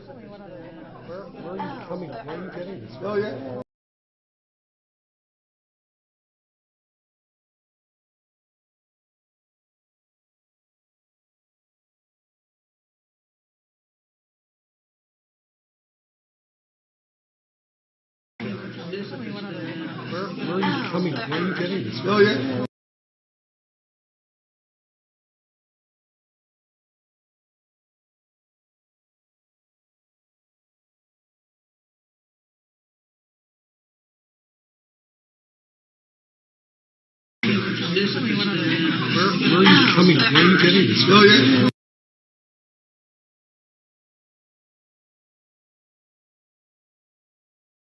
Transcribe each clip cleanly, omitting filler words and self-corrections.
Where are you coming? Where are you getting this? Oh, yeah. Where are you coming? Where are you getting this? Oh, yeah. Where are you coming? Where are you getting this? Oh, yeah. Where are you coming?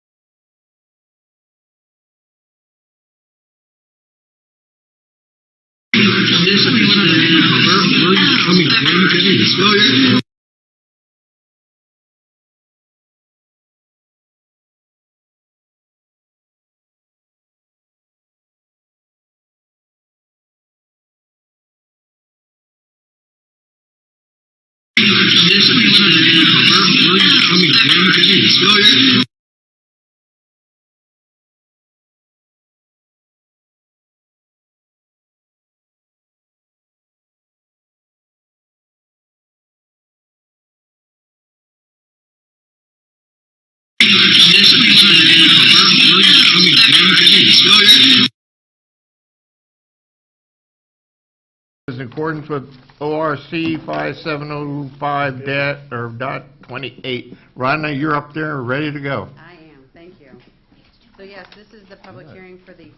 Where are you getting this? Oh, yeah. Where are you coming? Where are you getting this? Oh, yeah. Is in accordance with ORC 5705.28. Rhonda, you're up there, ready to go. I am, thank you. So yes, this is the public hearing for the...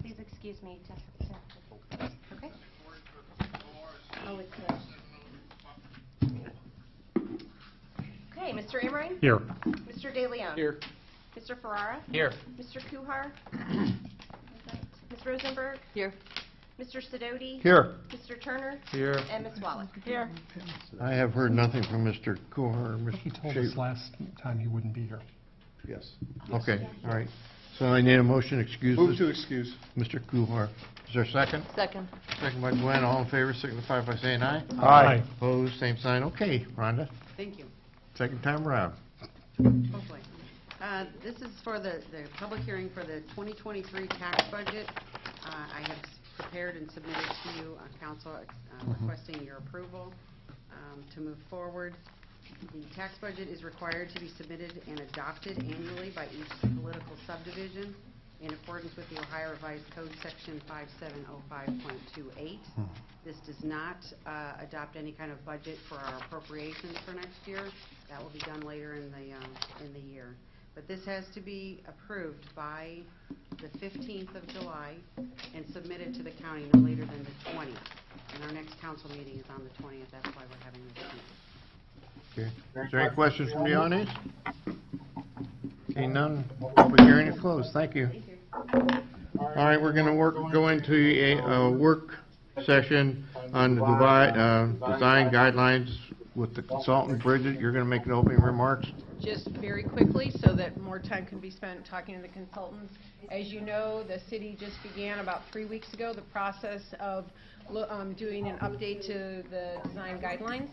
Please excuse me. Okay. Oh, it's okay, Mr. Amrine? Here. Mr. De Leon? Here. Mr. Ferrara? Here. Mr. Kuhar? Ms. Rosenberg? Here. Mr. Sidoti? Here. Mr. Turner? Here. And Ms. Wallach? Here. I have heard nothing from Mr. Kuhar or Mr. He told us last time he wouldn't be here. Yes. Okay, all right. So I need a motion to excuse Move to excuse. Mr. Kuhar. Is there a second? Second. Second by Gwen. All in favor, signify by saying aye. Aye. Opposed, same sign. Okay, Rhonda, Thank you, second time around. hopefully. This is for the public hearing for the 2023 tax budget. I have prepared and submitted to you, council, requesting your approval to move forward. The tax budget is required to be submitted and adopted annually by each political subdivision in accordance with the Ohio Revised Code Section 5705.28. This does not adopt any kind of budget for our appropriations for next year. That will be done later in the year. But this has to be approved by the 15th of July and submitted to the county no later than the 20th. And our next council meeting is on the 20th. That's why we're having this meeting. Okay. Is there any questions from the audience? Seeing none, public hearing is closed. Thank you. All right, we're going to go into a work session on the design guidelines with the consultant. Bridget, you're going to make an opening remarks. Just very quickly, so that more time can be spent talking to the consultants. As you know, the city just began about 3 weeks ago the process of doing an update to the design guidelines.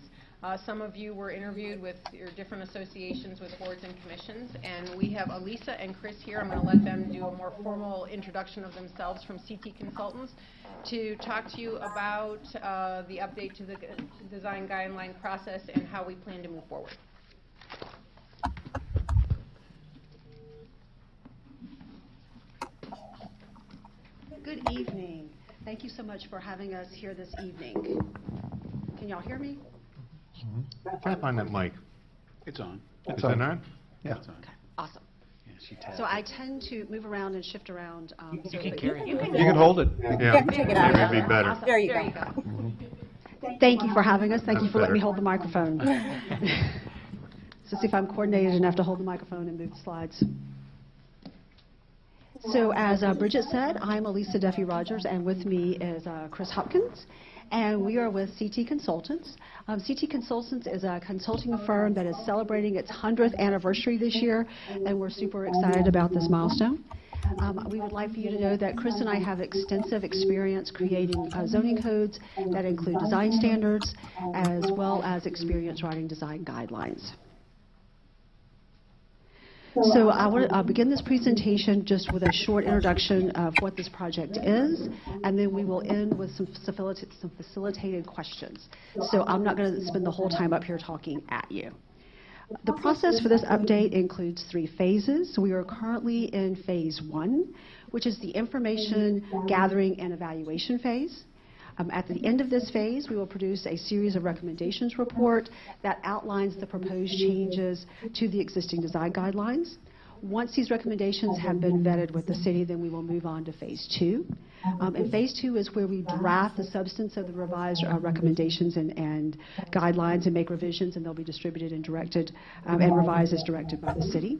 Some of you were interviewed with your different associations with boards and commissions, and we have Elisa and Chris here. I'm going to let them do a more formal introduction of themselves from CT Consultants to talk to you about the update to the design guideline process and how we plan to move forward. Good evening. Thank you so much for having us here this evening. Can y'all hear me? Tap on that mic. It's on. Is that on? Yeah. It's on. Okay, awesome. Yeah, she tapped. So I tend to move around and shift around. You can carry it. You can hold it. Yeah, that would be better. There you go. Thank you for having us. Thank you That's for letting me better. hold the microphone. So see if I'm coordinated enough to hold the microphone and move the slides. So as Bridget said, I'm Elisa Duffy Rogers, and with me is Chris Hopkins, and we are with CT Consultants. CT Consultants is a consulting firm that is celebrating its 100th anniversary this year, and we're super excited about this milestone. We would like for you to know that Chris and I have extensive experience creating zoning codes that include design standards, as well as experience writing design guidelines. So I want to begin this presentation just with a short introduction of what this project is, and then we will end with some facilitated questions. So I'm not going to spend the whole time up here talking at you. The process for this update includes 3 phases. We are currently in phase 1, which is the information gathering and evaluation phase. At the end of this phase, we will produce a series of recommendations report that outlines the proposed changes to the existing design guidelines. Once these recommendations have been vetted with the city, then we will move on to phase 2. And phase 2 is where we draft the substance of the revised recommendations and guidelines and make revisions, and they'll be distributed and directed and revised as directed by the city.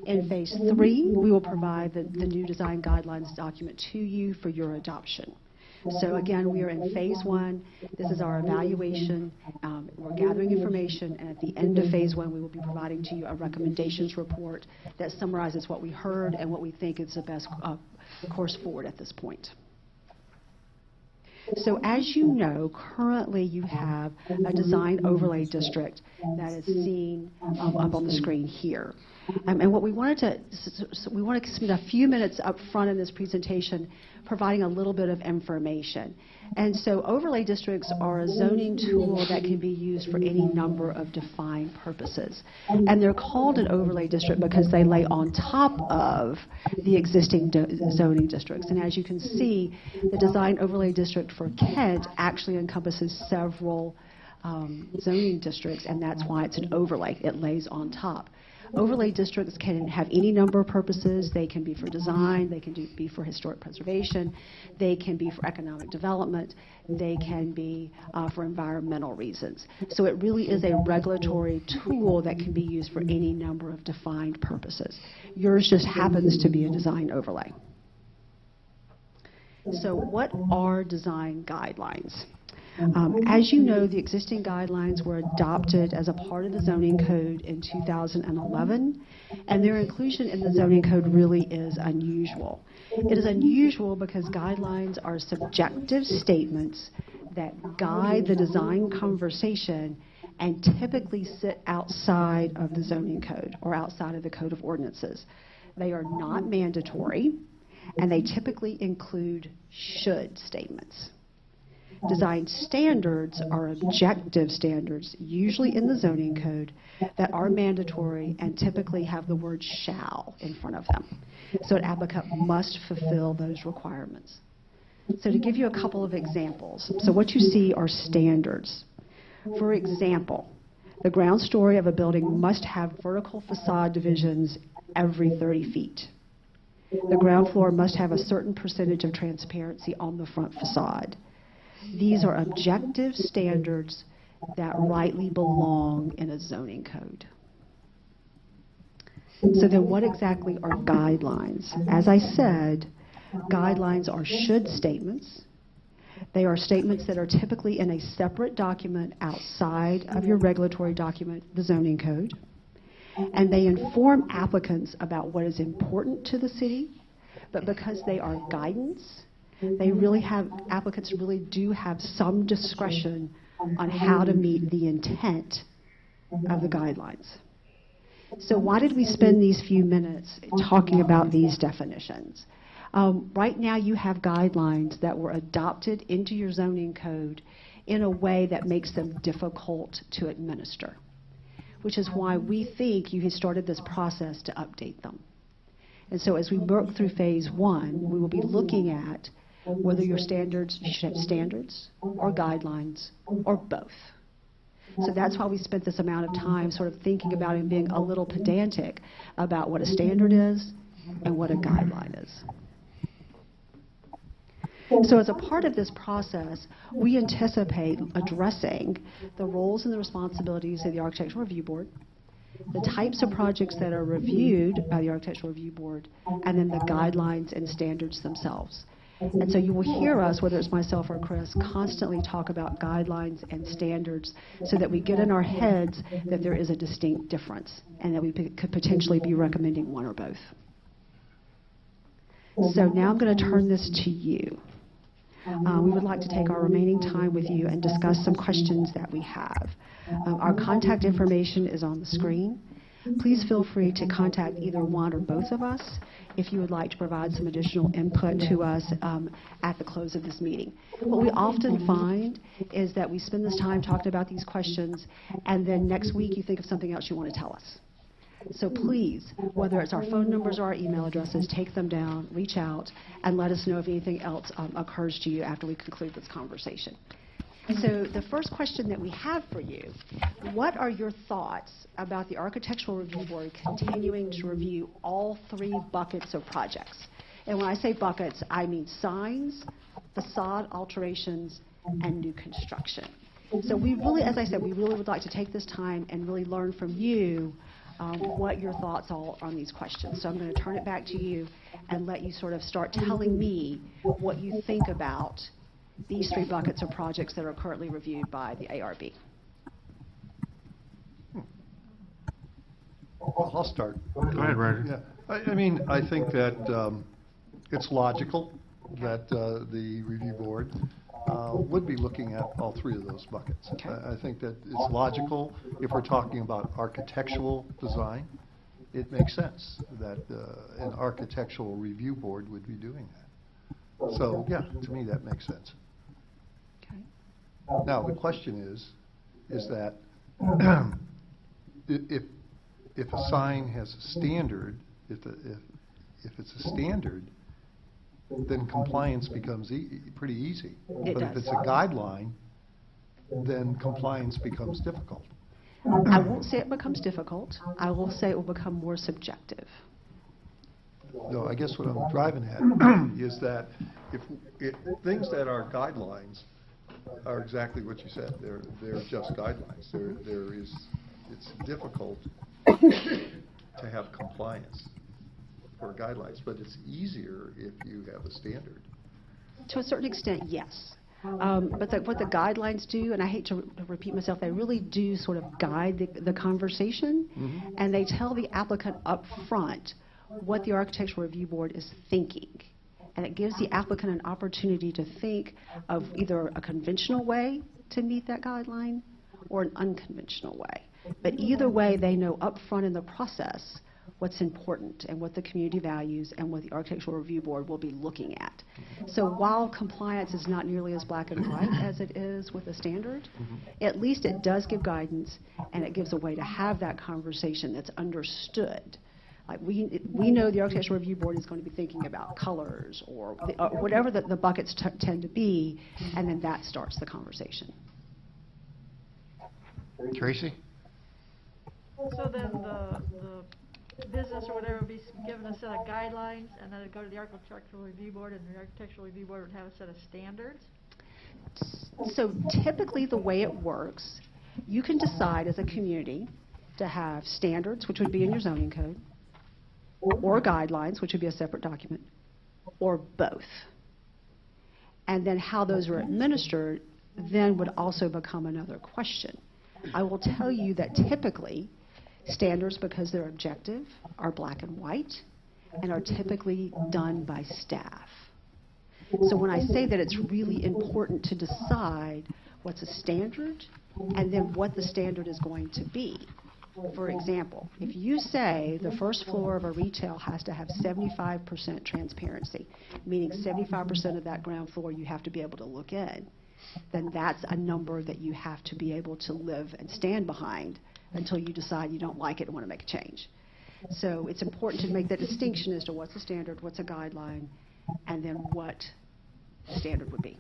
In phase 3, we will provide the new design guidelines document to you for your adoption. So again, we are in phase 1. This is our evaluation. We're gathering information, and at the end of phase 1, we will be providing to you a recommendations report that summarizes what we heard and what we think is the best course forward at this point. So as you know, currently you have a design overlay district that is seen up on the screen here. And what we wanted to, we want to spend a few minutes up front in this presentation providing a little bit of information. And so overlay districts are a zoning tool that can be used for any number of defined purposes. And they're called an overlay district because they lay on top of the existing zoning districts. And as you can see, the design overlay district for Kent actually encompasses several zoning districts, and that's why it's an overlay. It lays on top. Overlay districts can have any number of purposes. They can be for design, they can be for historic preservation, they can be for economic development, they can be for environmental reasons. So it really is a regulatory tool that can be used for any number of defined purposes. Yours just happens to be a design overlay. So what are design guidelines? As you know, the existing guidelines were adopted as a part of the zoning code in 2011, and their inclusion in the zoning code really is unusual. It is unusual because guidelines are subjective statements that guide the design conversation and typically sit outside of the zoning code or outside of the code of ordinances. They are not mandatory, and they typically include should statements. Design standards are objective standards, usually in the zoning code, that are mandatory and typically have the word shall in front of them. So an applicant must fulfill those requirements. So to give you a couple of examples, so what you see are standards. For example, the ground story of a building must have vertical facade divisions every 30 feet. The ground floor must have a certain percentage of transparency on the front facade. These are objective standards that rightly belong in a zoning code. So then what exactly are guidelines? As I said, guidelines are should statements. They are statements that are typically in a separate document outside of your regulatory document, the zoning code. And they inform applicants about what is important to the city, but because they are guidance, applicants really do have some discretion on how to meet the intent of the guidelines. So why did we spend these few minutes talking about these definitions? Right now you have guidelines that were adopted into your zoning code in a way that makes them difficult to administer, which is why we think you have started this process to update them. And so as we work through phase 1, we will be looking at whether your standards, you should have standards or guidelines or both. So that's why we spent this amount of time sort of thinking about and being a little pedantic about what a standard is and what a guideline is. So as a part of this process, we anticipate addressing the roles and the responsibilities of the Architectural Review Board, the types of projects that are reviewed by the Architectural Review Board, and then the guidelines and standards themselves. And so you will hear us, whether it's myself or Chris, constantly talk about guidelines and standards so that we get in our heads that there is a distinct difference and that we could potentially be recommending one or both. So now I'm going to turn this to you. We would like to take our remaining time with you and discuss some questions that we have. Our contact information is on the screen. Please feel free to contact either one or both of us if you would like to provide some additional input to us at the close of this meeting. What we often find is that we spend this time talking about these questions, and then next week you think of something else you want to tell us. So please, whether it's our phone numbers or our email addresses, take them down, reach out, and let us know if anything else occurs to you after we conclude this conversation. So the first question that we have for you, what are your thoughts about the Architectural Review Board continuing to review all 3 buckets of projects? And when I say buckets, I mean signs, facade alterations, and new construction. So we really, as I said, we really would like to take this time and really learn from you what your thoughts are on these questions. So I'm going to turn it back to you and let you sort of start telling me what you think about these 3 buckets of projects that are currently reviewed by the ARB. Well, I'll start. Go ahead, Ryder. Yeah, I mean, I think that it's logical that the review board would be looking at all 3 of those buckets. Okay. I think that it's logical if we're talking about architectural design. It makes sense that an architectural review board would be doing that. So, yeah, to me that makes sense. Okay. Now, the question is that if a sign has a standard, if it's a standard, then compliance becomes pretty easy. It But if does. it's a guideline, then compliance becomes difficult. I won't say it becomes difficult. I will say it will become more subjective. No, I guess what I'm driving at is that if things that are guidelines are exactly what you said. They're just guidelines. It's difficult to have compliance for guidelines, but it's easier if you have a standard. To a certain extent, yes. But what the guidelines do, and I hate to repeat myself, they really do sort of guide the conversation, and they tell the applicant up front what the Architectural Review Board is thinking. And it gives the applicant an opportunity to think of either a conventional way to meet that guideline or an unconventional way. But either way, they know up front in the process what's important and what the community values and what the Architectural Review Board will be looking at. So while compliance is not nearly as black and white as it is with a standard, at least it does give guidance, and it gives a way to have that conversation that's understood. Like we know the Architectural Review Board is going to be thinking about colors or whatever the buckets tend to be, and then that starts the conversation. Tracy? So then the business or whatever would be given a set of guidelines, and then it'd go to the Architectural Review Board, and the Architectural Review Board would have a set of standards? So typically the way it works, you can decide as a community to have standards, which would be in your zoning code, or guidelines, which would be a separate document, or both. And then how those are administered then would also become another question. I will tell you that typically standards, because they're objective, are black and white and are typically done by staff. So when I say that it's really important to decide what's a standard and then what the standard is going to be. For example, if you say the first floor of a retail has to have 75% transparency, meaning 75% of that ground floor you have to be able to look in, then that's a number that you have to be able to live and stand behind until you decide you don't like it and want to make a change. So it's important to make that distinction as to what's a standard, what's a guideline, and then what the standard would be.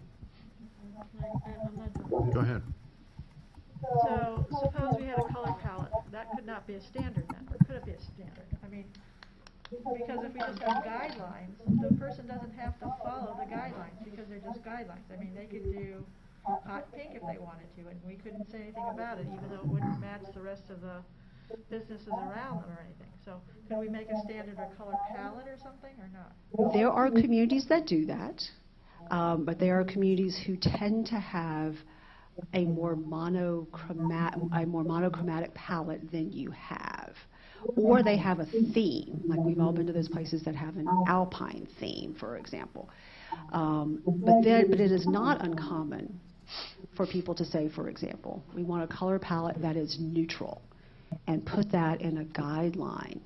Go ahead. So suppose we had a color palette. That could not be a standard then, or could it be a standard? I mean, because if we just have guidelines, the person doesn't have to follow the guidelines because they're just guidelines. I mean, they could do hot pink if they wanted to, and we couldn't say anything about it, even though it wouldn't match the rest of the businesses around them or anything. So could we make a standard or color palette or something, or not? There are communities that do that, but there are communities who tend to have a more monochromatic palette than you have. or they have a theme, like we've all been to those places that have an alpine theme, for example. But it is not uncommon for people to say, for example, we want a color palette that is neutral, and put that in a guideline.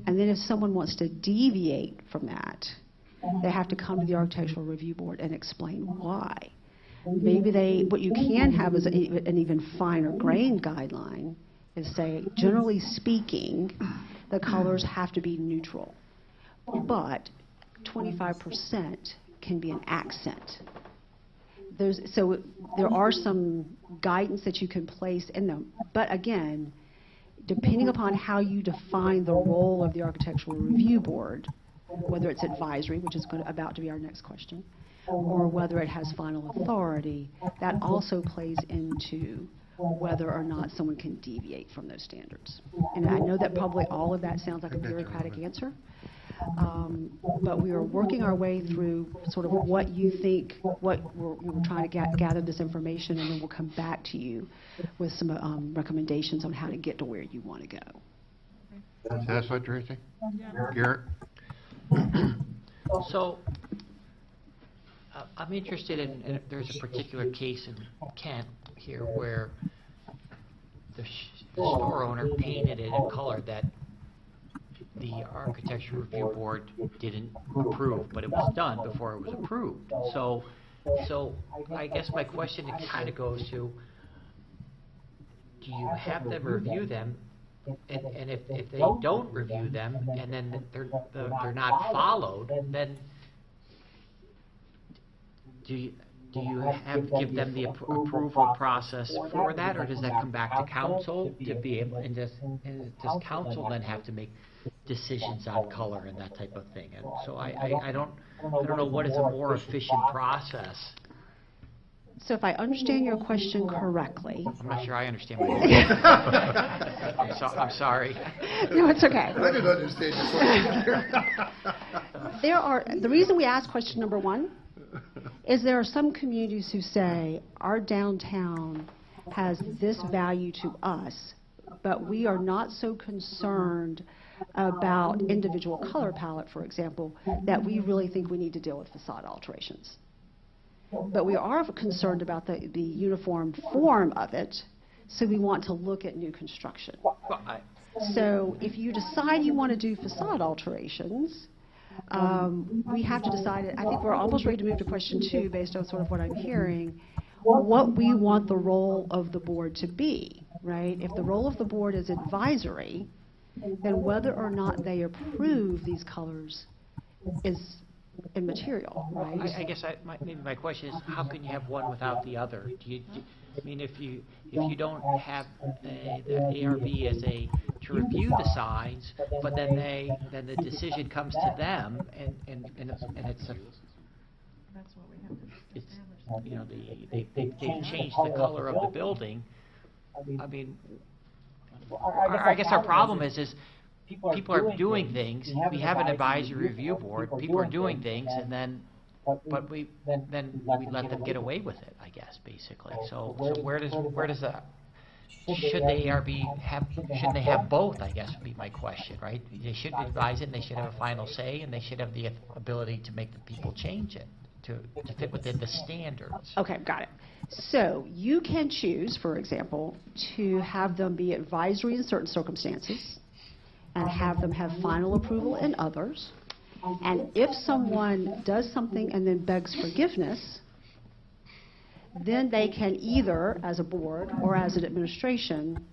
And then if someone wants to deviate from that, they have to come to the Architectural Review Board and explain why. Maybe what you can have is an even finer grained guideline, is say, generally speaking, the colors have to be neutral, but 25% can be an accent. So there are some guidance that you can place in them, but again, depending upon how you define the role of the Architectural Review Board, whether it's advisory, which is about to be our next question, or whether it has final authority, that also plays into whether or not someone can deviate from those standards. And I know that probably all of that sounds like a bureaucratic answer, but we are working our way through sort of what you think, what we're trying to gather this information, and then we'll come back to you with some recommendations on how to get to where you want to go. That's what Tracy? Yeah. Garrett? So, I'm interested in, there's a particular case in Kent here where the store owner painted it a color that the Architectural Review Board didn't approve, but it was done before it was approved. So I guess my question kind of goes to, do you have them review them? And if they don't review them, and then they're not followed, then do you give them the approval process for that, or does that come back to council to be able, and does council then have to make decisions on color and that type of thing? And so I don't know what is a more efficient process. So if I understand your question correctly. I'm not sure I understand what you're saying. I'm sorry. No, it's okay. I didn't understand your question. The reason we ask question number one is there are some communities who say our downtown has this value to us, but we are not so concerned about individual color palette, for example, that we really think we need to deal with facade alterations. But we are concerned about the uniform form of it, so we want to look at new construction. So if you decide you want to do facade alterations, we have to decide, I think we're almost ready to move to question 2 based on sort of what I'm hearing, what we want the role of the board to be, right? If the role of the board is advisory, then whether or not they approve these colors is immaterial, right? I guess maybe my question is, how can you have one without the other? I mean, if you don't have the ARB to review the signs, but then the decision comes to them, and it's a, That's what we have to it's, establish. you know, they change the color of the building. I mean, I guess our problem is people are doing things. We have an advisory review board. People are doing things, and then, but we let them get away with it, I guess, basically. So where does that? Should the ARB should they have both? I guess would be my question, right? They should advise it, and they should have a final say, and they should have the ability to make the people change it to fit within the standards. Okay, got it. So you can choose, for example, to have them be advisory in certain circumstances and have them have final approval in others. And if someone does something and then begs forgiveness, then they can either, as a board or as an administration,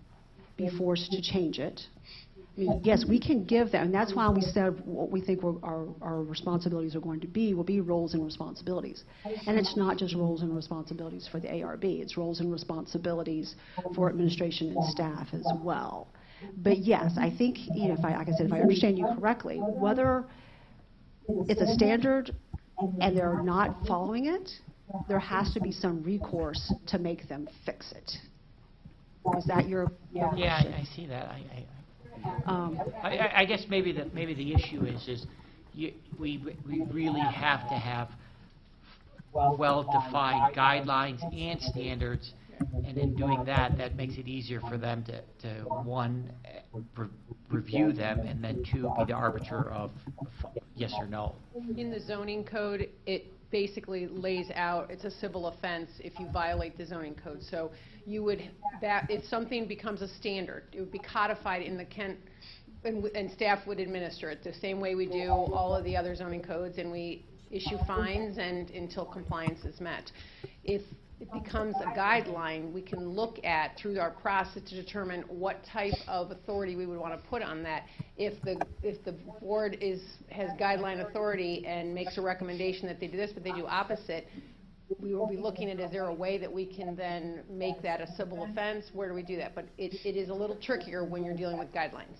be forced to change it. I mean, yes, we can give them, and that's why we said what we think our responsibilities are going to be will be roles and responsibilities. And it's not just roles and responsibilities for the ARB, it's roles and responsibilities for administration and staff as well. But yes, I think, you know, like I said, if I understand you correctly, whether it's a standard and they're not following it, there has to be some recourse to make them fix it. Is that your question? Yeah, I see that. I guess maybe the issue is we really have to have well-defined guidelines and standards And in doing that, that makes it easier for them to one, review them, and then two, be the arbiter of yes or no. In the zoning code, it basically lays out, it's a civil offense if you violate the zoning code. So you would, that, if something becomes a standard, it would be codified in the Kent, and staff would administer it the same way we do all of the other zoning codes, and we issue fines and until compliance is met. If it becomes a guideline, we can look at through our process to determine what type of authority we would want to put on that. If the board has guideline authority and makes a recommendation that they do this, but they do opposite, we will be looking at, is there a way that we can then make that a civil offense? Where do we do that? But it is a little trickier when you're dealing with guidelines.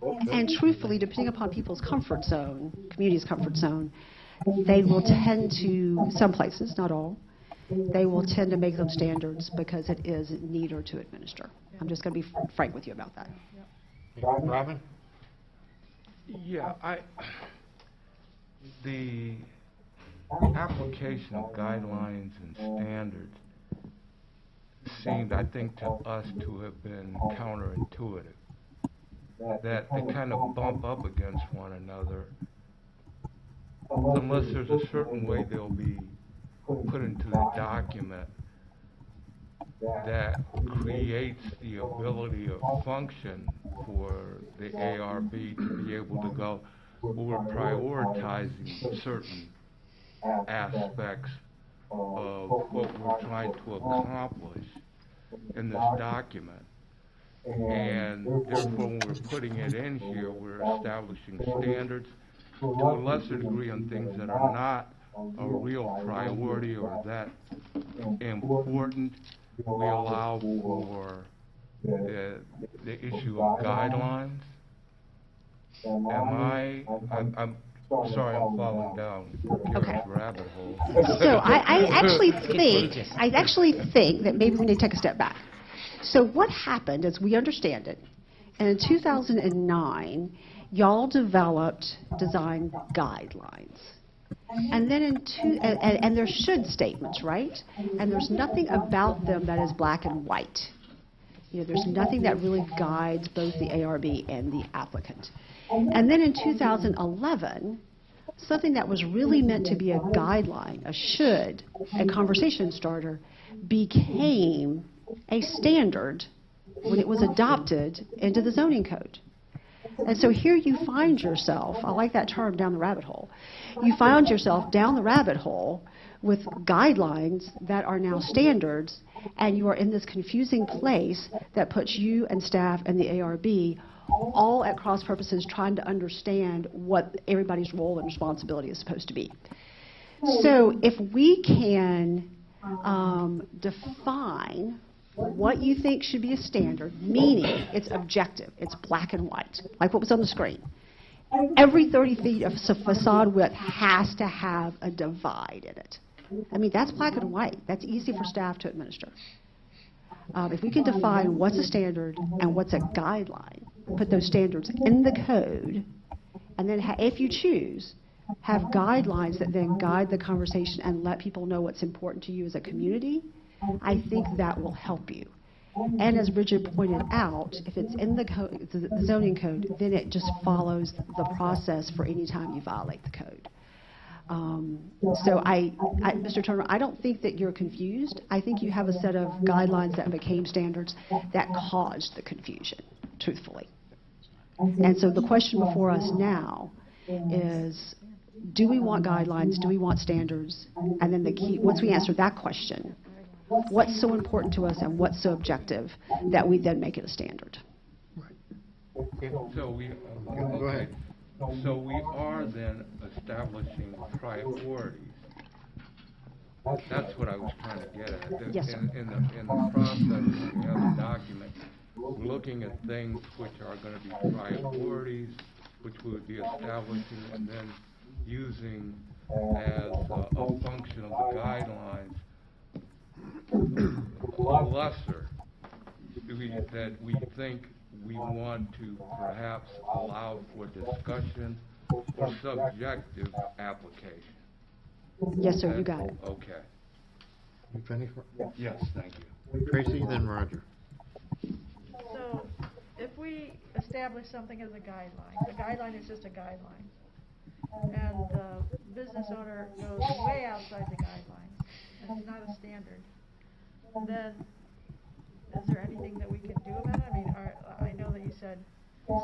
And truthfully, depending upon people's comfort zone, community's comfort zone, they will tend to, some places, not all, they will tend to make them standards because it is neater to administer. I'm just going to be frank with you about that. Robin? Yeah, the application of guidelines and standards seemed, I think, to us to have been counterintuitive, that they kind of bump up against one another unless there's a certain way they'll be put into the document that creates the ability of function for the ARB to be able to go, well, we're prioritizing certain aspects of what we're trying to accomplish in this document. And therefore, when we're putting it in here, we're establishing standards to a lesser degree on things that are not a real priority or that important. We allow for the issue of guidelines. I'm sorry, I'm falling down Gary's rabbit hole. So I actually think that maybe we need to take a step back. So what happened, as we understand it, in 2009, y'all developed design guidelines. And then and there should statements, right? And there's nothing about them that is black and white. You know, there's nothing that really guides both the ARB and the applicant. And then in 2011, something that was really meant to be a guideline, a should, a conversation starter, became a standard when it was adopted into the zoning code. And so here you find yourself, I like that term, down the rabbit hole. You found yourself down the rabbit hole with guidelines that are now standards, and you are in this confusing place that puts you and staff and the ARB all at cross purposes trying to understand what everybody's role and responsibility is supposed to be. So if we can define what you think should be a standard, meaning it's objective, it's black and white, like what was on the screen. Every 30 feet of facade width has to have a divide in it. I mean, that's black and white. That's easy for staff to administer. If we can define what's a standard and what's a guideline, put those standards in the code, and then if you choose, have guidelines that then guide the conversation and let people know what's important to you as a community, I think that will help you. And as Bridget pointed out, if it's in the code, the zoning code, then it just follows the process for any time you violate the code. So Mr. Turner, I don't think that you're confused. I think you have a set of guidelines that became standards that caused the confusion, truthfully. And so the question before us now is, do we want guidelines? Do we want standards? And then the key, once we answer that question, what's so important to us and what's so objective that we then make it a standard? So we, Go ahead. So we are then establishing priorities. That's what I was trying to get at. Yes, sir. In the process, we have the document. We're looking at things which are going to be priorities, which we would be establishing and then using as a function of the guidelines. A lesser that we think we want to perhaps allow for discussion or subjective application. Yes, sir, you got it. Okay. You finished? Yes, thank you. Tracy, then Roger. So if we establish something as a guideline is just a guideline, and the business owner goes way outside the guidelines, and it's not a standard, then is there anything that we can do about it? I mean, I know that you said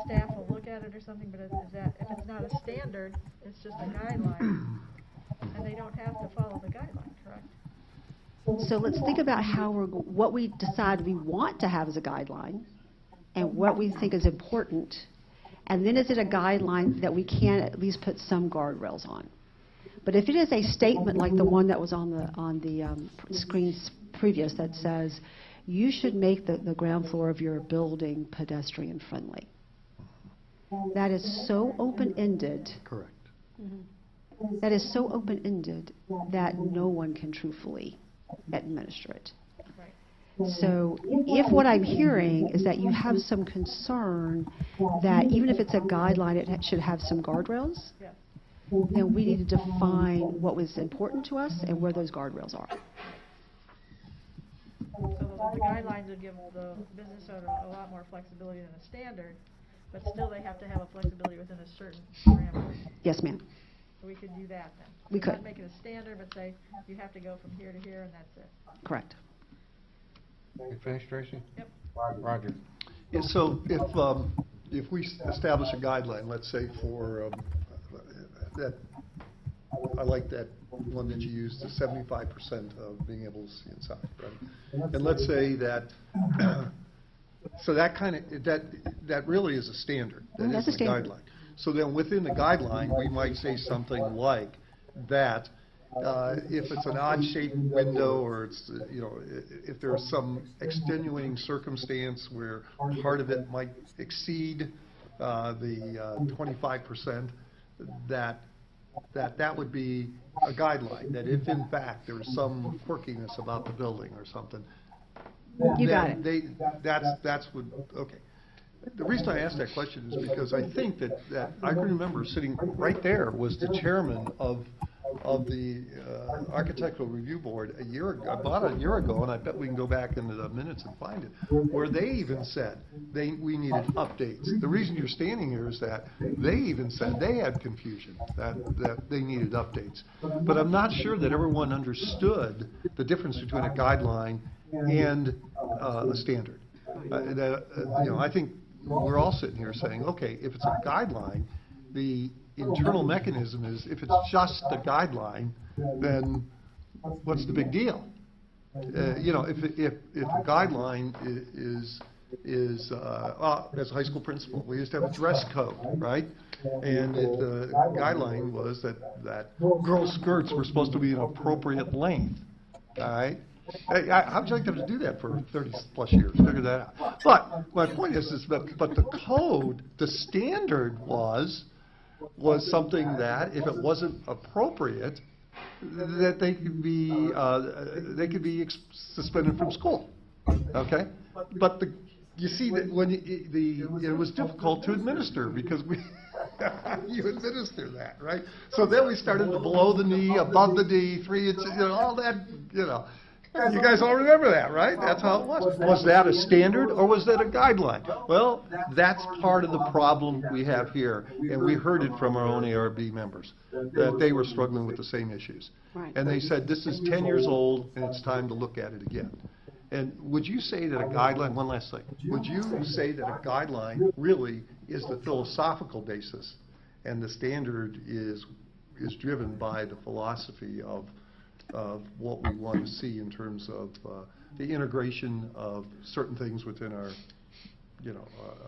staff will look at it or something, but is that, if it's not a standard, it's just a guideline, and they don't have to follow the guideline, correct? So let's think about what we decide we want to have as a guideline and what we think is important. And then is it a guideline that we can at least put some guardrails on? But if it is a statement like the one that was on the screens previous that says, you should make the ground floor of your building pedestrian friendly. That is so open-ended. Correct. That is so open-ended that no one can truthfully administer it. So if what I'm hearing is that you have some concern that even if it's a guideline, it should have some guardrails, then we need to define what was important to us and where those guardrails are. So the guidelines would give the business owner a lot more flexibility than a standard, but still they have to have a flexibility within a certain parameter. Yes, ma'am. So we could do that then. We could. Not make it a standard, but say you have to go from here to here and that's it. Correct. You finished, Tracy? Yep. Roger. Yeah, so if we establish a guideline, let's say for that, I like that one that you used, the 75% of being able to see inside, right? And let's say that, so that kind of, that really is a standard. That's a isn't standard. Guideline. So then within the guideline, we might say something like that, if it's an odd-shaped window or it's, if there's some extenuating circumstance where part of it might exceed the 25%, that would be a guideline, that if in fact there's some quirkiness about the building or something. You got it. That's what, okay. The reason I asked that question is because I think that I can remember sitting right there was the chairman of the Architectural Review Board about a year ago, and I bet we can go back into the minutes and find it, where they even said we needed updates. The reason you're standing here is that they even said they had confusion, that they needed updates. But I'm not sure that everyone understood the difference between a guideline and a standard. I think we're all sitting here saying, okay, if it's a guideline, the internal mechanism is if it's just a guideline, then what's the big deal? If a guideline is as a high school principal, we used to have a dress code, right? And if the guideline was that girls' skirts were supposed to be an appropriate length, all right? How would you like them to do that for 30-plus years? Figure that out. But my point is but the code, the standard was something that if it wasn't appropriate, that they could be suspended from school. Okay, but you see that when it was difficult to administer because you administer that, right? So then we started to below the knee, above the knee, 3 inches, all that, You guys all remember that, right? That's how it was. Was that a standard or was that a guideline? Well, that's part of the problem we have here, and we heard it from our own ARB members, that they were struggling with the same issues. Right. And they said, this is 10 years old, and it's time to look at it again. And would you say that a guideline, one last thing, would you say that a guideline really is the philosophical basis, and the standard is driven by the philosophy of what we want to see in terms of the integration of certain things within our,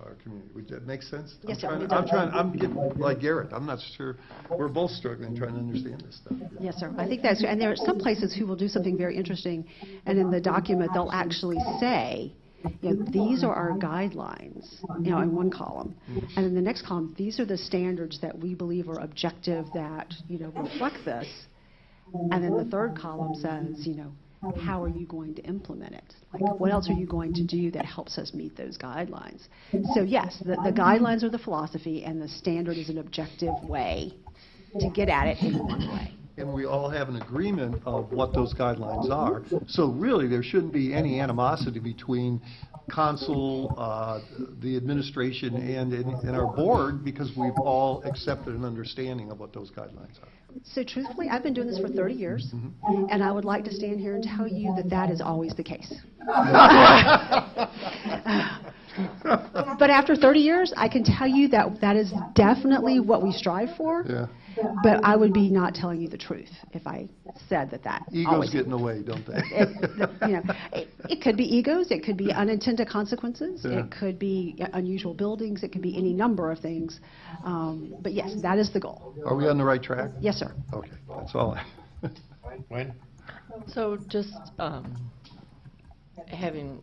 our community. Would that make sense? Yes, sir. I'm getting like Garrett. I'm not sure. We're both struggling trying to understand this stuff. Yes, sir. I think that's, and there are some places who will do something very interesting, and in the document they'll actually say, these are our guidelines, in one column. And in the next column, these are the standards that we believe are objective that, reflect this. And then the third column says, how are you going to implement it? Like, what else are you going to do that helps us meet those guidelines? So yes, the guidelines are the philosophy, and the standard is an objective way to get at it in one way. and we all have an agreement of what those guidelines are. So really, there shouldn't be any animosity between council, the administration, and our board, because we've all accepted an understanding of what those guidelines are. So truthfully, I've been doing this for 30 years, and I would like to stand here and tell you that that is always the case. But after 30 years, I can tell you that that is definitely what we strive for. Yeah. But I would be not telling you the truth if I said that Egos always get in the way, don't they? It could be egos, it could be unintended consequences, Yeah. it could be unusual buildings, it could be any number of things. But yes, that is the goal. Are we on the right track? Yes, sir. Okay, that's all I. Wayne? So just having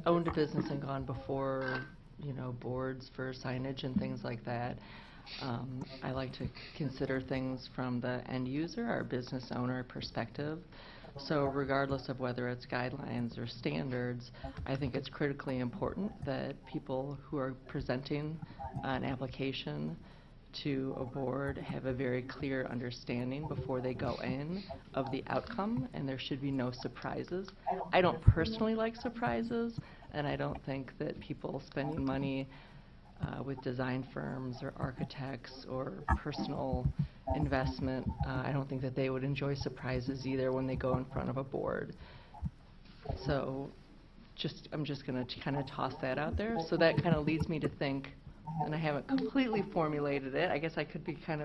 owned a business and gone before, boards for signage and things like that, I like to consider things from the end user, our business owner perspective. So regardless of whether it's guidelines or standards, I think it's critically important that people who are presenting an application to a board have a very clear understanding before they go in of the outcome, and there should be no surprises. I don't personally like surprises, and I don't think that people spending money with design firms or architects or personal investment, I don't think that they would enjoy surprises either when they go in front of a board. So I'm just going to kind of toss that out there. So that kind of leads me to think, and I haven't completely formulated it, I guess I could be kind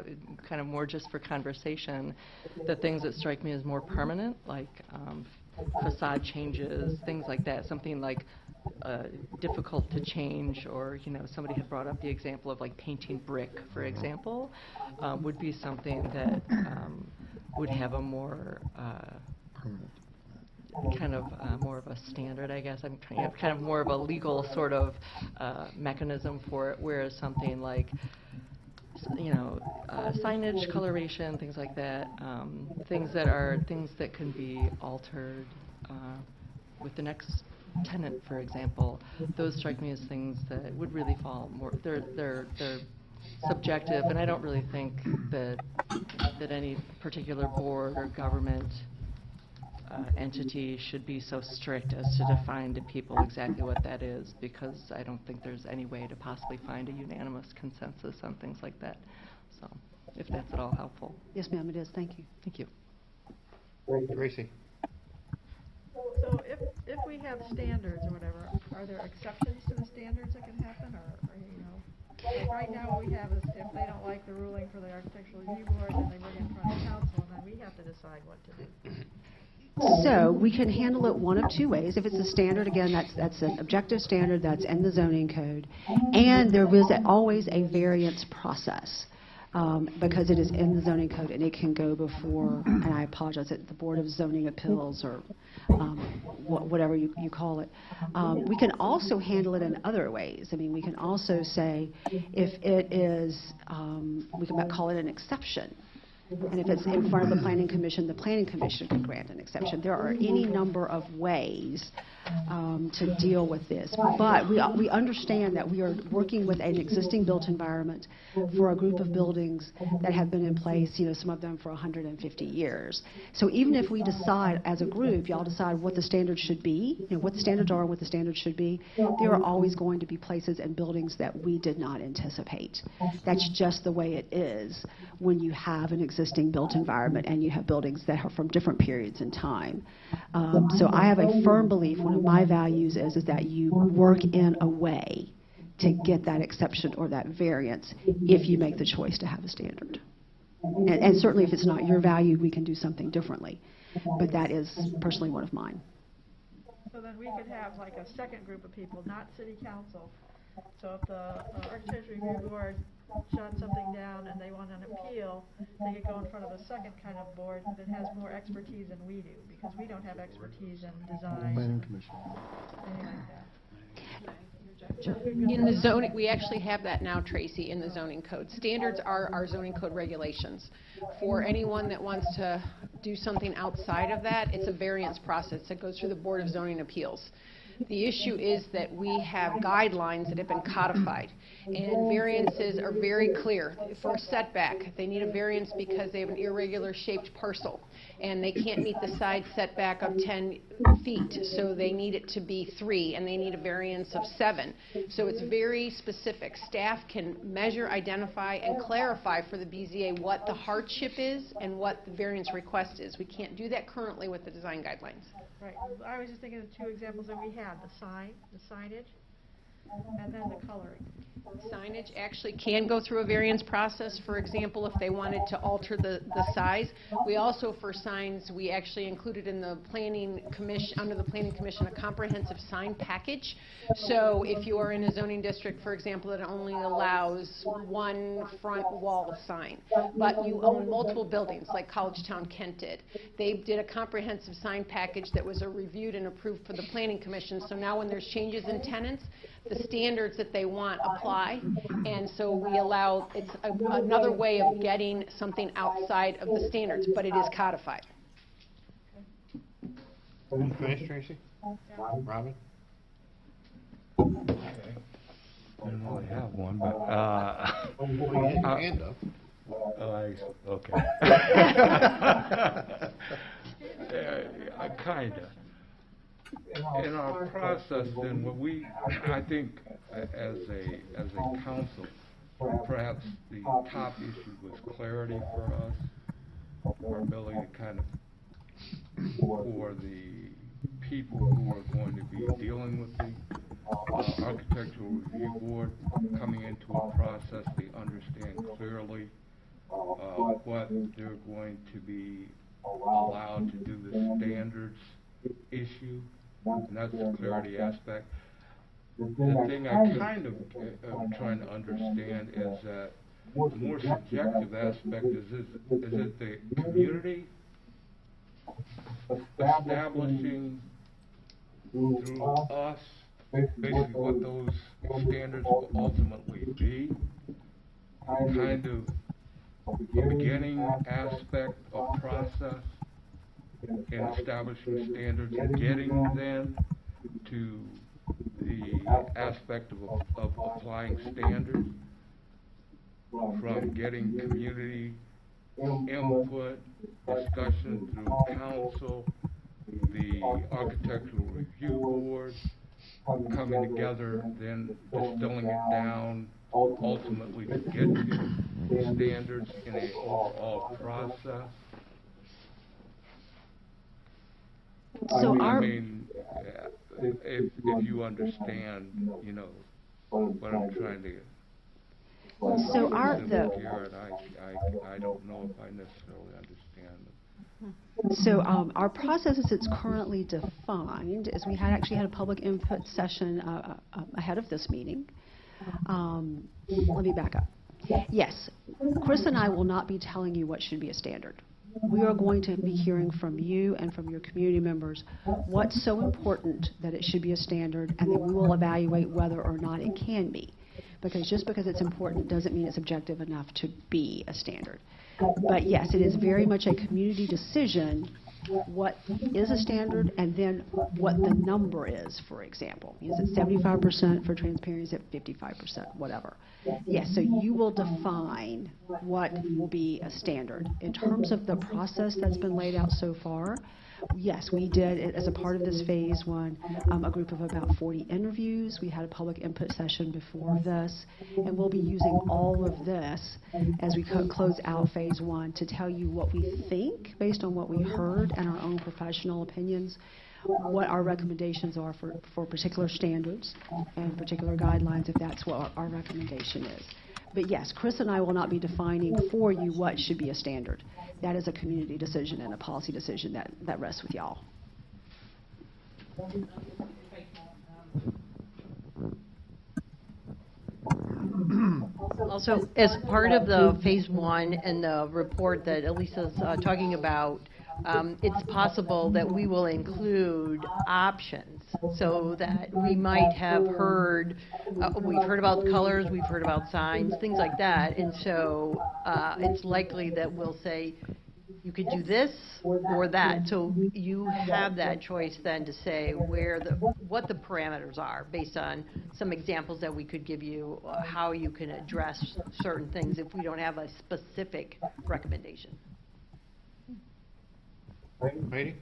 of more just for conversation, the things that strike me as more permanent, like facade changes, things like that, something like difficult to change, or somebody had brought up the example of like painting brick, for example, would be something that would have a more more of a standard, I guess. I'm trying to have kind of more of a legal sort of mechanism for it, whereas something like signage, coloration, things like that, things that can be altered with the next tenant, for example. Those strike me as things that would really fall more. They're subjective, and I don't really think that any particular board or government entity should be so strict as to define to people exactly what that is, because I don't think there's any way to possibly find a unanimous consensus on things like that. So, if that's at all helpful. Yes, ma'am, it is. Thank you. Thank you. Tracy? So if we have standards or whatever, are there exceptions to the standards that can happen, or like right now what we have is if they don't like the ruling for the architectural review board, then they bring it in front of council, and then we have to decide what to do. So we can handle it one of two ways. If it's a standard, again, that's an objective standard that's in the zoning code, and there is always a variance process. Because it is in the zoning code, and it can go before, and I apologize, at the Board of Zoning Appeals, or whatever you call it. We can also handle it in other ways. I mean, we can also say if it is, we can call it an exception. And if it's in front of the Planning Commission can grant an exception. There are any number of ways to deal with this. But we understand that we are working with an existing built environment for a group of buildings that have been in place, some of them for 150 years. So even if we decide as a group, y'all decide what the standards should be, what the standards are and what the standards should be, there are always going to be places and buildings that we did not anticipate. That's just the way it is when you have an existing built environment and you have buildings that are from different periods in time. So I have a firm belief, one of my values is that you work in a way to get that exception or that variance if you make the choice to have a standard. And certainly if it's not your value, we can do something differently. But that is personally one of mine. So then we could have like a second group of people, not city council. So if the architecture review board shot something down and they want an appeal, they could go in front of a second kind of board that has more expertise than we do, because we don't have expertise in design. Planning Commission. Anything like that. In the zoning, we actually have that now, Tracy, in the zoning code. Standards are our zoning code regulations. For anyone that wants to do something outside of that, it's a variance process that goes through the Board of Zoning Appeals. The issue is that we have guidelines that have been codified, and variances are very clear. For a setback, they need a variance because they have an irregular shaped parcel, and they can't meet the side setback of 10 feet, so they need it to be 3, and they need a variance of 7. So it's very specific. Staff can measure, identify, and clarify for the BZA what the hardship is and what the variance request is. We can't do that currently with the design guidelines. Right, I was just thinking of 2 examples that we had, the signage, and then the coloring. Signage actually can go through a variance process. For example, if they wanted to alter the size. We also, for signs, we actually included in the planning commission, under the planning commission, a comprehensive sign package. So if you are in a zoning district, for example, that only allows 1 front wall sign, but you own multiple buildings, like College Town Kent did, they did a comprehensive sign package that was reviewed and approved for the planning commission. So now when there's changes in tenants, the standards that they want apply, and so we allow, it's another way of getting something outside of the standards, but it is codified. You finished, Tracy? Robin? I don't really have one, but, Well, you had your hand up. okay. Kinda. In our process, then, what we, I think, as a council, perhaps the top issue was clarity for us, our ability to kind of, for the people who are going to be dealing with the architectural review board, coming into a process, they understand clearly what they're going to be allowed to do, the standards issue, and that's the clarity aspect. The thing I kind of am trying to understand is that the more subjective aspect is it the community establishing through us basically what those standards will ultimately be, kind of a beginning aspect of process in establishing standards and getting them to the aspect of applying standards, from getting community input, discussion through council, the architectural review board, coming together, then distilling it down, ultimately to get to standards in an overall process. So I mean, if you understand, you know, what I'm trying to. So here, and I don't know if I necessarily understand. So our process as it's currently defined is we actually had a public input session ahead of this meeting. Let me back up. Yes, Chris and I will not be telling you what should be a standard. We are going to be hearing from you and from your community members what's so important that it should be a standard, and then we will evaluate whether or not it can be. Because just because it's important doesn't mean it's objective enough to be a standard. But yes, it is very much a community decision what is a standard and then what the number is, for example. Is it 75% for transparency, is it 55%, whatever. Yes, so you will define what will be a standard. In terms of the process that's been laid out so far, yes, we did, as a part of this phase 1, a group of about 40 interviews. We had a public input session before this, and we'll be using all of this as we close out phase 1 to tell you what we think, based on what we heard and our own professional opinions, what our recommendations are for particular standards and particular guidelines, if that's what our recommendation is. But yes, Chris and I will not be defining for you what should be a standard. That is a community decision and a policy decision that rests with y'all. Also, as part of the phase 1 and the report that Elisa's talking about, it's possible that we will include options so that we might have heard, we've heard about colors, we've heard about signs, things like that, and so it's likely that we'll say, you could do this or that. So you have that choice then to say where what the parameters are, based on some examples that we could give you, how you can address certain things if we don't have a specific recommendation. Heidi?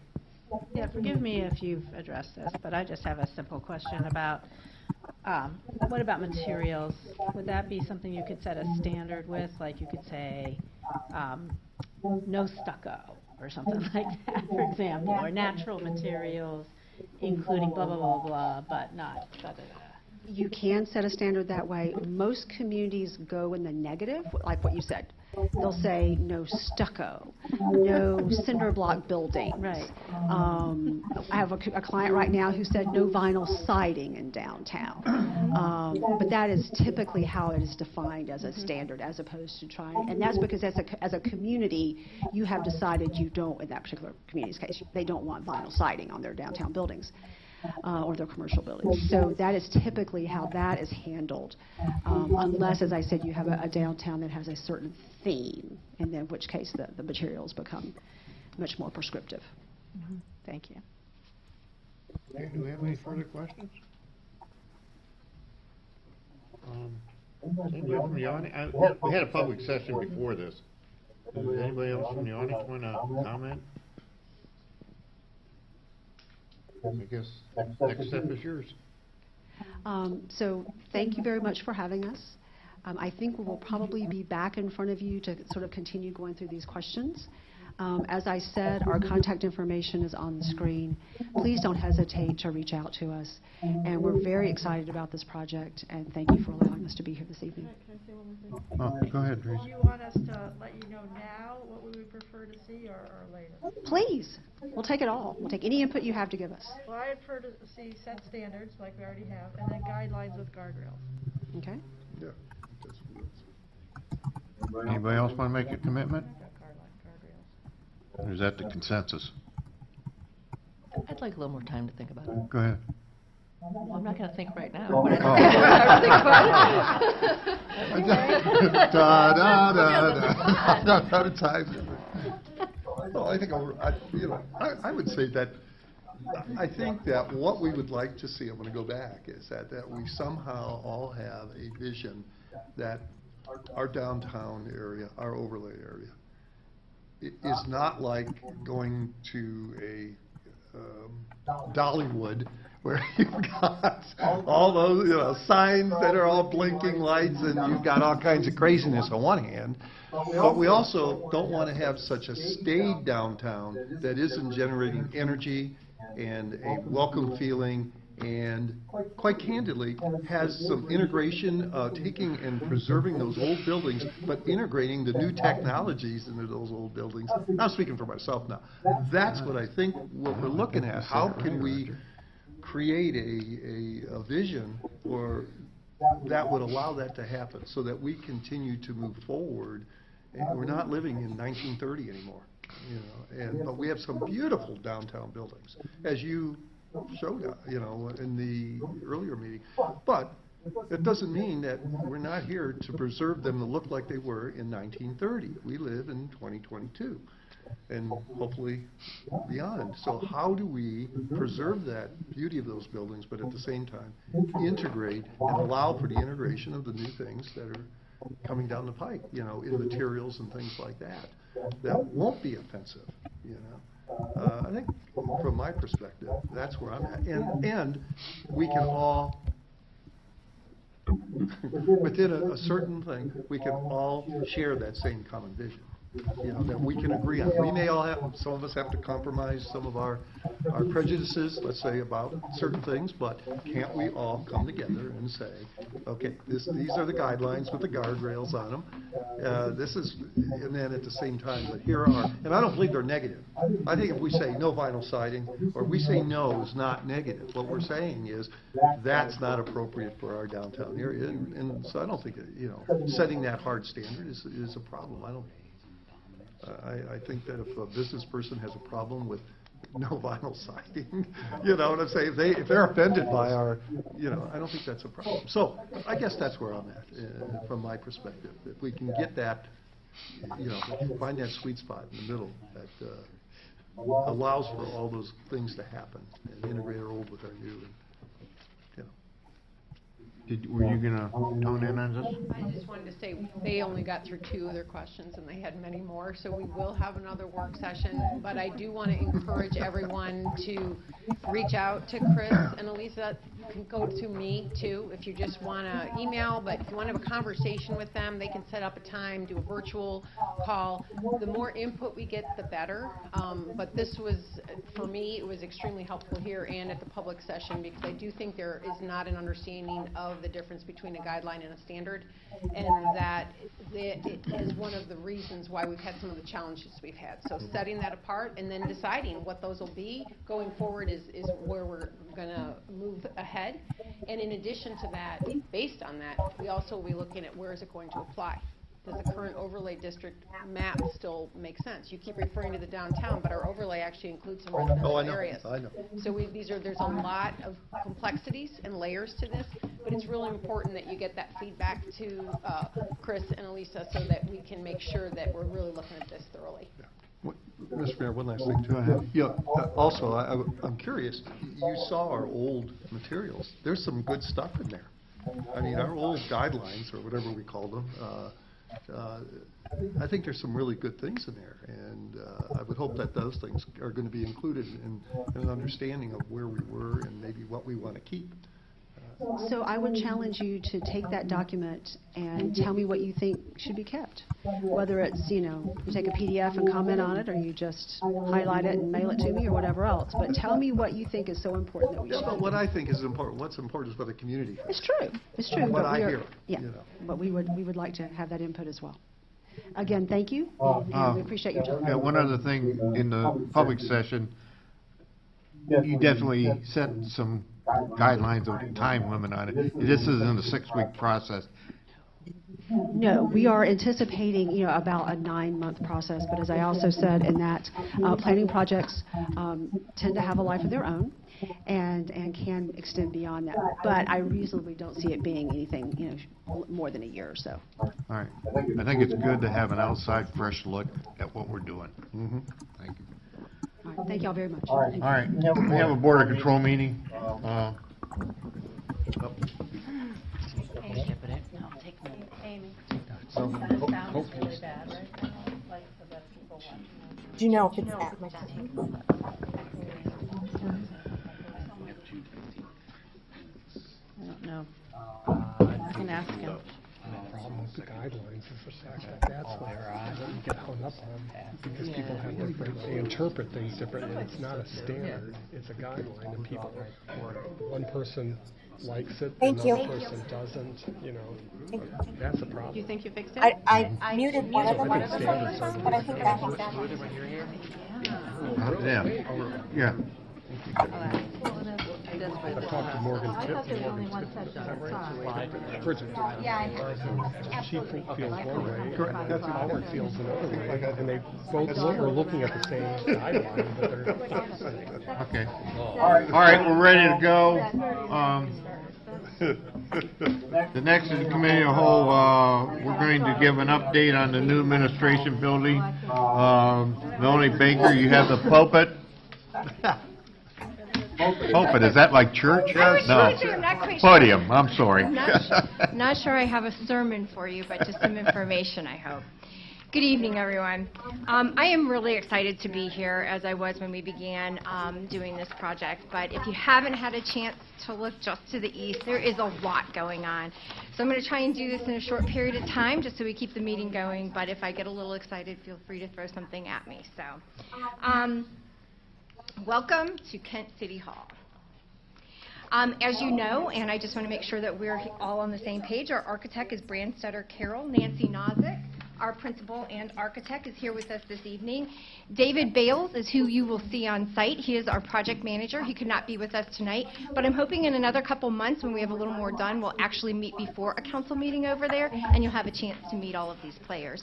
Yeah, forgive me if you've addressed this, but I just have a simple question about, what about materials? Would that be something you could set a standard with? Like you could say, no stucco, or something like that, for example, or natural materials, including blah, blah, blah, blah, but not da-da-da. You can set a standard that way. Most communities go in the negative, like what you said. They'll say no stucco, no cinder block buildings. Right. I have a client right now who said no vinyl siding in downtown. But that is typically how it is defined as a standard, as opposed to trying, and that's because as a community, you have decided you don't, in that particular community's case, they don't want vinyl siding on their downtown buildings. Or their commercial buildings. So that is typically how that is handled, unless, as I said, you have a downtown that has a certain theme, and in which case the materials become much more prescriptive. Thank you. Okay, do we have any further questions? Anybody from the audience? We had a public session before this. Does anybody else from the audience want to comment? I guess next step is yours. So thank you very much for having us. I think we will probably be back in front of you to sort of continue going through these questions. As I said, our contact information is on the screen. Please don't hesitate to reach out to us. And we're very excited about this project, and thank you for allowing us to be here this evening. Can I say one more thing? Oh, go ahead, Teresa. Do you want us to let you know now what we would prefer to see, or later? Please, we'll take it all. We'll take any input you have to give us. Well, I'd prefer to see set standards, like we already have, and then guidelines with guardrails. Okay? Yeah. Anybody else want to make a commitment? Or is that the consensus? I'd like a little more time to think about it. Go ahead. Well, I'm not going to think right now. Oh. But I think Out of time. Well, I think I would say that I think that what we would like to see, I'm going to go back, is that we somehow all have a vision that our downtown area, our overlay area, is not like going to a Dollywood where you've got all those signs that are all blinking lights, and you've got all kinds of craziness on one hand. But we also don't want to have such a staid downtown that isn't generating energy and a welcome feeling, and quite candidly has some integration, taking and preserving those old buildings, but integrating the new technologies into those old buildings. I'm speaking for myself now. That's what I think what we're looking at. How can we create a vision or that would allow that to happen, so that we continue to move forward, and we're not living in 1930 anymore, but we have some beautiful downtown buildings, as you showed, in the earlier meeting. But it doesn't mean that we're not here to preserve them to look like they were in 1930. We live in 2022. And hopefully beyond. So how do we preserve that beauty of those buildings, but at the same time integrate and allow for the integration of the new things that are coming down the pike, in materials and things like that, that won't be offensive, I think from my perspective, that's where I'm at. And we can all, within a certain thing, we can all share that same common vision. That we can agree on. We may all have, some of us have to compromise some of our prejudices, let's say, about certain things, but can't we all come together and say, okay, these are the guidelines with the guardrails on them. And then at the same time, but here are, and I don't believe they're negative. I think if we say no vinyl siding, or we say no is not negative, what we're saying is that's not appropriate for our downtown area. And so I don't think, setting that hard standard is a problem. I think that if a business person has a problem with no vinyl siding, you know what I'm saying? If they're offended by our, I don't think that's a problem. So I guess that's where I'm at from my perspective. If we can get that, find that sweet spot in the middle that allows for all those things to happen and integrate our old with our new Were you gonna tone in on this? I just wanted to say, they only got through 2 of their questions, and they had many more, so we will have another work session. But I do want to encourage everyone to reach out to Chris and Elisa. You can go to me, too, if you just want to email, but if you want to have a conversation with them, they can set up a time, do a virtual call. The more input we get, the better. But this was, for me, it was extremely helpful here and at the public session, because I do think there is not an understanding of the difference between a guideline and a standard, and that it is one of the reasons why we've had some of the challenges we've had. So setting that apart and then deciding what those will be going forward is where we're going to move ahead. And in addition to that, based on that, we also will be looking at where is it going to apply. Does the current overlay district map still make sense? You keep referring to the downtown, but our overlay actually includes some residential areas. I know. So there's a lot of complexities and layers to this, but it's really important that you get that feedback to Chris and Elisa so that we can make sure that we're really looking at this thoroughly. Mr. Mayor, one last thing too. Go ahead. Yeah, also, I'm curious, you saw our old materials. There's some good stuff in there. I mean, our old guidelines, or whatever we call them, I think there's some really good things in there, and I would hope that those things are going to be included in an understanding of where we were and maybe what we want to keep. So I would challenge you to take that document and tell me what you think should be kept. Whether it's, you take a PDF and comment on it, or you just highlight it and mail it to me, or whatever else. But tell me what you think is so important that we should. But what I think is important, what's important is what the community It's true. It's true. What but I we are- hear, Yeah. you know. But we would like to have that input as well. Again, thank you, and we appreciate your time. Yeah, one other thing, in the public session, you definitely set some guidelines of time limit on it. This isn't a 6-week process. No, we are anticipating, about a 9-month process, but as I also said in that, planning projects tend to have a life of their own and can extend beyond that. But I reasonably don't see it being anything, more than a year or so. All right. I think it's good to have an outside, fresh look at what we're doing. Mm-hmm. Thank you. All right, thank you all very much. All right, we have a Board of Control meeting. Amy, So- that sounds really bad, right? Like the people watching. Do you know if it's at my I don't know. I can ask him. The problem with the guidelines is the fact that that's what you get hung up on, because people have different, they interpret things differently. It's not a standard, it's a guideline, and people, one person likes it, another person doesn't, that's a problem. Do you think you fixed it? I muted one of them, I think standards are but I think that was Yeah. I've talked to Morgan Tipp, Morgan Tipp, is that right? Bridget. She feels one way, that's Howard feels another way, and they both are looking at the same guideline, but they're. Okay. All right, we're ready to go. The next is the committee of the whole. We're going to give an update on the new administration building. Melanie Baker, you have the pulpit. Pulpit, is that like church? I'm not quite sure. Podium, I'm sorry. Not sure I have a sermon for you, but just some information, I hope. Good evening, everyone. I am really excited to be here, as I was when we began doing this project. But if you haven't had a chance to look just to the east, there is a lot going on. So I'm going to try and do this in a short period of time, just so we keep the meeting going. But if I get a little excited, feel free to throw something at me. So, welcome to Kent City Hall. As you know, and I just want to make sure that we're all on the same page, our architect is Brandstetter Carroll. Nancy Nozick, our principal and architect, is here with us this evening. David Bales is who you will see on site. He is our project manager. He could not be with us tonight, but I'm hoping in another couple months, when we have a little more done, we'll actually meet before a council meeting over there, and you'll have a chance to meet all of these players.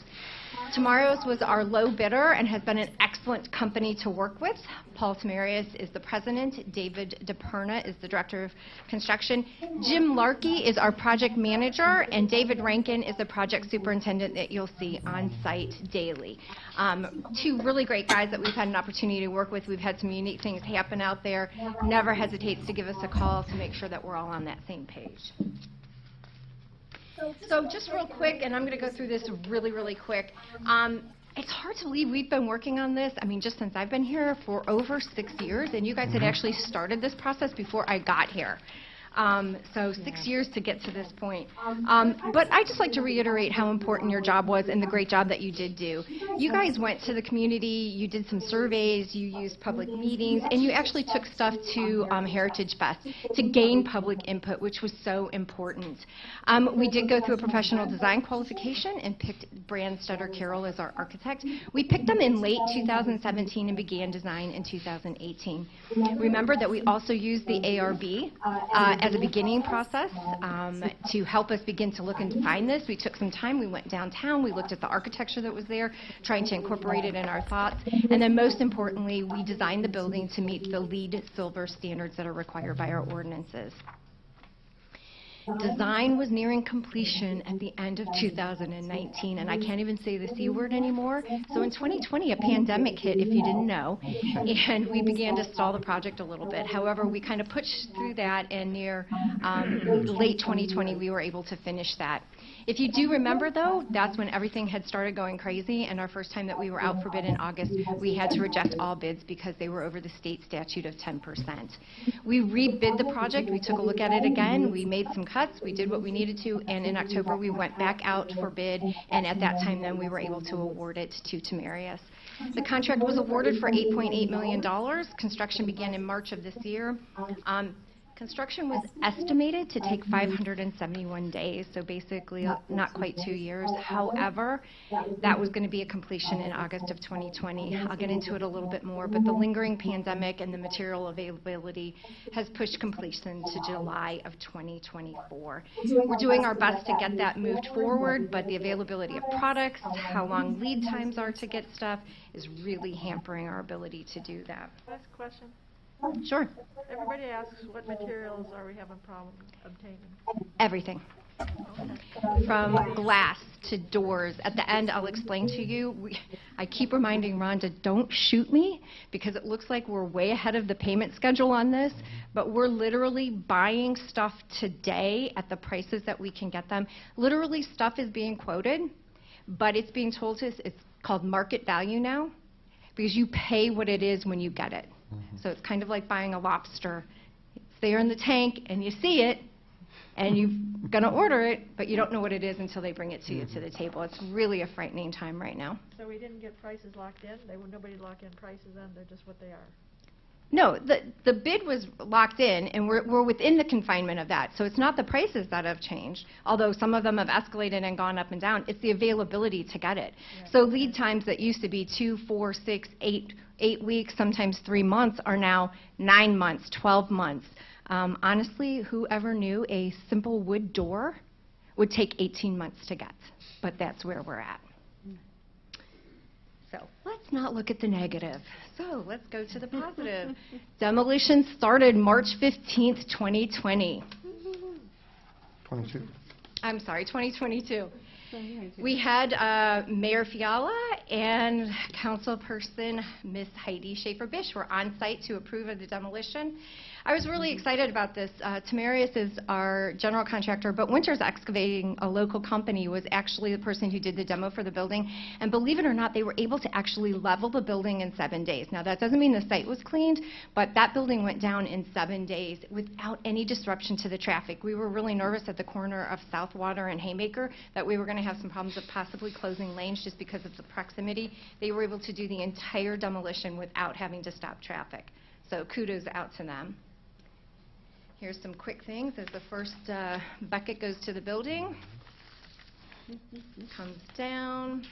Tomorrow's was our low bidder and has been an excellent company to work with. Paul Tamarius is the president. David DePerna is the director of construction. Jim Larkey is our project manager, and David Rankin is the project superintendent that you'll see see on site daily. Two really great guys that we've had an opportunity to work with. We've had some unique things happen out there. Never hesitates to give us a call to make sure that we're all on that same page. So just real quick, and I'm going to go through this really, really quick. It's hard to believe we've been working on this, I mean, just since I've been here for over 6 years, and you guys had actually started this process before I got here. So 6 years to get to this point. But I'd just like to reiterate how important your job was and the great job that you did do. You guys went to the community, you did some surveys, you used public meetings, and you actually took stuff to Heritage Fest to gain public input, which was so important. We did go through a professional design qualification and picked Brandstetter Carroll as our architect. We picked them in late 2017 and began design in 2018. Remember that we also used the ARB as a beginning process to help us begin to look and define this. We took some time, we went downtown, we looked at the architecture that was there, trying to incorporate it in our thoughts, and then most importantly, we designed the building to meet the LEED Silver standards that are required by our ordinances. Design was nearing completion at the end of 2019, and I can't even say the C word anymore. So in 2020, a pandemic hit, if you didn't know, and we began to stall the project a little bit. However, we kind of pushed through that, and near late 2020, we were able to finish that. If you do remember, though, that's when everything had started going crazy, and our first time that we were out for bid in August, we had to reject all bids because they were over the state statute of 10%. We rebid the project, we took a look at it again, we made some cuts, we did what we needed to, and in October we went back out for bid, and at that time then we were able to award it to Tamarius. The contract was awarded for $8.8 million. Construction began in March of this year. Construction was estimated to take 571 days, so basically not quite 2 years. However, that was going to be a completion in August of 2020. I'll get into it a little bit more, but the lingering pandemic and the material availability has pushed completion to July of 2024. We're doing our best to get that moved forward, but the availability of products, how long lead times are to get stuff, is really hampering our ability to do that. Last question. Sure. Everybody asks what materials are we having problems obtaining? Everything. From glass to doors. At the end, I'll explain to you. I keep reminding Rhonda, don't shoot me, because it looks like we're way ahead of the payment schedule on this, but we're literally buying stuff today at the prices that we can get them. Literally, stuff is being quoted, but it's being told to us it's called market value now, because you pay what it is when you get it. So it's kind of like buying a lobster. It's there in the tank, and you see it, and you're going to order it, but you don't know what it is until they bring it to you to the table. It's really a frightening time right now. So we didn't get prices locked in? Nobody lock in prices then? They're just what they are? No, the bid was locked in, and we're within the confinement of that. So it's not the prices that have changed, although some of them have escalated and gone up and down. It's the availability to get it. Yeah. So lead times that used to be 2, 4, 6, 8 weeks, sometimes 3 months, are now 9 months, 12 months. Honestly, whoever knew a simple wood door would take 18 months to get, but that's where we're at. So let's not look at the negative. So let's go to the positive. Demolition started March 15th, 2020. 22. I'm sorry, 2022. We had Mayor Fiala and Councilperson Ms. Heidi Schaefer-Bish were on site to approve of the demolition. I was really excited about this. Tamarius is our general contractor, but Winters Excavating, a local company, was actually the person who did the demo for the building. And believe it or not, they were able to actually level the building in 7 days. Now, that doesn't mean the site was cleaned, but that building went down in 7 days without any disruption to the traffic. We were really nervous at the corner of Southwater and Haymaker that we were going to have some problems of possibly closing lanes just because of the proximity. They were able to do the entire demolition without having to stop traffic. So kudos out to them. Here's some quick things as the first bucket goes to the building. Comes down.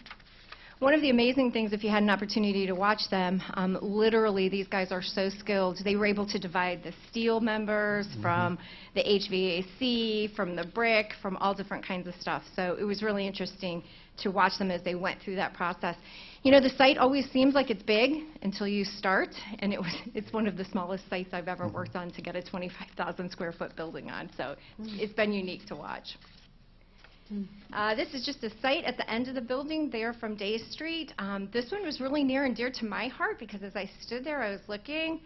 One of the amazing things, if you had an opportunity to watch them, literally these guys are so skilled. They were able to divide the steel members from the HVAC, from the brick, from all different kinds of stuff. So it was really interesting to watch them as they went through that process. You know, the site always seems like it's big until you start, and it's one of the smallest sites I've ever worked on to get a 25,000 square foot building on. So it's been unique to watch. This is just a site at the end of the building there from Day Street. This one was really near and dear to my heart because as I stood there, I was looking.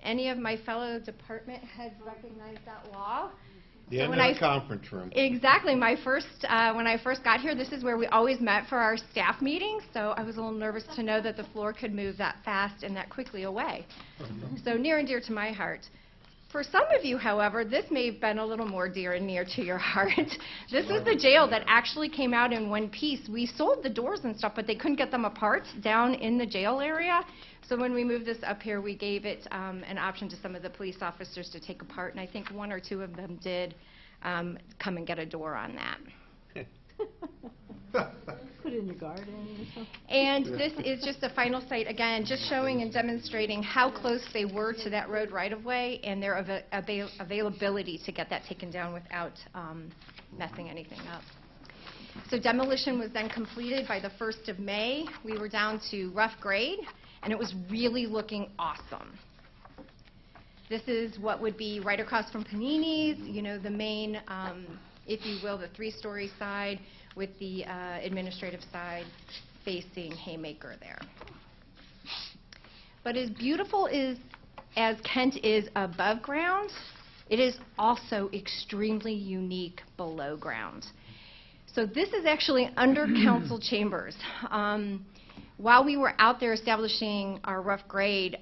Any of my fellow department heads recognize that wall? The So end when of I- the conference room. Exactly. When I first got here, this is where we always met for our staff meetings, so I was a little nervous to know that the floor could move that fast and that quickly away. So near and dear to my heart. For some of you, however, this may have been a little more dear and near to your heart. This was the jail that actually came out in one piece. We sold the doors and stuff, but they couldn't get them apart down in the jail area. So when we moved this up here, we gave it an option to some of the police officers to take apart, and I think one or two of them did come and get a door on that. Put it in your garden or something. And this is just a final site, again, just showing and demonstrating how close they were to that road right-of-way and their availability to get that taken down without messing anything up. So demolition was then completed by the 1st of May. We were down to rough grade, and it was really looking awesome. This is what would be right across from Panini's, you know, the main, if you will, the 3-story side with the administrative side facing Haymaker there. But as beautiful as Kent is above ground, it is also extremely unique below ground. So this is actually under council chambers. While we were out there establishing our rough grade,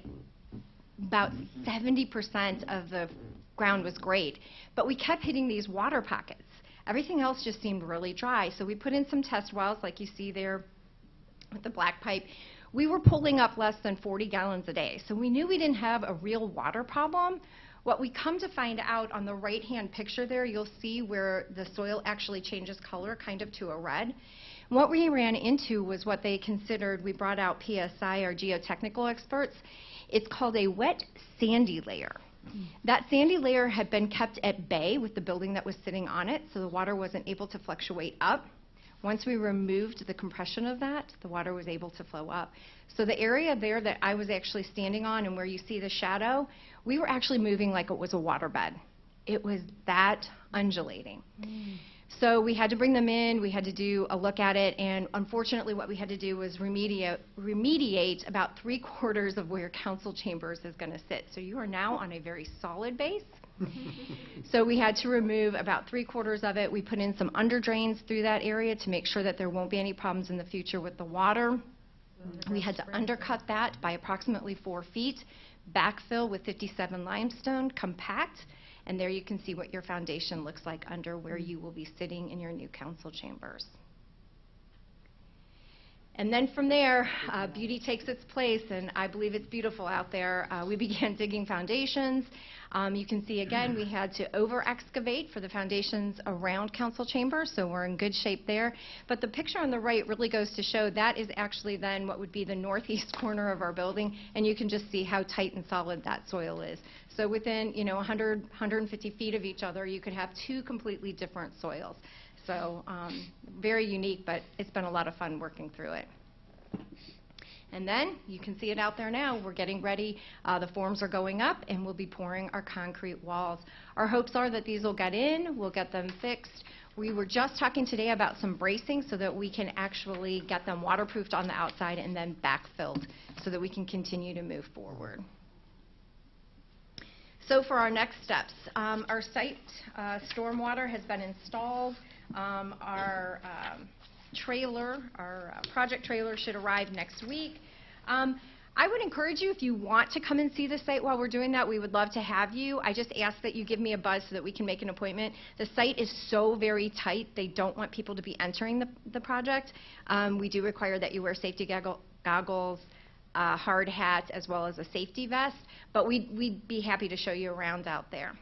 about 70% of the ground was grade, but we kept hitting these water pockets. Everything else just seemed really dry, so we put in some test wells like you see there with the black pipe. We were pulling up less than 40 gallons a day, so we knew we didn't have a real water problem. What we come to find out on the right-hand picture there, you'll see where the soil actually changes color kind of to a red. What we ran into was what they considered, we brought out PSI, our geotechnical experts. It's called a wet sandy layer. That sandy layer had been kept at bay with the building that was sitting on it, so the water wasn't able to fluctuate up. Once we removed the compression of that, the water was able to flow up. So the area there that I was actually standing on and where you see the shadow, we were actually moving like it was a waterbed. It was that undulating. So we had to bring them in, we had to do a look at it, and unfortunately what we had to do was remediate about 3/4 of where council chambers is going to sit. So you are now on a very solid base. So we had to remove about 3/4 of it. We put in some under drains through that area to make sure that there won't be any problems in the future with the water. We had to undercut that by approximately 4 feet, backfill with 57 limestone, compact, and there you can see what your foundation looks like under where you will be sitting in your new council chambers. And then from there, beauty takes its place, and I believe it's beautiful out there. We began digging foundations. You can see again, we had to over-excavate for the foundations around council chambers, so we're in good shape there. But the picture on the right really goes to show that is actually then what would be the northeast corner of our building, and you can just see how tight and solid that soil is. So within, 100, 150 feet of each other, you could have 2 completely different soils. So very unique, but it's been a lot of fun working through it. And then, you can see it out there now, we're getting ready, the forms are going up, and we'll be pouring our concrete walls. Our hopes are that these will get in, we'll get them fixed. We were just talking today about some bracing so that we can actually get them waterproofed on the outside and then backfilled so that we can continue to move forward. So for our next steps, our site stormwater has been installed. Our trailer, our project trailer should arrive next week. I would encourage you, if you want to come and see the site while we're doing that, we would love to have you. I just ask that you give me a buzz so that we can make an appointment. The site is so very tight, they don't want people to be entering the project. We do require that you wear safety goggles, hard hat, as well as a safety vest, but we'd be happy to show you around out there.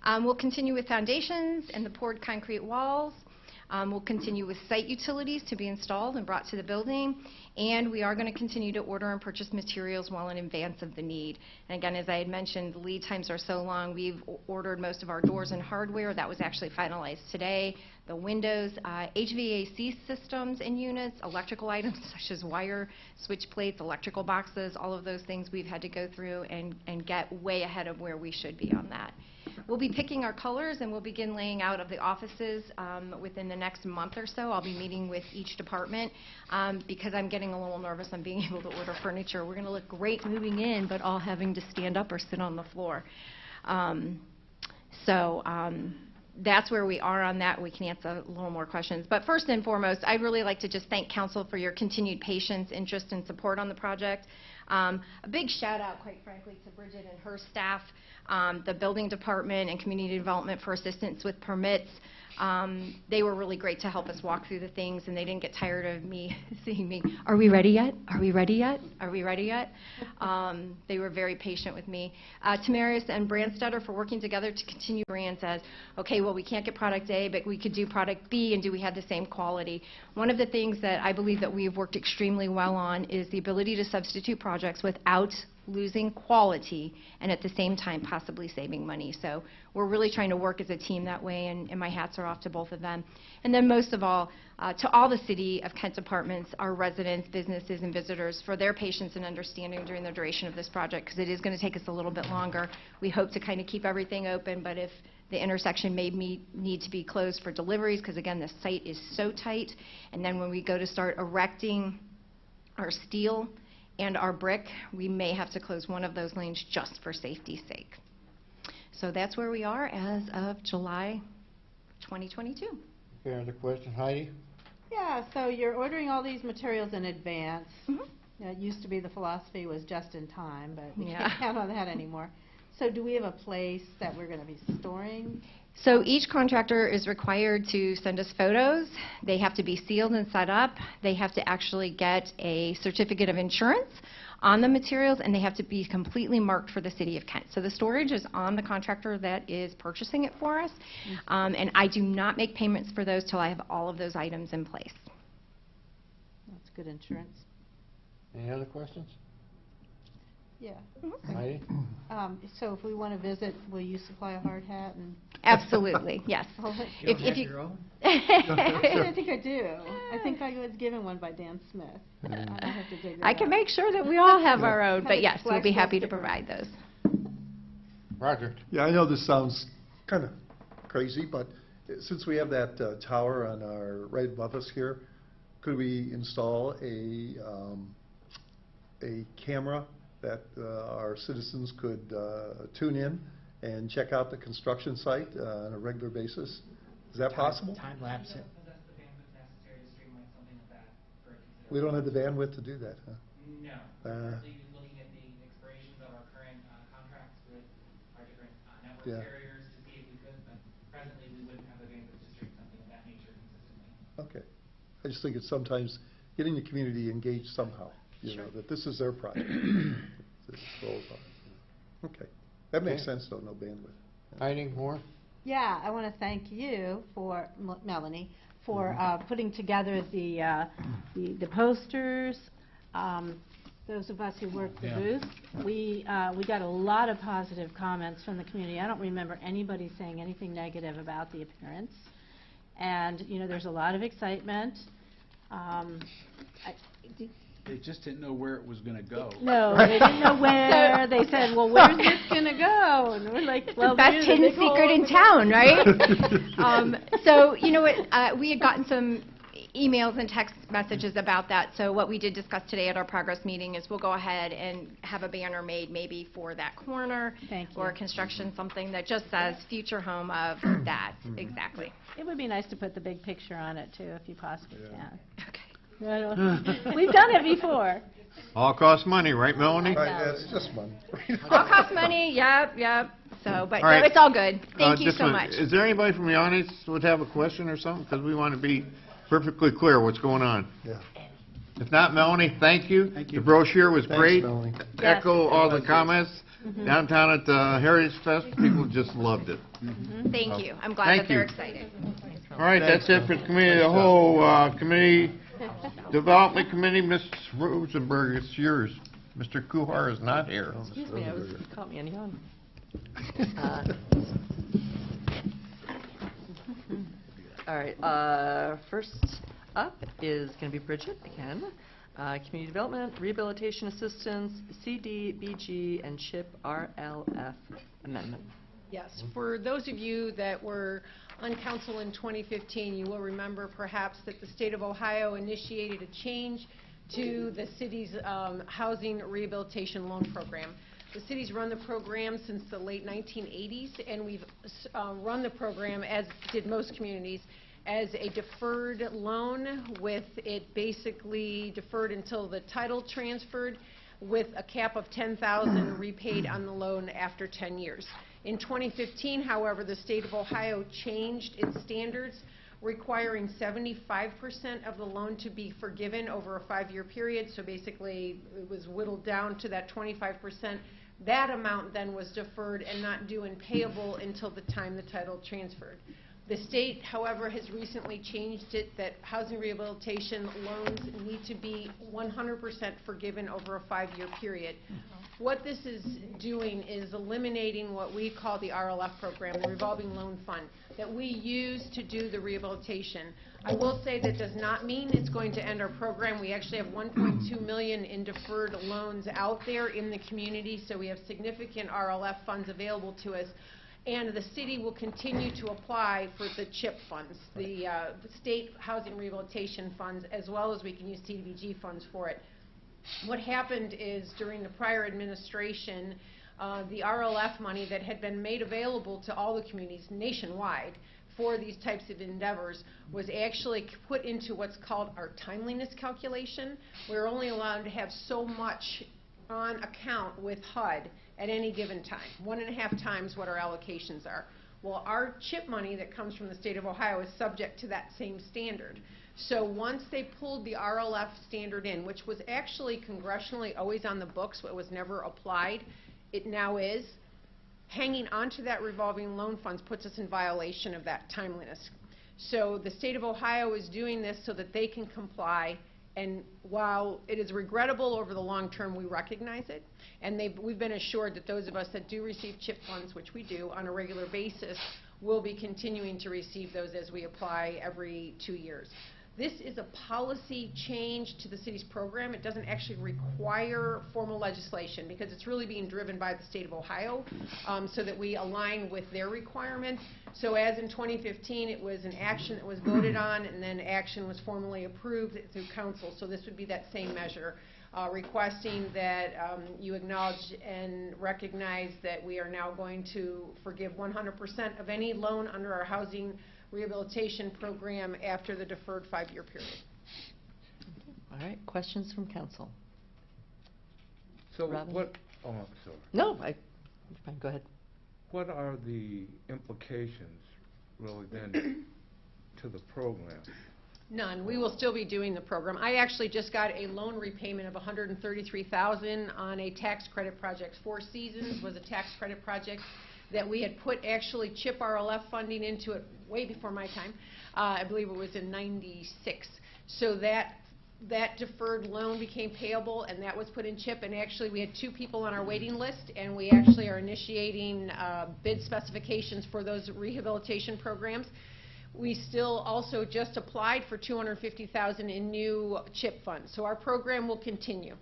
We'll continue with foundations and the poured concrete walls. We'll continue with site utilities to be installed and brought to the building, and we are going to continue to order and purchase materials well in advance of the need. And again, as I had mentioned, the lead times are so long. We've ordered most of our doors and hardware. That was actually finalized today. The windows, HVAC systems and units, electrical items such as wire, switch plates, electrical boxes, all of those things we've had to go through and get way ahead of where we should be on that. We'll be picking our colors, and we'll begin laying out of the offices within the next month or so. I'll be meeting with each department because I'm getting a little nervous on being able to order furniture. We're going to look great moving in, but all having to stand up or sit on the floor. That's where we are on that. We can answer a little more questions. But first and foremost, I'd really like to just thank council for your continued patience, interest, and support on the project. A big shout out, quite frankly, to Bridget and her staff, the building department and community development for assistance with permits. They were really great to help us walk through the things, and they didn't get tired of me seeing me, are we ready yet? Are we ready yet? Are we ready yet? They were very patient with me. Tamarius and Brandstetter for working together to continue. Brand says, okay, well, we can't get product A, but we could do product B, and do we have the same quality? One of the things that I believe that we've worked extremely well on is the ability to substitute projects without losing quality and at the same time possibly saving money. So we're really trying to work as a team that way, and my hats are off to both of them. And then most of all, to all the City of Kent departments, our residents, businesses, and visitors for their patience and understanding during the duration of this project, because it is going to take us a little bit longer. We hope to kind of keep everything open, but if the intersection may need to be closed for deliveries, because again, the site is so tight, and then when we go to start erecting our steel and our brick, we may have to close one of those lanes just for safety's sake. So that's where we are as of July 2022. Okay, other question, Heidi? Yeah, so you're ordering all these materials in advance. It used to be the philosophy was just in time, but we can't count on that anymore. So do we have a place that we're going to be storing? So each contractor is required to send us photos. They have to be sealed and set up. They have to actually get a certificate of insurance on the materials, and they have to be completely marked for the City of Kent. So the storage is on the contractor that is purchasing it for us, and I do not make payments for those till I have all of those items in place. That's good insurance. Any other questions? Yeah. Heidi? So if we want to visit, will you supply a hard hat? And Absolutely, yes. If you your own? I think I do. I think I was given one by Dan Smith. I have to dig that I can out. make sure that we all have our own, but Kind of yes, we'll be happy to flexible. provide those. Roger? Yeah, I know this sounds kind of crazy, but since we have that tower on our right above us here, could we install a camera that our citizens could tune in and check out the construction site on a regular basis? Is that possible? Time lapse it. We don't have the bandwidth to do that, huh? No. Currently looking at the expirations of our current contracts with our different network carriers to see if we could, but presently we wouldn't have the bandwidth to stream something of that nature consistently. Okay. I just think it's sometimes getting the community engaged somehow, you know, that this is their project. Okay. That makes sense, though, no bandwidth. Heidi, more? Yeah, I want to thank you for, Melanie, for putting together the posters. Those of us who worked the booth, we got a lot of positive comments from the community. I don't remember anybody saying anything negative about the appearance. And, you know, there's a lot of excitement. They just didn't know where it was going to go. No, they didn't know where. They said, well, where's this going to go? And we're like, well, the best hidden secret in town, right? So, you know what, we had gotten some emails and text messages about that. So what we did discuss today at our progress meeting is we'll go ahead and have a banner made maybe for that corner or construction, something that just says future home of that. Exactly. It would be nice to put the big picture on it, too, if you possibly can. Okay. We've done it before. All costs money, right, Melanie? Right, that's just money. All costs money, yep. So, but All right. no, it's all good. Thank you so much. Is there anybody from the audience that would have a question or something? Because we want to be perfectly clear what's going on. Yeah. If not, Melanie, thank you. Thank you. The brochure was Thanks, great. Melanie. Echo all the comments. Downtown at the Heritage Fest, people just loved it. Thank you. I'm glad that they're you. excited. All right, that's it for the committee, the whole committee, Development Committee. Ms. Rosenberg, it's yours. Mr. Kuhar is not here. Excuse me, you caught me on yawn. All right, first up is going to be Bridget again. Community Development, Rehabilitation Assistance, CD, BG, and CHIP RLF Amendment. Yes, for those of you that were on council in 2015, you will remember perhaps that the state of Ohio initiated a change to the city's housing rehabilitation loan program. The city's run the program since the late 1980s, and we've run the program, as did most communities, as a deferred loan, with it basically deferred until the title transferred, with a cap of $10,000 repaid on the loan after 10 years. In 2015, however, the state of Ohio changed its standards, requiring 75% of the loan to be forgiven over a 5-year period. So basically, it was whittled down to that 25%. That amount then was deferred and not due and payable until the time the title transferred. The state, however, has recently changed it that housing rehabilitation loans need to be 100% forgiven over a 5-year period. What this is doing is eliminating what we call the RLF program, the revolving loan fund, that we use to do the rehabilitation. I will say that does not mean it's going to end our program. We actually have $1.2 million in deferred loans out there in the community, so we have significant RLF funds available to us. And the city will continue to apply for the CHIP funds, the state housing rehabilitation funds, as well as we can use CDBG funds for it. What happened is during the prior administration, the RLF money that had been made available to all the communities nationwide for these types of endeavors was actually put into what's called our timeliness calculation. We're only allowed to have so much on account with HUD at any given time, 1.5 times what our allocations are. Well, our CHIP money that comes from the state of Ohio is subject to that same standard. So once they pulled the RLF standard in, which was actually congressionally always on the books, but was never applied, it now is, hanging onto that revolving loan funds puts us in violation of that timeliness. So the state of Ohio is doing this so that they can comply. And while it is regrettable over the long term, we recognize it. And we've been assured that those of us that do receive CHIP funds, which we do on a regular basis, will be continuing to receive those as we apply every 2 years. This is a policy change to the city's program. It doesn't actually require formal legislation because it's really being driven by the state of Ohio so that we align with their requirements. So as in 2015, it was an action that was voted on, and then action was formally approved through council. So this would be that same measure, requesting that you acknowledge and recognize that we are now going to forgive 100% of any loan under our housing rehabilitation program after the deferred 5-year period. All right, questions from council? So Robin? oh, I'm sorry. No, fine, go ahead. What are the implications, really, then, to the program? None. We will still be doing the program. I actually just got a loan repayment of $133,000 on a tax credit project. Four Seasons was a tax credit project that we had put actually CHIP RLF funding into it way before my time. I believe it was in '96. So that deferred loan became payable, and that was put in CHIP. And actually, we had 2 people on our waiting list, and we actually are initiating bid specifications for those rehabilitation programs. We still also just applied for $250,000 in new CHIP funds. So our program will continue.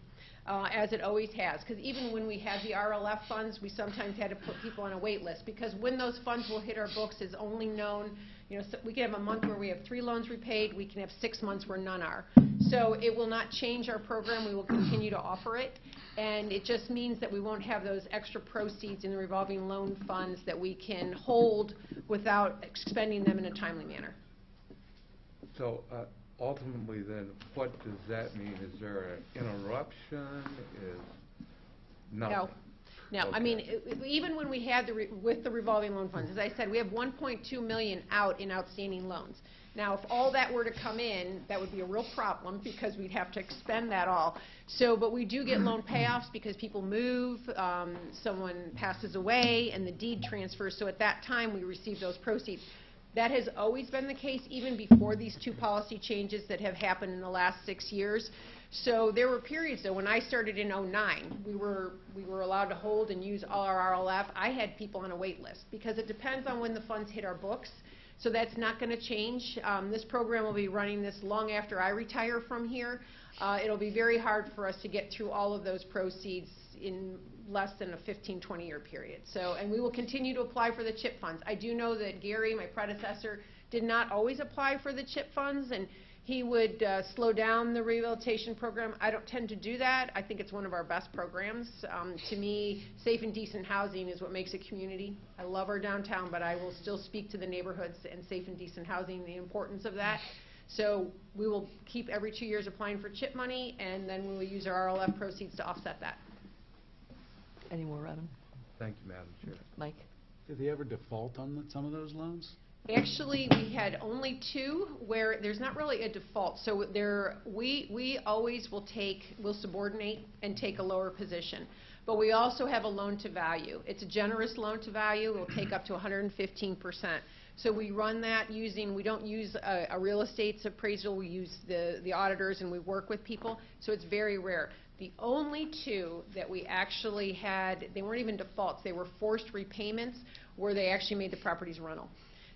As it always has, because even when we had the RLF funds, we sometimes had to put people on a wait list, because when those funds will hit our books is only known, so we can have a month where we have 3 loans repaid, we can have 6 months where none are. So it will not change our program, we will continue to offer it, and it just means that we won't have those extra proceeds in the revolving loan funds that we can hold without expending them in a timely manner. So ultimately, then, what does that mean? Is there an interruption? Is nothing? No. Okay. I mean, even when we had with the revolving loan funds, as I said, we have $1.2 million out in outstanding loans. Now, if all that were to come in, that would be a real problem because we'd have to expend that all. So, but we do get loan payoffs because people move, someone passes away, and the deed transfers. So at that time, we receive those proceeds. That has always been the case, even before these 2 policy changes that have happened in the last 6 years. So there were periods, though, when I started in '09, we were allowed to hold and use all our RLF. I had people on a wait list because it depends on when the funds hit our books. So that's not going to change. This program will be running this long after I retire from here. it'll be very hard for us to get through all of those proceeds in less than a 15, 20-year period. So, and we will continue to apply for the CHIP funds. I do know that Gary, my predecessor, did not always apply for the CHIP funds, and he would slow down the rehabilitation program. I don't tend to do that. I think it's one of our best programs. To me, safe and decent housing is what makes a community. I love our downtown, but I will still speak to the neighborhoods and safe and decent housing, the importance of that. So we will keep every 2 years applying for CHIP money, and then we will use our RLF proceeds to offset that. Any more, Robin? Thank you, Madam Chair. Mike? Did they ever default on some of those loans? Actually, we had only 2 where there's not really a default. So there, we always will subordinate and take a lower position. But we also have a loan to value. It's a generous loan to value. We'll take up to 115%. So we run that we don't use a real estate appraisal. We use the auditors, and we work with people. So it's very rare. The only 2 that we actually had, they weren't even defaults. They were forced repayments where they actually made the properties rental.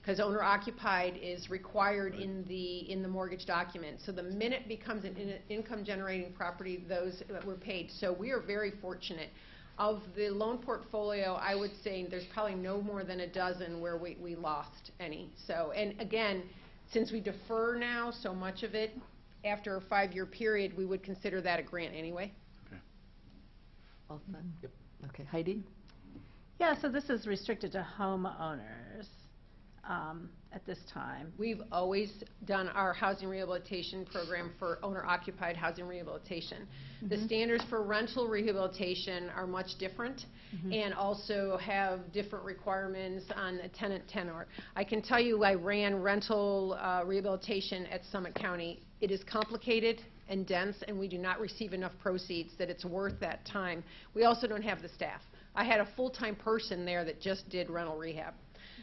Because owner-occupied is required in the mortgage document. So the minute it becomes an income-generating property, those were paid. So we are very fortunate. Of the loan portfolio, I would say there's probably no more than a dozen where we lost any. So, and again, since we defer now so much of it, after a 5-year period, we would consider that a grant anyway. Okay. All set? Yep. Okay, Heidi? Yeah, so this is restricted to homeowners at this time. We've always done our housing rehabilitation program for owner-occupied housing rehabilitation. The standards for rental rehabilitation are much different and also have different requirements on the tenant tenure. I can tell you I ran rental rehabilitation at Summit County. It is complicated and dense, and we do not receive enough proceeds that it's worth that time. We also don't have the staff. I had a full-time person there that just did rental rehab.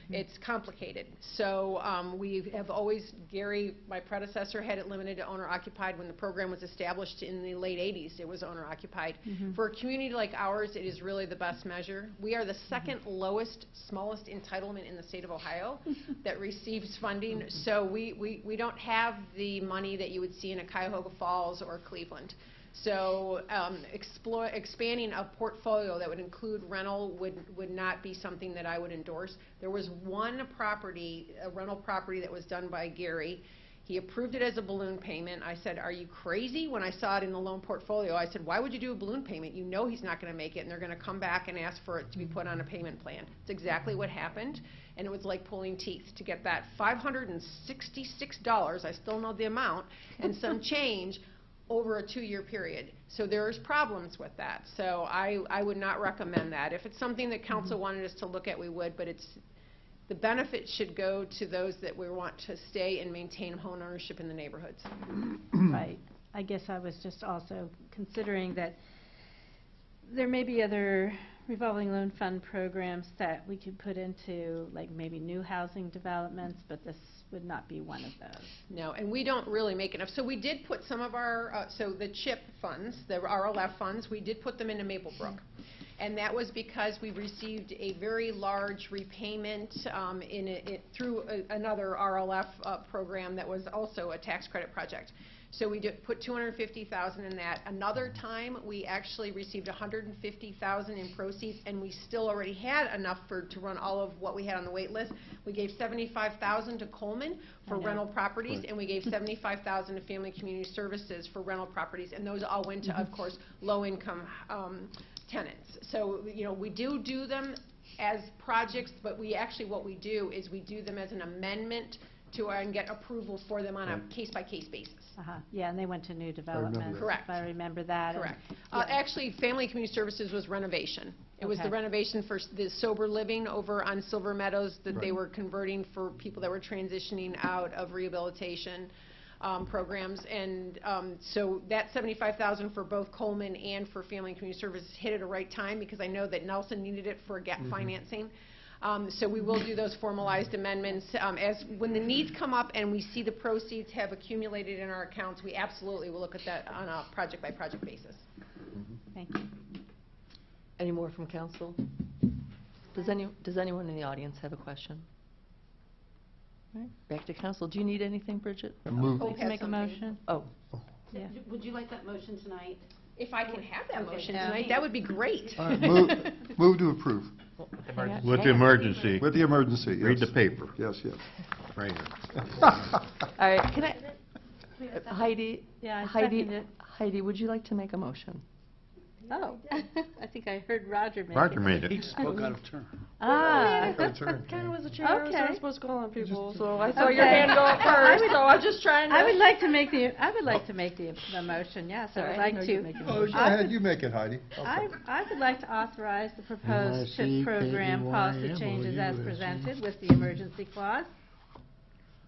It's complicated. So we have always, Gary, my predecessor, had it limited to owner-occupied. When the program was established in the late 80s, it was owner-occupied. For a community like ours, it is really the best measure. We are the second lowest, smallest entitlement in the state of Ohio that receives funding. So we don't have the money that you would see in a Cuyahoga Falls or Cleveland. So expanding a portfolio that would include rental would not be something that I would endorse. There was one property, a rental property that was done by Gary. He approved it as a balloon payment. I said, are you crazy? When I saw it in the loan portfolio, I said, why would you do a balloon payment? You know he's not going to make it, and they're going to come back and ask for it to be put on a payment plan. It's exactly what happened, and it was like pulling teeth to get that $566, I still know the amount, and some change over a 2-year period. So there's problems with that. So I would not recommend that. If it's something that council wanted us to look at, we would, but the benefit should go to those that we want to stay and maintain home ownership in the neighborhoods. Right. I guess I was just also considering that there may be other revolving loan fund programs that we could put into, like maybe new housing developments, but this would not be one of those. No, and we don't really make enough. So we did put some of our, so the CHIP funds, the RLF funds, we did put them into Maplebrook. And that was because we received a very large repayment through another RLF program that was also a tax credit project. So we put $250,000 in that. Another time, we actually received $150,000 in proceeds, and we still already had enough to run all of what we had on the wait list. We gave $75,000 to Coleman for rental properties, and we gave $75,000 to Family Community Services for rental properties, and those all went to, of course, low-income tenants. So, you know, we do them as projects, but what we do is we do them as an amendment to and get approval for them on a case-by-case basis. Yeah, and they went to new developments. Correct. If I remember that. Correct. Actually, Family Community Services was renovation. It was the renovation for the sober living over on Silver Meadows that they were converting for people that were transitioning out of rehabilitation programs. And so that $75,000 for both Coleman and for Family and Community Services hit at a right time because I know that Nelson needed it for gap financing. So we will do those formalized amendments. When the needs come up and we see the proceeds have accumulated in our accounts, we absolutely will look at that on a project-by-project basis. Thank you. Any more from council? Does anyone in the audience have a question? All right, back to council. Do you need anything, Bridget? Move. You can make a motion. Oh, Yeah. Would you like that motion tonight? If I can have that Okay. motion Yeah. tonight, that would be great. All right, move to approve. With the emergency. With the emergency, yes. Read the paper. Yes, yes. Right here. All right, can I, Heidi, Yeah, I Heidi, second it. Heidi, would you like to make a motion? Oh, I think I heard Roger make it. Roger made it. He spoke out of turn. Ah. Kind of was a chair, I was Okay. supposed to call on people, so I saw Okay. your hand go up first, so I'm just trying to. I would like to make the motion, yes. I would Sorry, I like didn't know you'd to. make a Oh, go ahead, you make it, Heidi. I would like to authorize the proposed CHIP NYC, program policy KDY, changes as MOU, presented with the emergency clause.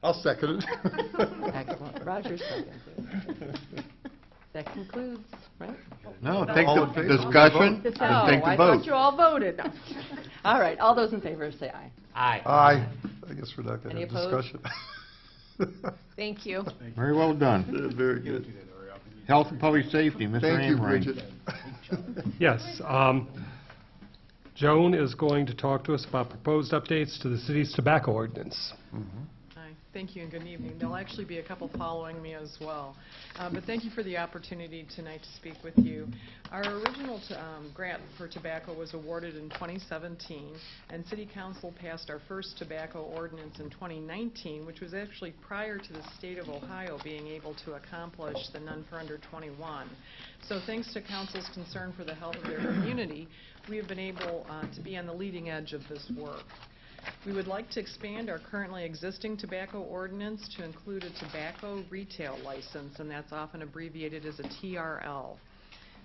I'll second it. Excellent, Roger seconded. That concludes, right? No, take All the in favor? discussion Oh, and take the I vote. thought you all voted. No. All right, all those in favor say aye. Aye. Aye. I guess we're not going Any to have opposed? discussion. Thank you. Very well done. Very good. Health and Public Safety, Mr. Thank you, Amrine. Bridget. Yes, Joan is going to talk to us about proposed updates to the city's tobacco ordinance. Hi, thank you and good evening. There'll actually be a couple following me as well. But thank you for the opportunity tonight to speak with you. Our original grant for tobacco was awarded in 2017, and City Council passed our first tobacco ordinance in 2019, which was actually prior to the state of Ohio being able to accomplish the none for under 21. So thanks to Council's concern for the health of their community, we have been able to be on the leading edge of this work. We would like to expand our currently existing tobacco ordinance to include a tobacco retail license, and that's often abbreviated as a TRL.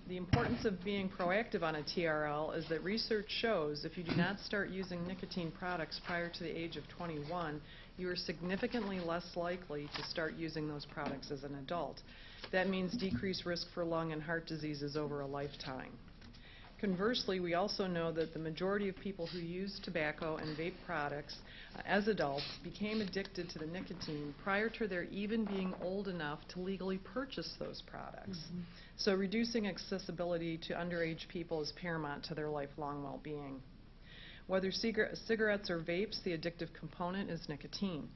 The importance of being proactive on a TRL is that research shows if you do not start using nicotine products prior to the age of 21, you are significantly less likely to start using those products as an adult. That means decreased risk for lung and heart diseases over a lifetime. Conversely, we also know that the majority of people who use tobacco and vape products as adults became addicted to the nicotine prior to their even being old enough to legally purchase those products. So reducing accessibility to underage people is paramount to their lifelong well-being. Whether cigarettes or vapes, the addictive component is nicotine.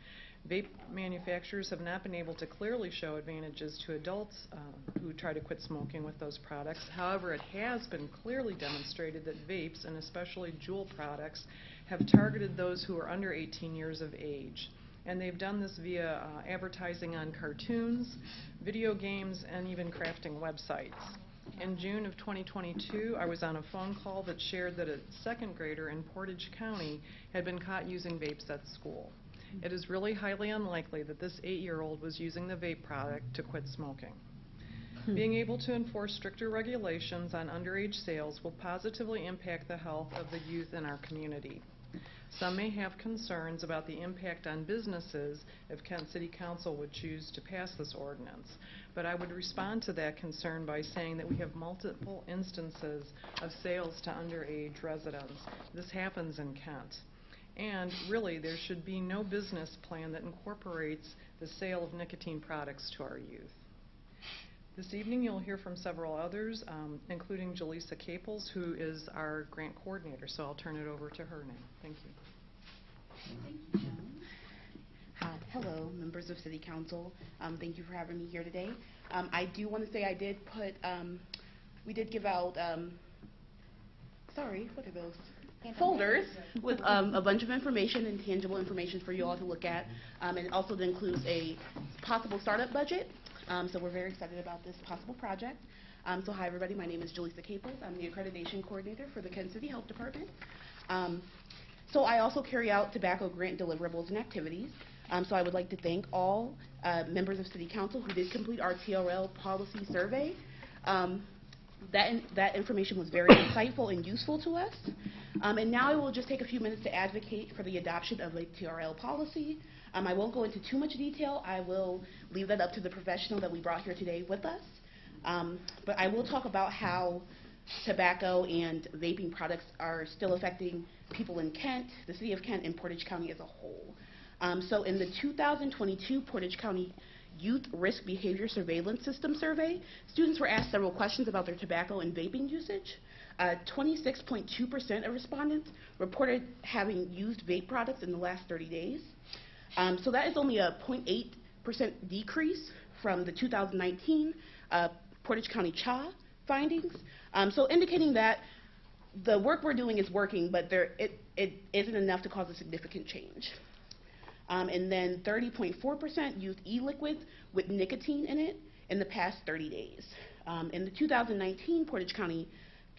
Vape manufacturers have not been able to clearly show advantages to adults who try to quit smoking with those products. However, it has been clearly demonstrated that vapes, and especially Juul products, have targeted those who are under 18 years of age. And they've done this via advertising on cartoons, video games, and even crafting websites. In June of 2022, I was on a phone call that shared that a second grader in Portage County had been caught using vapes at school. It is really highly unlikely that this 8-year-old was using the vape product to quit smoking. Being able to enforce stricter regulations on underage sales will positively impact the health of the youth in our community. Some may have concerns about the impact on businesses if Kent City Council would choose to pass this ordinance, but I would respond to that concern by saying that we have multiple instances of sales to underage residents. This happens in Kent. And really, there should be no business plan that incorporates the sale of nicotine products to our youth. This evening, you'll hear from several others, including Jaleesa Caples, who is our grant coordinator. So I'll turn it over to her now. Thank you. Thank you, Joan. Hello, members of City Council. Thank you for having me here today. I do want to say I did put, we did give out, sorry, what are those? Folders with a bunch of information and tangible information for you all to look at. And it also includes a possible startup budget. So we're very excited about this possible project. So hi everybody, my name is Jaleesa Caples. I'm the accreditation coordinator for the Kent City Health Department. So I also carry out tobacco grant deliverables and activities. So I would like to thank all members of City Council who did complete our TRL policy survey. That information was very insightful and useful to us. And now I will just take a few minutes to advocate for the adoption of a TRL policy. I won't go into too much detail. I will leave that up to the professional that we brought here today with us. But I will talk about how tobacco and vaping products are still affecting people in Kent, the city of Kent, and Portage County as a whole. So in the 2022 Portage County Youth Risk Behavior Surveillance System survey, students were asked several questions about their tobacco and vaping usage. 26.2% of respondents reported having used vape products in the last 30 days. So that is only a 0.8% decrease from the 2019 Portage County CHA findings. So indicating that the work we're doing is working, but it isn't enough to cause a significant change. And then 30.4% used e-liquids with nicotine in it in the past 30 days. In the 2019 Portage County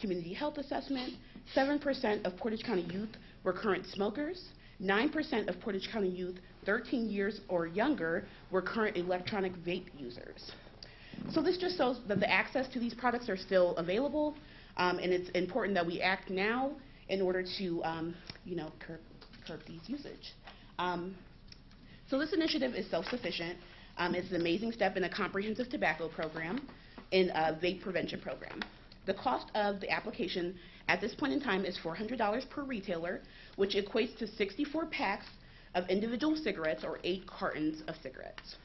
Community Health Assessment, 7% of Portage County youth were current smokers. 9% of Portage County youth 13 years or younger were current electronic vape users. So this just shows that the access to these products are still available, and it's important that we act now in order to, curb these usage. So this initiative is self-sufficient. It's an amazing step in a comprehensive tobacco program, in a vape prevention program. The cost of the application at this point in time is $400 per retailer, which equates to 64 packs of individual cigarettes or 8 cartons of cigarettes.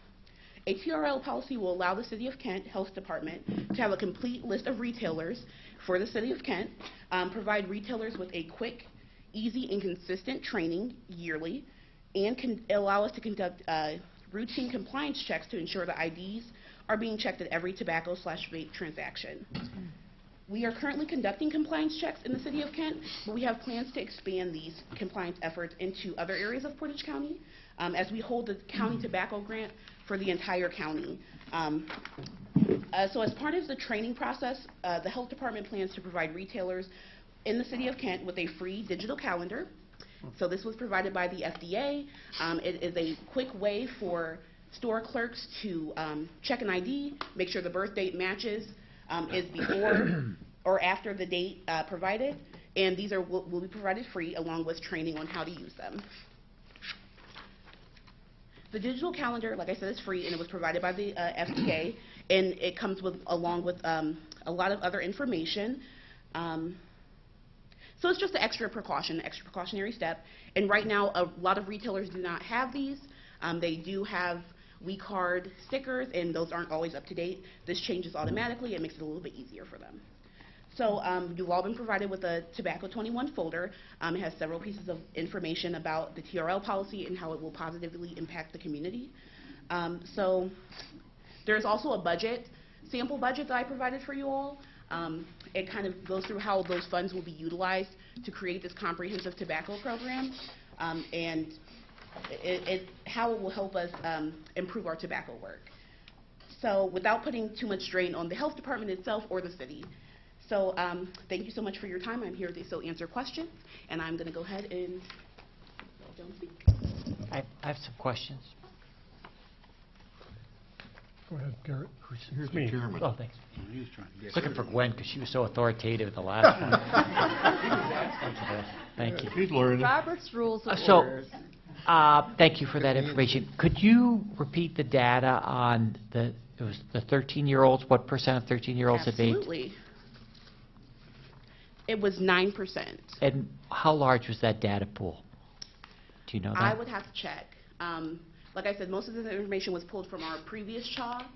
A TRL policy will allow the City of Kent Health Department to have a complete list of retailers for the City of Kent, provide retailers with a quick, easy, and consistent training yearly, and can allow us to conduct routine compliance checks to ensure the IDs are being checked at every tobacco/vape transaction. We are currently conducting compliance checks in the City of Kent, but we have plans to expand these compliance efforts into other areas of Portage County as we hold the county tobacco grant for the entire county. So as part of the training process, the health department plans to provide retailers in the City of Kent with a free digital calendar. So this was provided by the FDA. It is a quick way for store clerks to check an ID, make sure the birth date matches, is before or after the date provided, and these will be provided free along with training on how to use them. The digital calendar, like I said, is free, and it was provided by the FDA, and it comes along with a lot of other information. So it's just an extra precautionary step. And right now, a lot of retailers do not have these. They do have WeCard stickers, and those aren't always up to date. This changes automatically. It makes it a little bit easier for them. So you've all been provided with a Tobacco 21 folder. It has several pieces of information about the TRL policy and how it will positively impact the community. So there's also a sample budget that I provided for you all. It kind of goes through how those funds will be utilized to create this comprehensive tobacco program, and how it will help us improve our tobacco work. So without putting too much strain on the health department itself or the city. So thank you so much for your time. I'm here to still answer questions, and I'm going to go ahead and don't speak. I have some questions. Go ahead, Garrett. Here's Me. the chairman. Oh, thanks. He was trying to get Looking for Gwen because she was so authoritative in the last one. Thank you. He's learning. Robert's Rules of So, Orders. thank you for that information. Could you repeat the data on it was the 13-year-olds? What percent of 13-year-olds have vaped? Absolutely. It was 9%. And how large was that data pool? Do you know that? I would have to check. Like I said, most of the information was pulled from our previous CHA.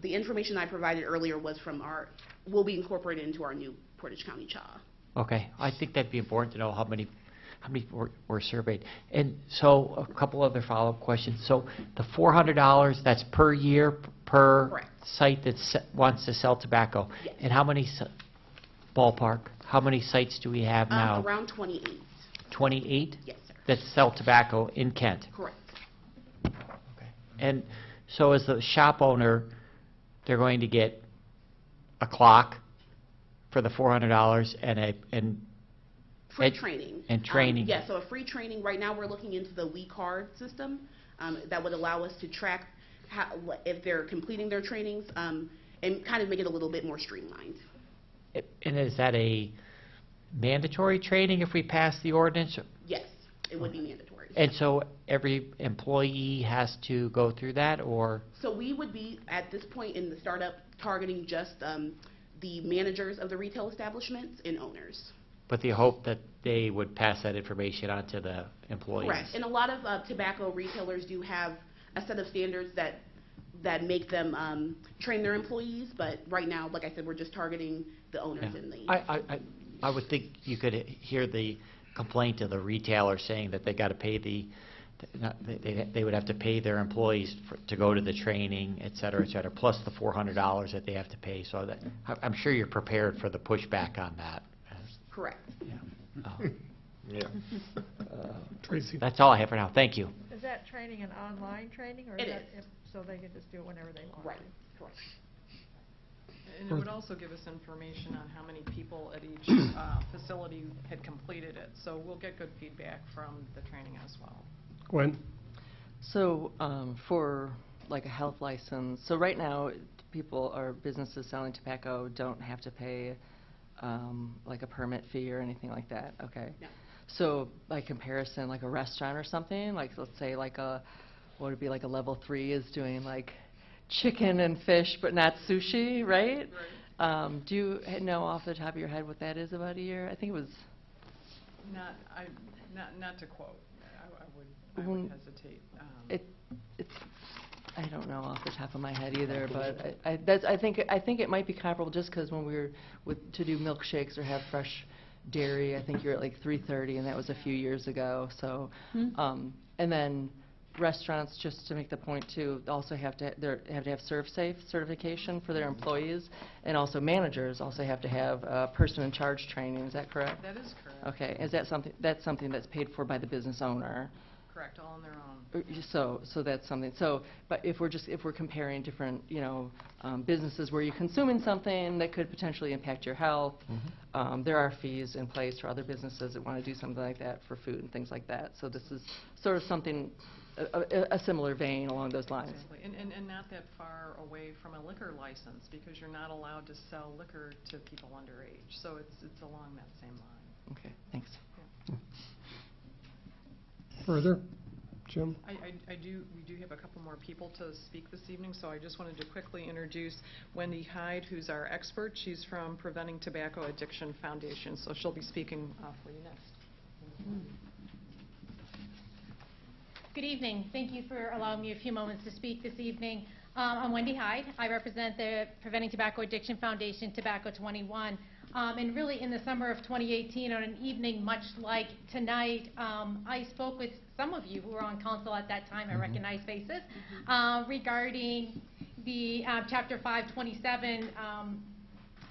The information I provided earlier will be incorporated into our new Portage County CHA. Okay, I think that'd be important to know how many were surveyed. And so a couple other follow-up questions. So the $400, that's per year per Correct. site that wants to sell tobacco. Yes. And how many ballpark? How many sites do we have now? Around 28. 28 Yes, sir. that sell tobacco in Kent. Correct. And so as the shop owner, they're going to get a clock for the $400 and Free training. And training. Yeah, so a free training. Right now we're looking into the WeCard system that would allow us to track if they're completing their trainings and kind of make it a little bit more streamlined. And is that a mandatory training if we pass the ordinance? Yes, it would be mandatory. And so every employee has to go through that, or? So we would be, at this point in the startup, targeting just the managers of the retail establishments and owners. But the hope that they would pass that information on to the employees? Correct. And a lot of tobacco retailers do have a set of standards that make them train their employees, but right now, like I said, we're just targeting the owners and the... I would think you could hear the complaint of the retailer saying that they got to pay the they would have to pay their employees to go to the training, et cetera, plus the $400 that they have to pay. So that, I'm sure you're prepared for the pushback on that. Correct. Yeah. Tracy. That's all I have for now. Thank you. Is that training an online training, or It is that, is. so they can just do it whenever they want? Right, correct. And it would also give us information on how many people at each facility had completed it. So we'll get good feedback from the training as well. Gwen? So for like a health license, so right now people or businesses selling tobacco don't have to pay like a permit fee or anything like that, okay? No. So by comparison, like a restaurant or something, like let's say like a, what would be like a level 3 is doing like chicken and fish but not sushi, right? Right. Do you know off the top of your head what that is about a year? I think it was... Not to quote. I would hesitate. It's I don't know off the top of my head either, but I think it might be comparable just because when we were to do milkshakes or have fresh dairy, I think you're at like $3.30, and that was a few years ago. So, and then restaurants, just to make the point too, also have to have ServSafe certification for their employees, and also managers also have to have person in charge training. Is that correct? That is correct. Okay. Is that something that's paid for by the business owner? Correct, all on their own. So that's something. So, but if we're comparing different, businesses where you're consuming something that could potentially impact your health, there are fees in place for other businesses that want to do something like that for food and things like that. So this is sort of something, a similar vein along those lines. Exactly, and not that far away from a liquor license, because you're not allowed to sell liquor to people underage. So it's along that same line. Okay, thanks. Yeah. Further? Jim? We do have a couple more people to speak this evening, so I just wanted to quickly introduce Wendy Hyde, who's our expert. She's from Preventing Tobacco Addiction Foundation, so she'll be speaking for you next. Good evening. Thank you for allowing me a few moments to speak this evening. I'm Wendy Hyde. I represent the Preventing Tobacco Addiction Foundation, Tobacco 21. And really in the summer of 2018, on an evening much like tonight, I spoke with some of you who were on council at that time, I recognize faces, regarding the Chapter 527,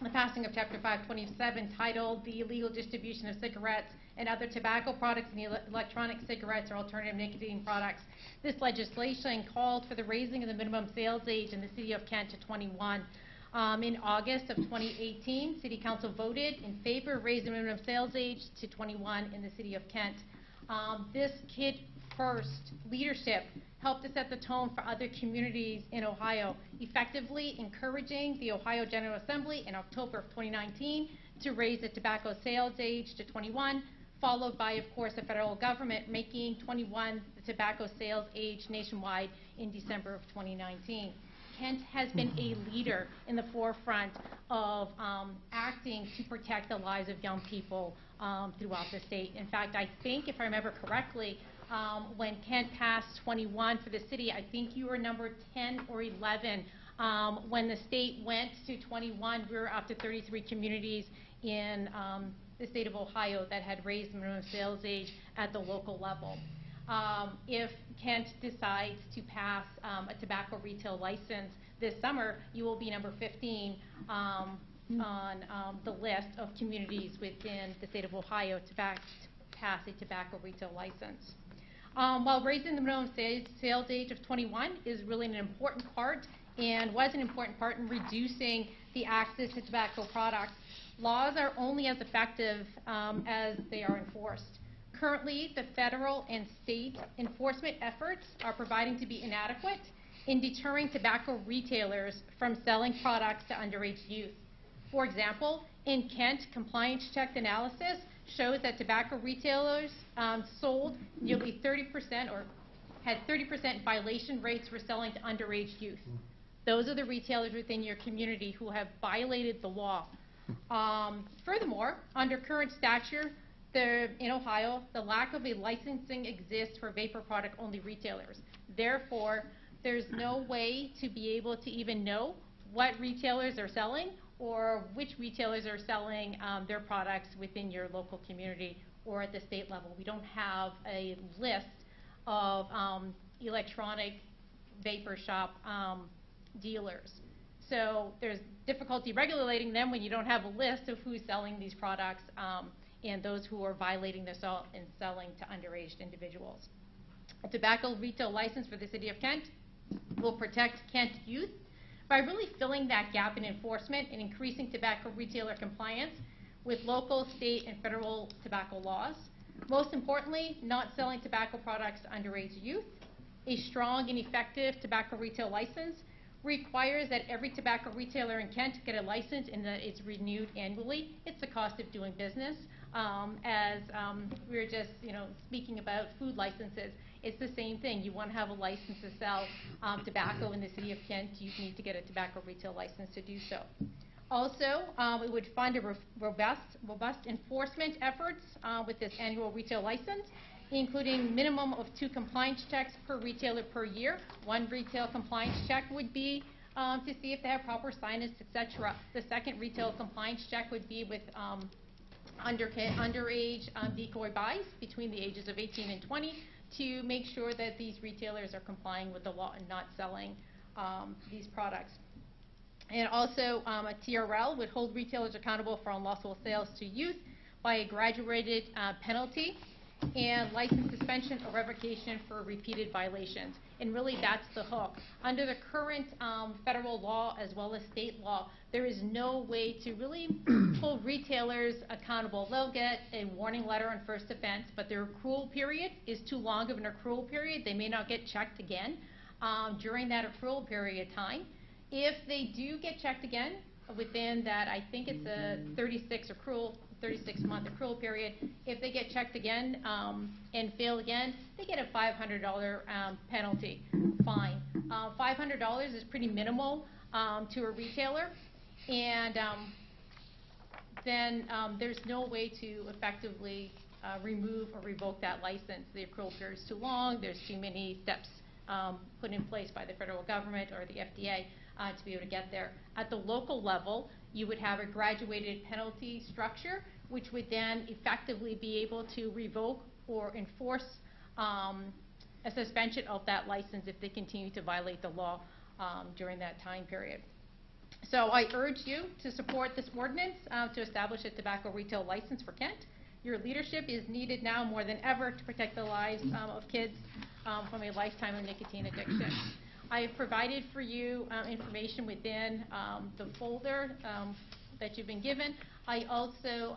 the passing of Chapter 527 titled The Illegal Distribution of Cigarettes and Other Tobacco Products and Electronic Cigarettes or Alternative Nicotine Products. This legislation called for the raising of the minimum sales age in the city of Kent to 21. In August of 2018, City Council voted in favor of raising the minimum sales age to 21 in the city of Kent. This Kid First leadership helped to set the tone for other communities in Ohio, effectively encouraging the Ohio General Assembly in October of 2019 to raise the tobacco sales age to 21, followed by, of course, the federal government making 21 the tobacco sales age nationwide in December of 2019. Kent has been a leader in the forefront of acting to protect the lives of young people throughout the state. In fact, I think, if I remember correctly, when Kent passed 21 for the city, I think you were number 10 or 11. When the state went to 21, we were up to 33 communities in the state of Ohio that had raised the minimum sales age at the local level. If Kent decides to pass a tobacco retail license this summer, you will be number 15 on the list of communities within the state of Ohio to pass a tobacco retail license. While raising the minimum sales age of 21 is really an important part and was an important part in reducing the access to tobacco products, laws are only as effective as they are enforced. Currently, the federal and state enforcement efforts are proving to be inadequate in deterring tobacco retailers from selling products to underage youth. For example, in Kent, compliance check analysis shows that tobacco retailers sold nearly 30% or had 30% violation rates for selling to underage youth. Those are the retailers within your community who have violated the law. Furthermore, under current statute, in Ohio, the lack of a licensing exists for vapor product only retailers. Therefore, there's no way to be able to even know what retailers are selling or which retailers are selling their products within your local community or at the state level. We don't have a list of electronic vapor shop dealers. So there's difficulty regulating them when you don't have a list of who's selling these products and those who are violating this and selling to underage individuals. A tobacco retail license for the City of Kent will protect Kent youth by really filling that gap in enforcement and increasing tobacco retailer compliance with local, state, and federal tobacco laws. Most importantly, not selling tobacco products to underage youth. A strong and effective tobacco retail license requires that every tobacco retailer in Kent get a license and that it's renewed annually. It's the cost of doing business. As we were just, speaking about food licenses, it's the same thing. You want to have a license to sell tobacco in the City of Kent, you need to get a tobacco retail license to do so. Also, it would fund a robust enforcement efforts with this annual retail license, including minimum of 2 compliance checks per retailer per year. 1 retail compliance check would be to see if they have proper signage, etc. The second retail compliance check would be with underage decoy buys between the ages of 18 and 20 to make sure that these retailers are complying with the law and not selling these products. And also, a TRL would hold retailers accountable for unlawful sales to youth by a graduated penalty and license suspension or revocation for repeated violations. And really, that's the hook. Under the current federal law as well as state law, there is no way to really hold retailers accountable. They'll get a warning letter on first offense, but their accrual period is too long of an accrual period. They may not get checked again during that accrual period of time. If they do get checked again within that, I think it's a 36-month accrual period, if they get checked again and fail again, they get a $500 penalty fine. $500 is pretty minimal to a retailer, and then there's no way to effectively remove or revoke that license. The accrual period is too long, there's too many steps put in place by the federal government or the FDA to be able to get there. At the local level, you would have a graduated penalty structure, which would then effectively be able to revoke or enforce a suspension of that license if they continue to violate the law during that time period. So I urge you to support this ordinance to establish a tobacco retail license for Kent. Your leadership is needed now more than ever to protect the lives of kids from a lifetime of nicotine addiction. I have provided for you information within the folder that you've been given. I also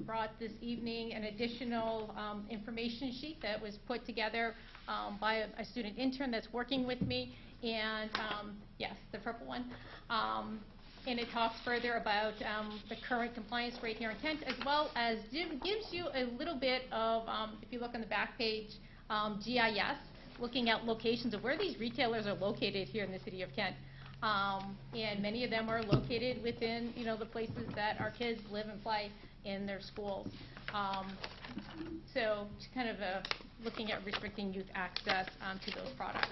brought this evening an additional information sheet that was put together by a student intern that's working with me, and yes, the purple one. And it talks further about the current compliance rate here in Kent, as well as gives you a little bit of, if you look on the back page, GIS, looking at locations of where these retailers are located here in the City of Kent. And many of them are located within, the places that our kids live and play in their schools. So just kind of looking at restricting youth access to those products.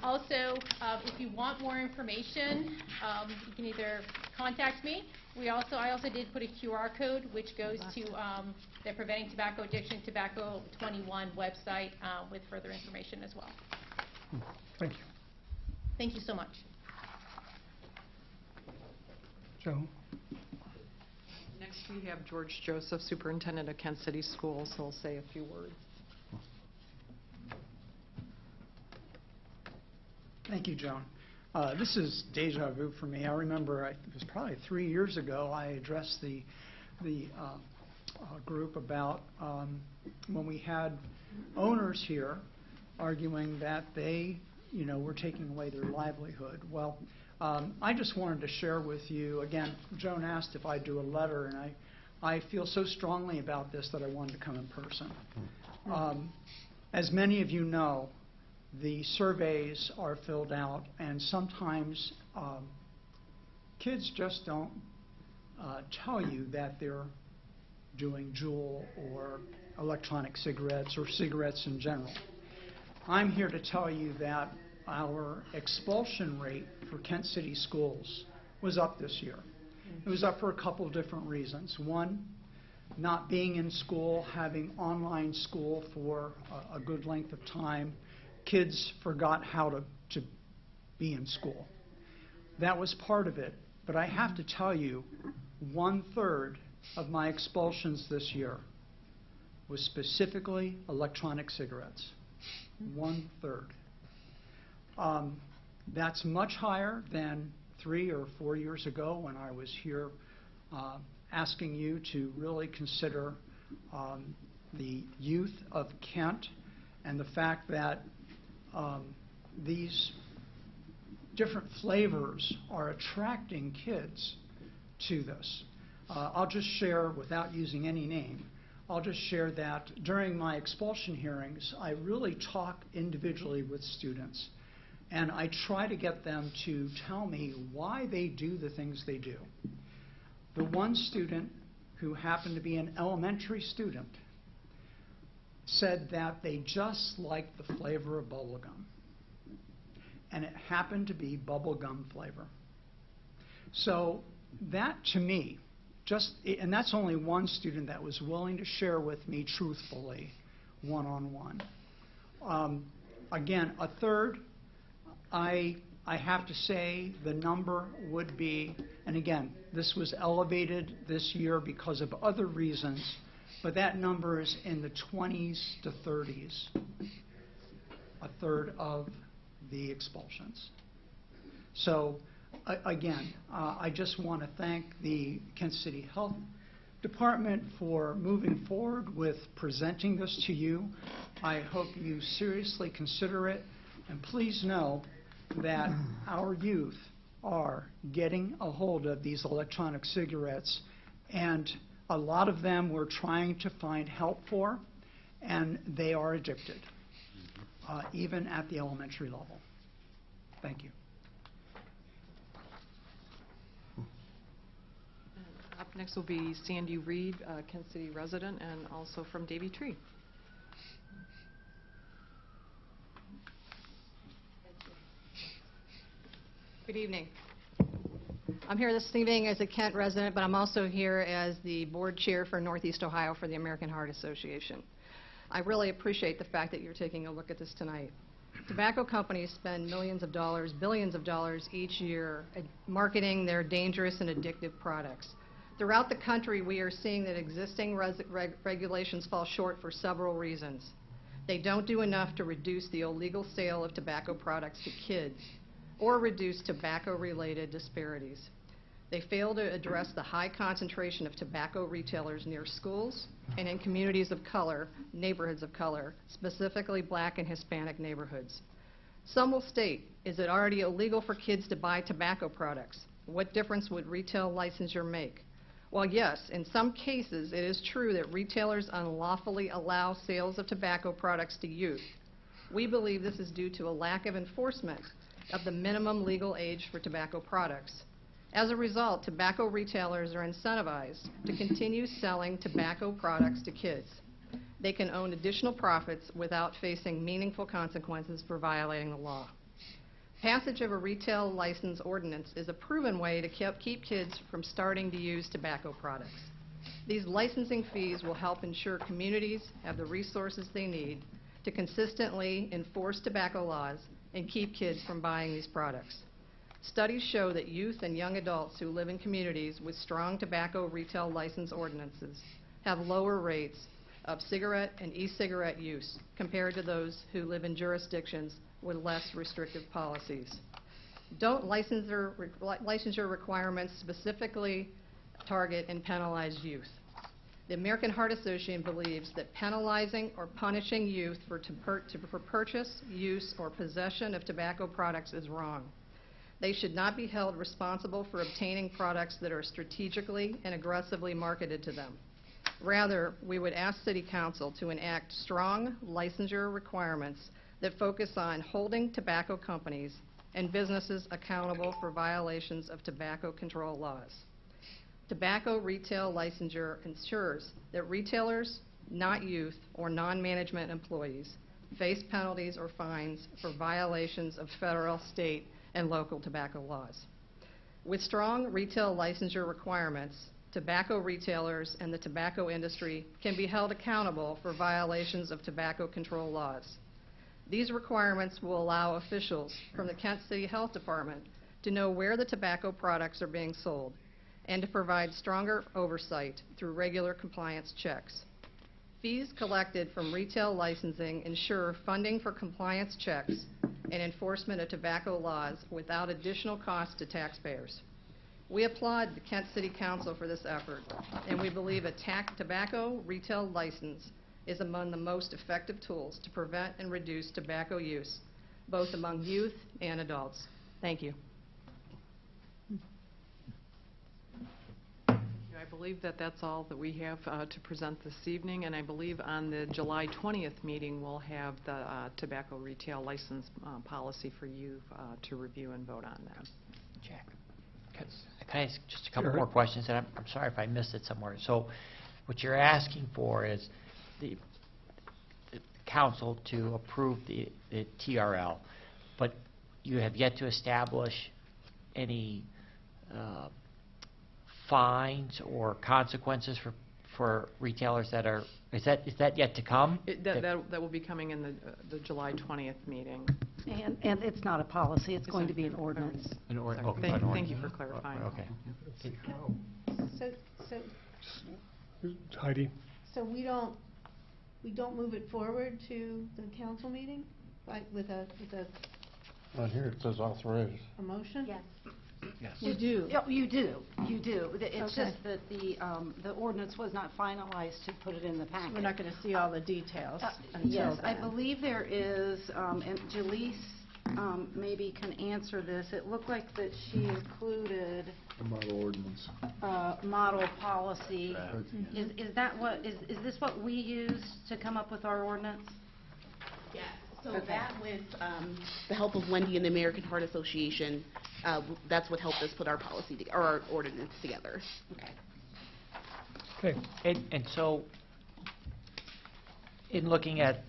Also, if you want more information, you can either contact me. I also did put a QR code which goes to the Preventing Tobacco Addiction Tobacco 21 website with further information as well. Thank you. Thank you so much. Joe? Next we have George Joseph, Superintendent of Kent City Schools, who will say a few words. Thank you, Joan. This is deja vu for me. I remember it was probably 3 years ago I addressed the group about when we had owners here arguing that they, were taking away their livelihood. Well, I just wanted to share with you, again, Joan asked if I do a letter, and I feel so strongly about this that I wanted to come in person. As many of you know, the surveys are filled out, and sometimes kids just don't tell you that they're doing Juul or electronic cigarettes or cigarettes in general. I'm here to tell you that our expulsion rate for Kent City Schools was up this year. It was up for a couple of different reasons. One, not being in school, having online school for a good length of time, kids forgot how to be in school. That was part of it. But I have to tell you, 1/3 of my expulsions this year was specifically electronic cigarettes. 1/3. That's much higher than 3 or 4 years ago when I was here asking you to really consider the youth of Kent and the fact that these different flavors are attracting kids to this. I'll just share, without using any name, I'll just share that during my expulsion hearings, I really talk individually with students, and I try to get them to tell me why they do the things they do. The one student, who happened to be an elementary student, said that they just liked the flavor of bubble gum. And it happened to be bubble gum flavor. So that, to me, and that's only one student that was willing to share with me truthfully, one-on-one. Again, 1/3, I have to say the number would be, and again, this was elevated this year because of other reasons, but that number is in the 20s to 30s, 1/3 of the expulsions. So again, I just want to thank the Kent City Health Department for moving forward with presenting this to you. I hope you seriously consider it, and please know that our youth are getting a hold of these electronic cigarettes, and a lot of them we're trying to find help for, and they are addicted, even at the elementary level. Thank you. Up next will be Sandy Reed, Kent City resident, and also from Davie Tree. Good evening. I'm here this evening as a Kent resident, but I'm also here as the board chair for Northeast Ohio for the American Heart Association. I really appreciate the fact that you're taking a look at this tonight. Tobacco companies spend millions of dollars, billions of dollars each year marketing their dangerous and addictive products. Throughout the country, we are seeing that existing regulations fall short for several reasons. They don't do enough to reduce the illegal sale of tobacco products to kids or reduce tobacco-related disparities. They fail to address the high concentration of tobacco retailers near schools and in communities of color, neighborhoods of color, specifically Black and Hispanic neighborhoods. Some will state, is it already illegal for kids to buy tobacco products? What difference would retail licensure make? Well, yes, in some cases it is true that retailers unlawfully allow sales of tobacco products to youth. We believe this is due to a lack of enforcement of the minimum legal age for tobacco products. As a result, tobacco retailers are incentivized to continue selling tobacco products to kids. They can own additional profits without facing meaningful consequences for violating the law. Passage of a retail license ordinance is a proven way to keep kids from starting to use tobacco products. These licensing fees will help ensure communities have the resources they need to consistently enforce tobacco laws and keep kids from buying these products. Studies show that youth and young adults who live in communities with strong tobacco retail license ordinances have lower rates of cigarette and e-cigarette use compared to those who live in jurisdictions with less restrictive policies. Don't licensure requirements specifically target and penalize youth? The American Heart Association believes that penalizing or punishing youth for purchase, use, or possession of tobacco products is wrong. They should not be held responsible for obtaining products that are strategically and aggressively marketed to them. Rather, we would ask City Council to enact strong licensure requirements that focus on holding tobacco companies and businesses accountable for violations of tobacco control laws. Tobacco retail licensure ensures that retailers, not youth or non-management employees, face penalties or fines for violations of federal, state, and local tobacco laws. With strong retail licensure requirements, tobacco retailers and the tobacco industry can be held accountable for violations of tobacco control laws. These requirements will allow officials from the Kent City Health Department to know where the tobacco products are being sold and to provide stronger oversight through regular compliance checks. Fees collected from retail licensing ensure funding for compliance checks and enforcement of tobacco laws without additional cost to taxpayers. We applaud the Kent City Council for this effort, and we believe a tobacco retail license is among the most effective tools to prevent and reduce tobacco use, both among youth and adults. Thank you. I believe that that's all that we have to present this evening, and I believe on the July 20th meeting we'll have the tobacco retail license policy for you to review and vote on that. Jack, can I ask just a couple more questions? And I'm sorry if I missed it somewhere. So what you're asking for is the council to approve the TRL, but you have yet to establish any fines or consequences for retailers that are, is that yet to come? That will be coming in the July 20th meeting. And it's not a policy, it's going to be an ordinance. Thank you for clarifying. Okay. So Heidi? So we don't move it forward to the council meeting, like with a On here it says authorize. a motion? Yes. Yes. You do. You do. It's Okay. just that the ordinance was not finalized to put it in the packet. We're not going to see all the details until Yes, I then. believe there is, and Jaleese maybe can answer this. It looked like that she included A model ordinance. model policy. Is this what we use to come up with our ordinance? Yeah, so that with the help of Wendy and the American Heart Association, that's what helped us put our policy, or our ordinance together. Okay. And so, in looking at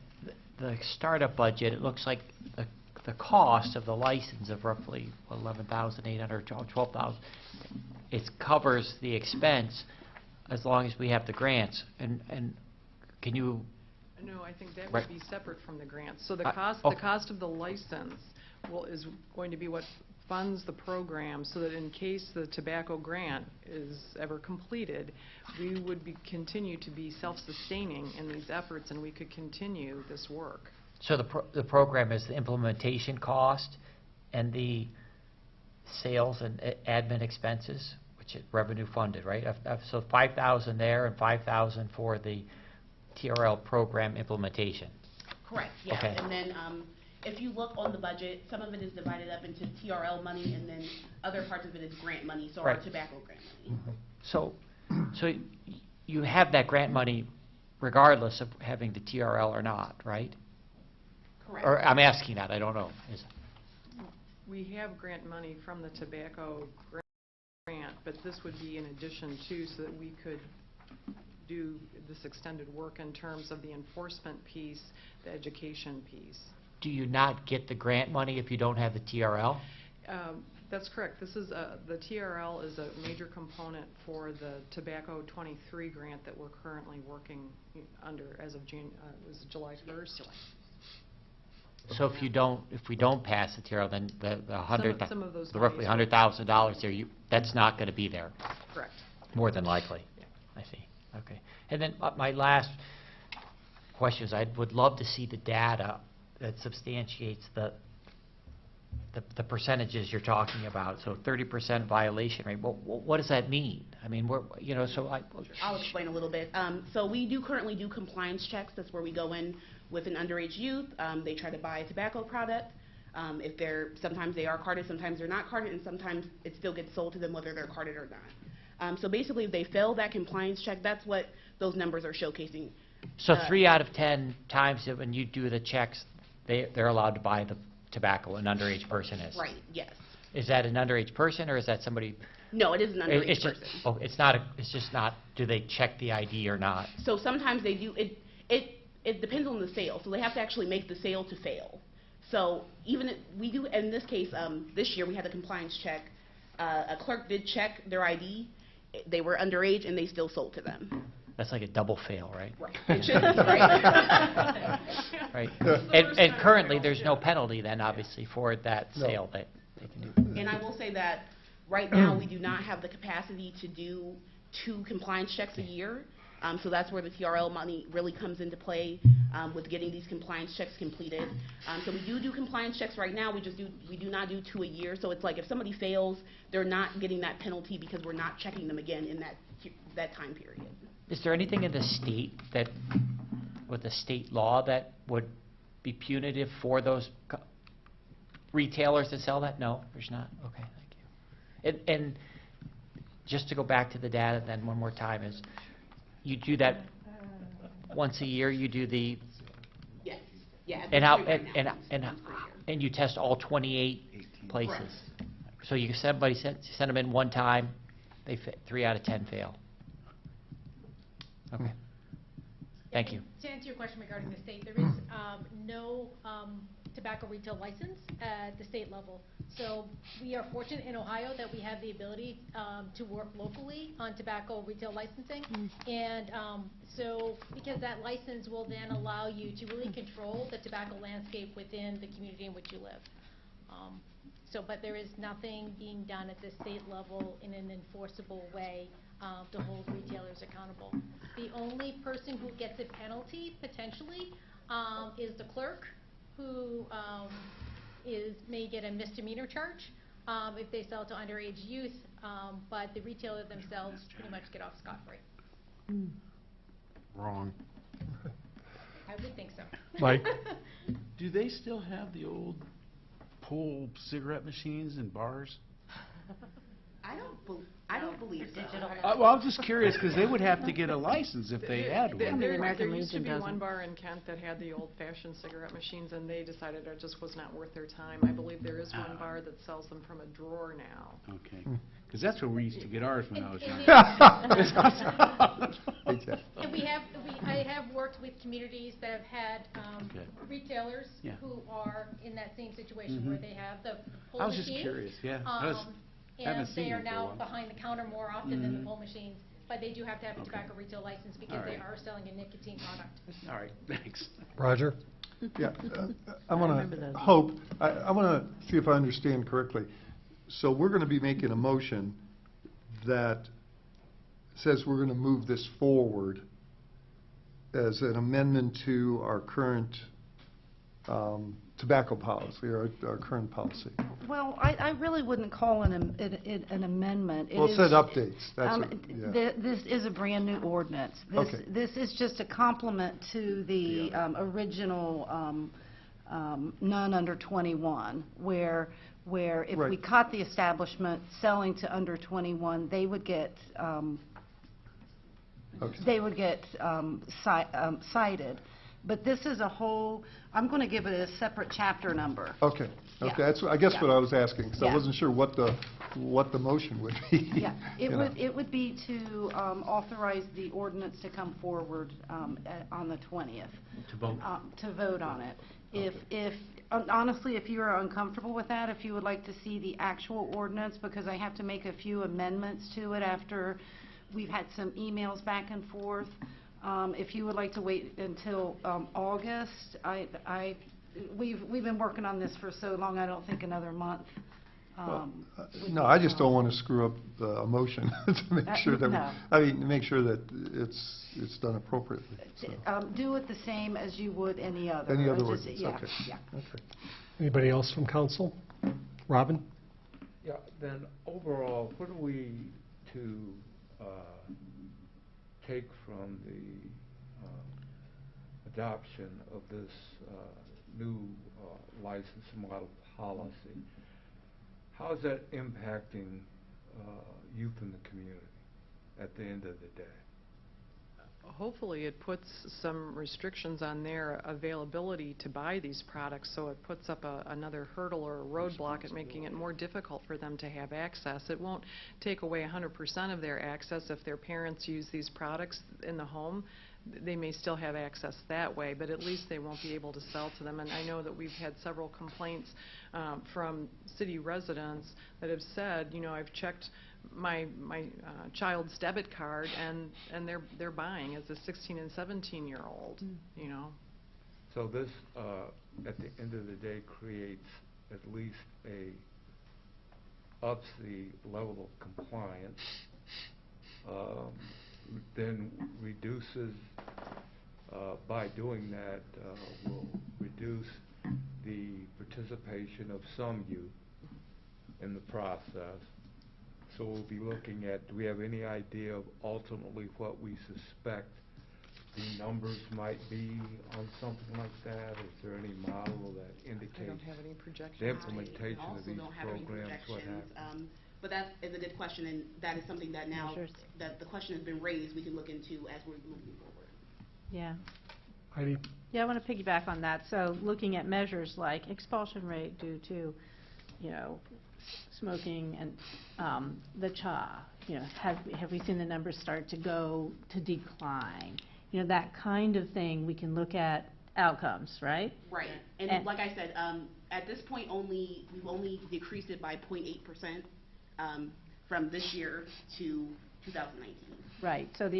the startup budget, it looks like the cost of the license of roughly $11,800, $12,000, it covers the expense as long as we have the grants. And can you? No, I think that would be separate from the grants. So the cost of the license is going to be what funds the program, so that in case the tobacco grant is ever completed, we would continue to be self-sustaining in these efforts, and we could continue this work. So the program is the implementation cost and the sales and admin expenses, which is revenue funded, right? So $5,000 there and $5,000 for the TRL program implementation. Correct, yeah. Okay. And then if you look on the budget, some of it is divided up into TRL money, and then other parts of it is grant money, so Right. our tobacco grant money. So you have that grant money regardless of having the TRL or not, right? Correct. Or I'm asking that, I don't know. We have grant money from the tobacco grant, but this would be in addition to, so that we could do this extended work in terms of the enforcement piece, the education piece. Do you not get the grant money if you don't have the TRL? That's correct. This is the TRL is a major component for the Tobacco 23 grant that we're currently working under as of July 1st. So if we don't pass the TRL, then Some of those the roughly $100,000 there, that's not going to be there. Correct. More than likely. Yeah. I see. Okay. And then my last question is, I would love to see the data that substantiates the percentages you're talking about. So 30% violation rate. What does that mean? I mean, I'll explain a little bit. So we currently do compliance checks. That's where we go in with an underage youth. They try to buy a tobacco product. Sometimes they are carded, sometimes they're not carded, and sometimes it still gets sold to them whether they're carded or not. So basically, if they fail that compliance check, that's what those numbers are showcasing. So 3 out of 10 times that when you do the checks, they're allowed to buy the tobacco, an underage person is? Right, yes. Is that an underage person, or is that somebody? No, it is an underage person. It's just not, do they check the ID or not? So sometimes they do, it depends on the sale. So they have to actually make the sale to fail. So we do, in this case, this year we had a compliance check. A clerk did check their ID, they were underage and they still sold to them. That's like a double fail, right? Right. It should be, right? Right. And currently, there's no penalty then, obviously, for that sale that they can do. And I will say that right now, we do not have the capacity to do 2 compliance checks a year. So that's where the TRL money really comes into play with getting these compliance checks completed. So we do compliance checks right now. We do not do 2 a year. So it's like if somebody fails, they're not getting that penalty because we're not checking them again in that time period. Is there anything in the state that, with the state law, that would be punitive for those retailers that sell that? No, there's not. Okay, thank you. And just to go back to the data then one more time, is you do that once a year? You do the yes, yeah. And you test all 28 places. Correct. So you send them in one time, 3 out of 10 fail. Okay. Thank you. To answer your question regarding the state, there is no tobacco retail license at the state level. So we are fortunate in Ohio that we have the ability to work locally on tobacco retail licensing. And so because that license will then allow you to really control the tobacco landscape within the community in which you live. But there is nothing being done at the state level in an enforceable way to hold retailers accountable. The only person who gets a penalty, potentially, is the clerk, who may get a misdemeanor charge if they sell to underage youth, but the retailer themselves pretty much get off scot-free. Wrong. I would think so. Mike? Do they still have the old pull cigarette machines in bars? I don't believe so. Well, I'm just curious, because they would have to get a license if they had one. There used to be one bar in Kent that had the old-fashioned cigarette machines, and they decided it just was not worth their time. I believe there is one bar that sells them from a drawer now. Okay. Because that's where we used to get ours when I was young. And I have worked with communities that have had retailers who are in that same situation where they have the pull machines. I was just curious, And they are now behind the counter more often than the pull machines, but they do have to have a tobacco retail license because they are selling a nicotine product. All right, thanks. Roger? Yeah, I want to hope, I want to see if I understand correctly. So we're going to be making a motion that says we're going to move this forward as an amendment to our current tobacco policy, or our current policy. Well, I really wouldn't call it an amendment. Well, it said updates. That's This is a brand-new ordinance. This is just a complement to the original none under 21, where if we caught the establishment selling to under 21, they would get cited. But this is a whole, I'm going to give it a separate chapter number. Okay. Yeah. That's, I guess, what I was asking, because I Yeah. wasn't sure what the motion would be. Yeah, it would be to authorize the ordinance to come forward on the 20th. To vote. To vote on it. If honestly, if you are uncomfortable with that, if you would like to see the actual ordinance, because I have to make a few amendments to it after we've had some emails back and forth. If you would like to wait until August, we've been working on this for so long, I don't think another month. No, I just don't want to screw up the motion to make sure that, make sure that it's done appropriately. So. Do it the same as you would any other. Any other ordinance, yeah, okay. Yeah. Okay. Anybody else from council? Robin? Yeah, then overall, what are we to take from the adoption of this new license model policy? How is that impacting youth in the community at the end of the day? Hopefully it puts some restrictions on their availability to buy these products, so it puts up another hurdle or a roadblock at making it more difficult for them to have access. It won't take away 100% of their access if their parents use these products in the home. they may still have access that way, but at least they won't be able to sell to them. And I know that we've had several complaints from city residents that have said, you know, I've checked my child's debit card, and they're buying as a 16 and 17-year-old, you know. So this, at the end of the day, creates at least ups the level of compliance, then reduces, by doing that, will reduce the participation of some youth in the process. So we'll be looking at, do we have any idea of ultimately what we suspect the numbers might be on something like that? Is there any model that indicates I don't have any projections. the implementation I of also these don't have any programs, what projections, happens? but that is a good question, and that is something that now that the question has been raised, we can look into as we're moving forward. Yeah. Heidi? Yeah, I want to piggyback on that. So looking at measures like expulsion rate due to, you know, smoking and the CHA, you know, have we seen the numbers start to go to decline? You know, that kind of thing, we can look at outcomes, right? Right. And like I said, at this point, we've only decreased it by 0.8% from this year to 2019. Right. So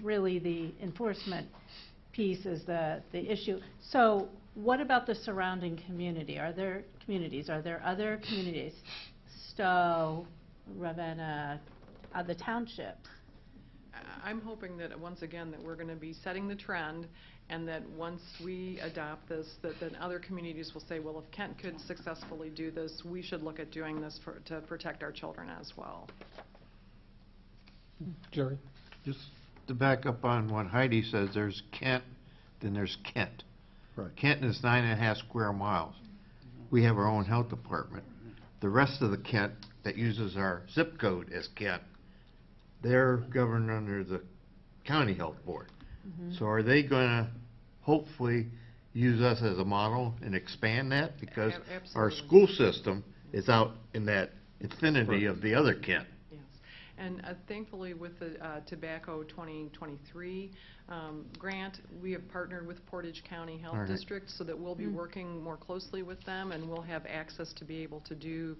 really the enforcement piece is the issue. So what about the surrounding community? Are there other communities, Stowe, Ravenna, the township? I'm hoping that once again that we're going to be setting the trend, and that once we adopt this, that then other communities will say, well, if Kent could successfully do this, we should look at doing this to protect our children as well. Jerry? Just to back up on what Heidi says, there's Kent, then there's Kent. Right. Kent is 9.5 square miles. We have our own health department. The rest of the Kent that uses our zip code as Kent, they're governed under the county health board. So are they going to hopefully use us as a model and expand that? Because our school system is out in that infinity of the other Kent. Yes. And thankfully with the Tobacco 2023 grant, we have partnered with Portage County Health District so that we'll be working more closely with them, and we'll have access to be able to do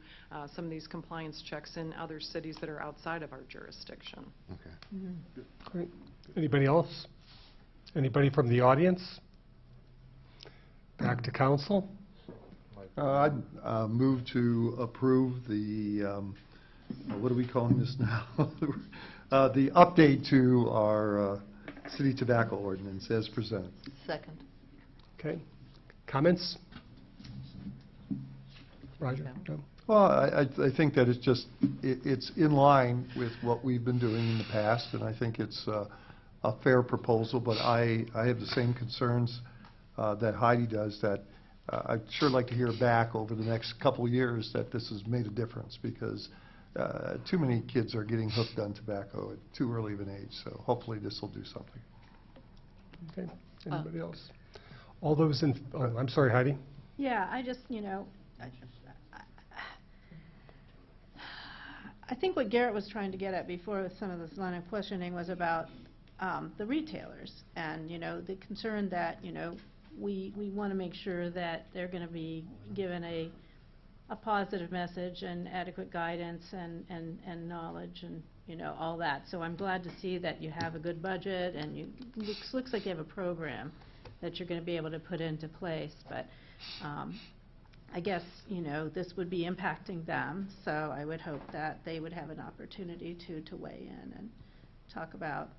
some of these compliance checks in other cities that are outside of our jurisdiction. Okay. Great. Anybody else? Anybody from the audience? Back to council. I'd move to approve the, what are we calling this now? The update to our city tobacco ordinance as presented. Second. Okay. Comments? Roger? No? Well, I think that it's in line with what we've been doing in the past, and I think it's a fair proposal, but I have the same concerns that Heidi does, that I'd sure like to hear back over the next couple of years that this has made a difference, because too many kids are getting hooked on tobacco at too early of an age, so hopefully this will do something. Okay. Anybody else? All those in, I'm sorry, Heidi? Yeah, I just, you know, I think what Garrett was trying to get at before with some of this line of questioning was about the retailers, and, you know, the concern that, you know, we want to make sure that they're going to be given a positive message and adequate guidance and knowledge and, you know, all that. So I'm glad to see that you have a good budget, and looks like you have a program that you're going to be able to put into place. But I guess, you know, this would be impacting them, so I would hope that they would have an opportunity to weigh in and talk about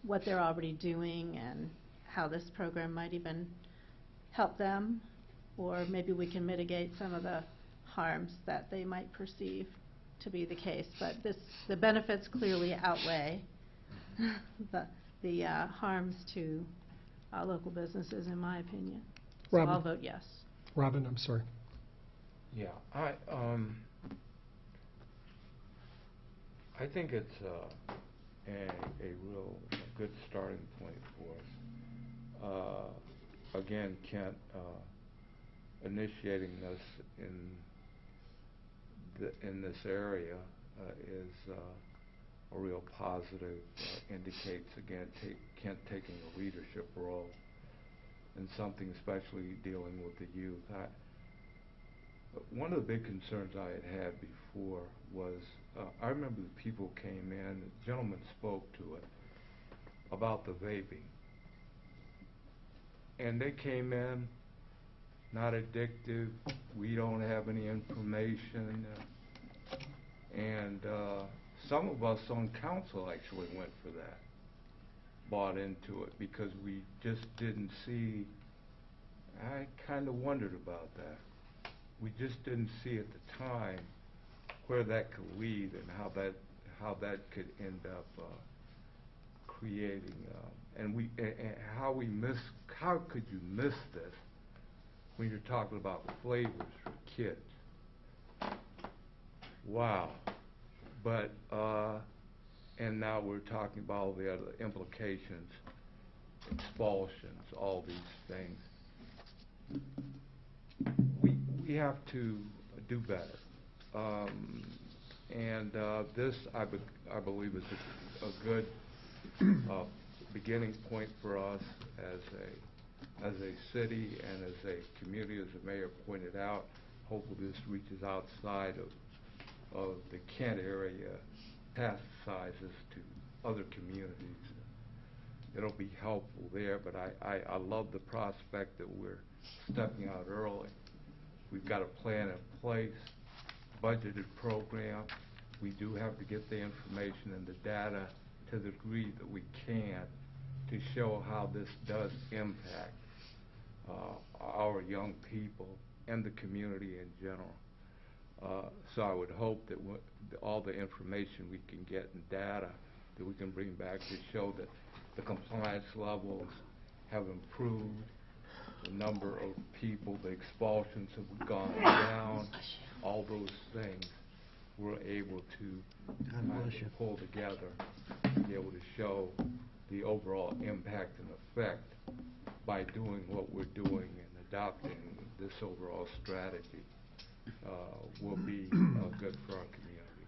what they're already doing and how this program might even help them, or maybe we can mitigate some of the harms that they might perceive to be the case. But the benefits clearly outweigh the harms to local businesses, in my opinion. So Robin. I'll vote yes. Robin, I'm sorry. Yeah, I think it's a real good starting point for us. Again, Kent initiating this in this area is a real positive, indicates, again, Kent taking a leadership role in something, especially dealing with the youth. One of the big concerns I had before was, I remember the people came in, the gentleman spoke to it, about the vaping. And they came in, not addictive, we don't have any information, and some of us on council actually went for that, bought into it, because we just didn't see, I kind of wondered about that. We just didn't see at the time where that could lead and how that could end up creating, and how could you miss this when you're talking about flavors for kids? Wow. But and now we're talking about all the other implications, expulsions, all these things. We have to do better, and this I believe is a good beginning point for us as a city and as a community, as the mayor pointed out. Hopefully this reaches outside of the Kent area, metastasizes to other communities. It'll be helpful there, but I love the prospect that we're stepping out early. We've got a plan in place, budgeted program. We do have to get the information and the data to the degree that we can to show how this does impact our young people and the community in general. So I would hope that all the information we can get and data that we can bring back to show that the compliance levels have improved, the number of people, the expulsions have gone down, all those things we're able to pull together and be able to show the overall impact and effect by doing what we're doing and adopting this overall strategy will be good for our community.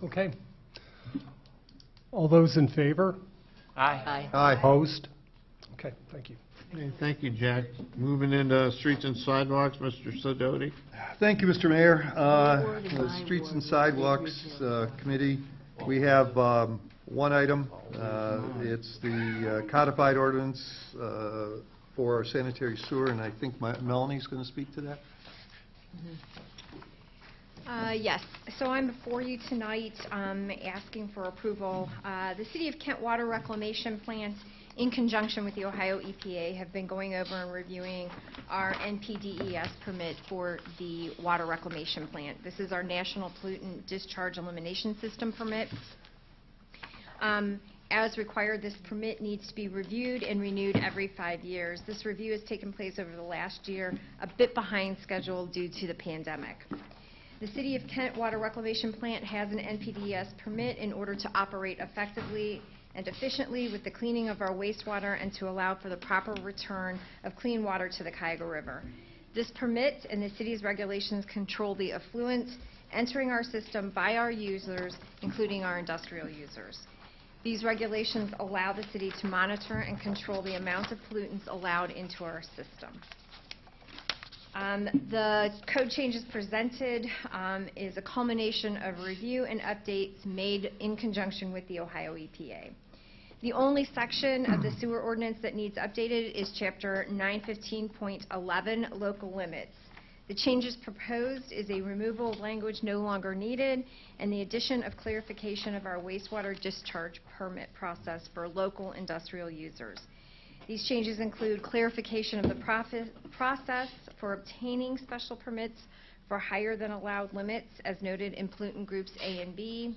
Okay. All those in favor? Aye. Aye. Opposed? Okay, thank you. Okay, thank you, Jack. Moving into streets and sidewalks, Mr. Sidoti. Thank you, Mr. Mayor. The Streets and Sidewalks Committee, we have one item. It's the codified ordinance for our sanitary sewer, and I think Melanie's going to speak to that. Yes, so I'm before you tonight asking for approval. The City of Kent Water Reclamation Plant, in conjunction with the Ohio EPA, have been going over and reviewing our NPDES permit for the water reclamation plant. This is our National Pollutant Discharge Elimination System permit. As required, this permit needs to be reviewed and renewed every 5 years. This review has taken place over the last year, a bit behind schedule due to the pandemic. The City of Kent Water Reclamation Plant has an NPDES permit in order to operate effectively and efficiently with the cleaning of our wastewater and to allow for the proper return of clean water to the Cuyahoga River. This permit and the city's regulations control the effluents entering our system by our users, including our industrial users. These regulations allow the city to monitor and control the amount of pollutants allowed into our system. The code changes presented is a culmination of review and updates made in conjunction with the Ohio EPA. The only section of the sewer ordinance that needs updated is Chapter 915.11, Local Limits. The changes proposed is a removal of language no longer needed and the addition of clarification of our wastewater discharge permit process for local industrial users. These changes include clarification of the process for obtaining special permits for higher than allowed limits as noted in pollutant groups A and B,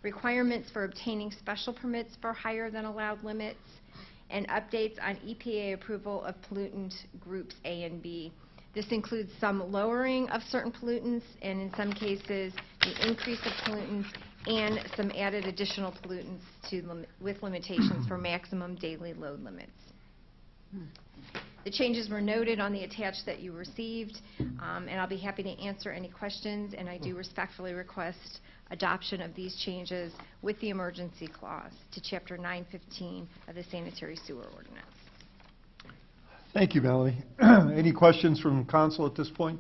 requirements for obtaining special permits for higher than allowed limits, and updates on EPA approval of pollutant groups A and B. This includes some lowering of certain pollutants and in some cases the increase of pollutants and some added additional pollutants with limitations for maximum daily load limits. The changes were noted on the attached that you received, and I'll be happy to answer any questions, and I do respectfully request adoption of these changes with the emergency clause to Chapter 915 of the Sanitary Sewer Ordinance. Thank you, Melanie. Any questions from council at this point?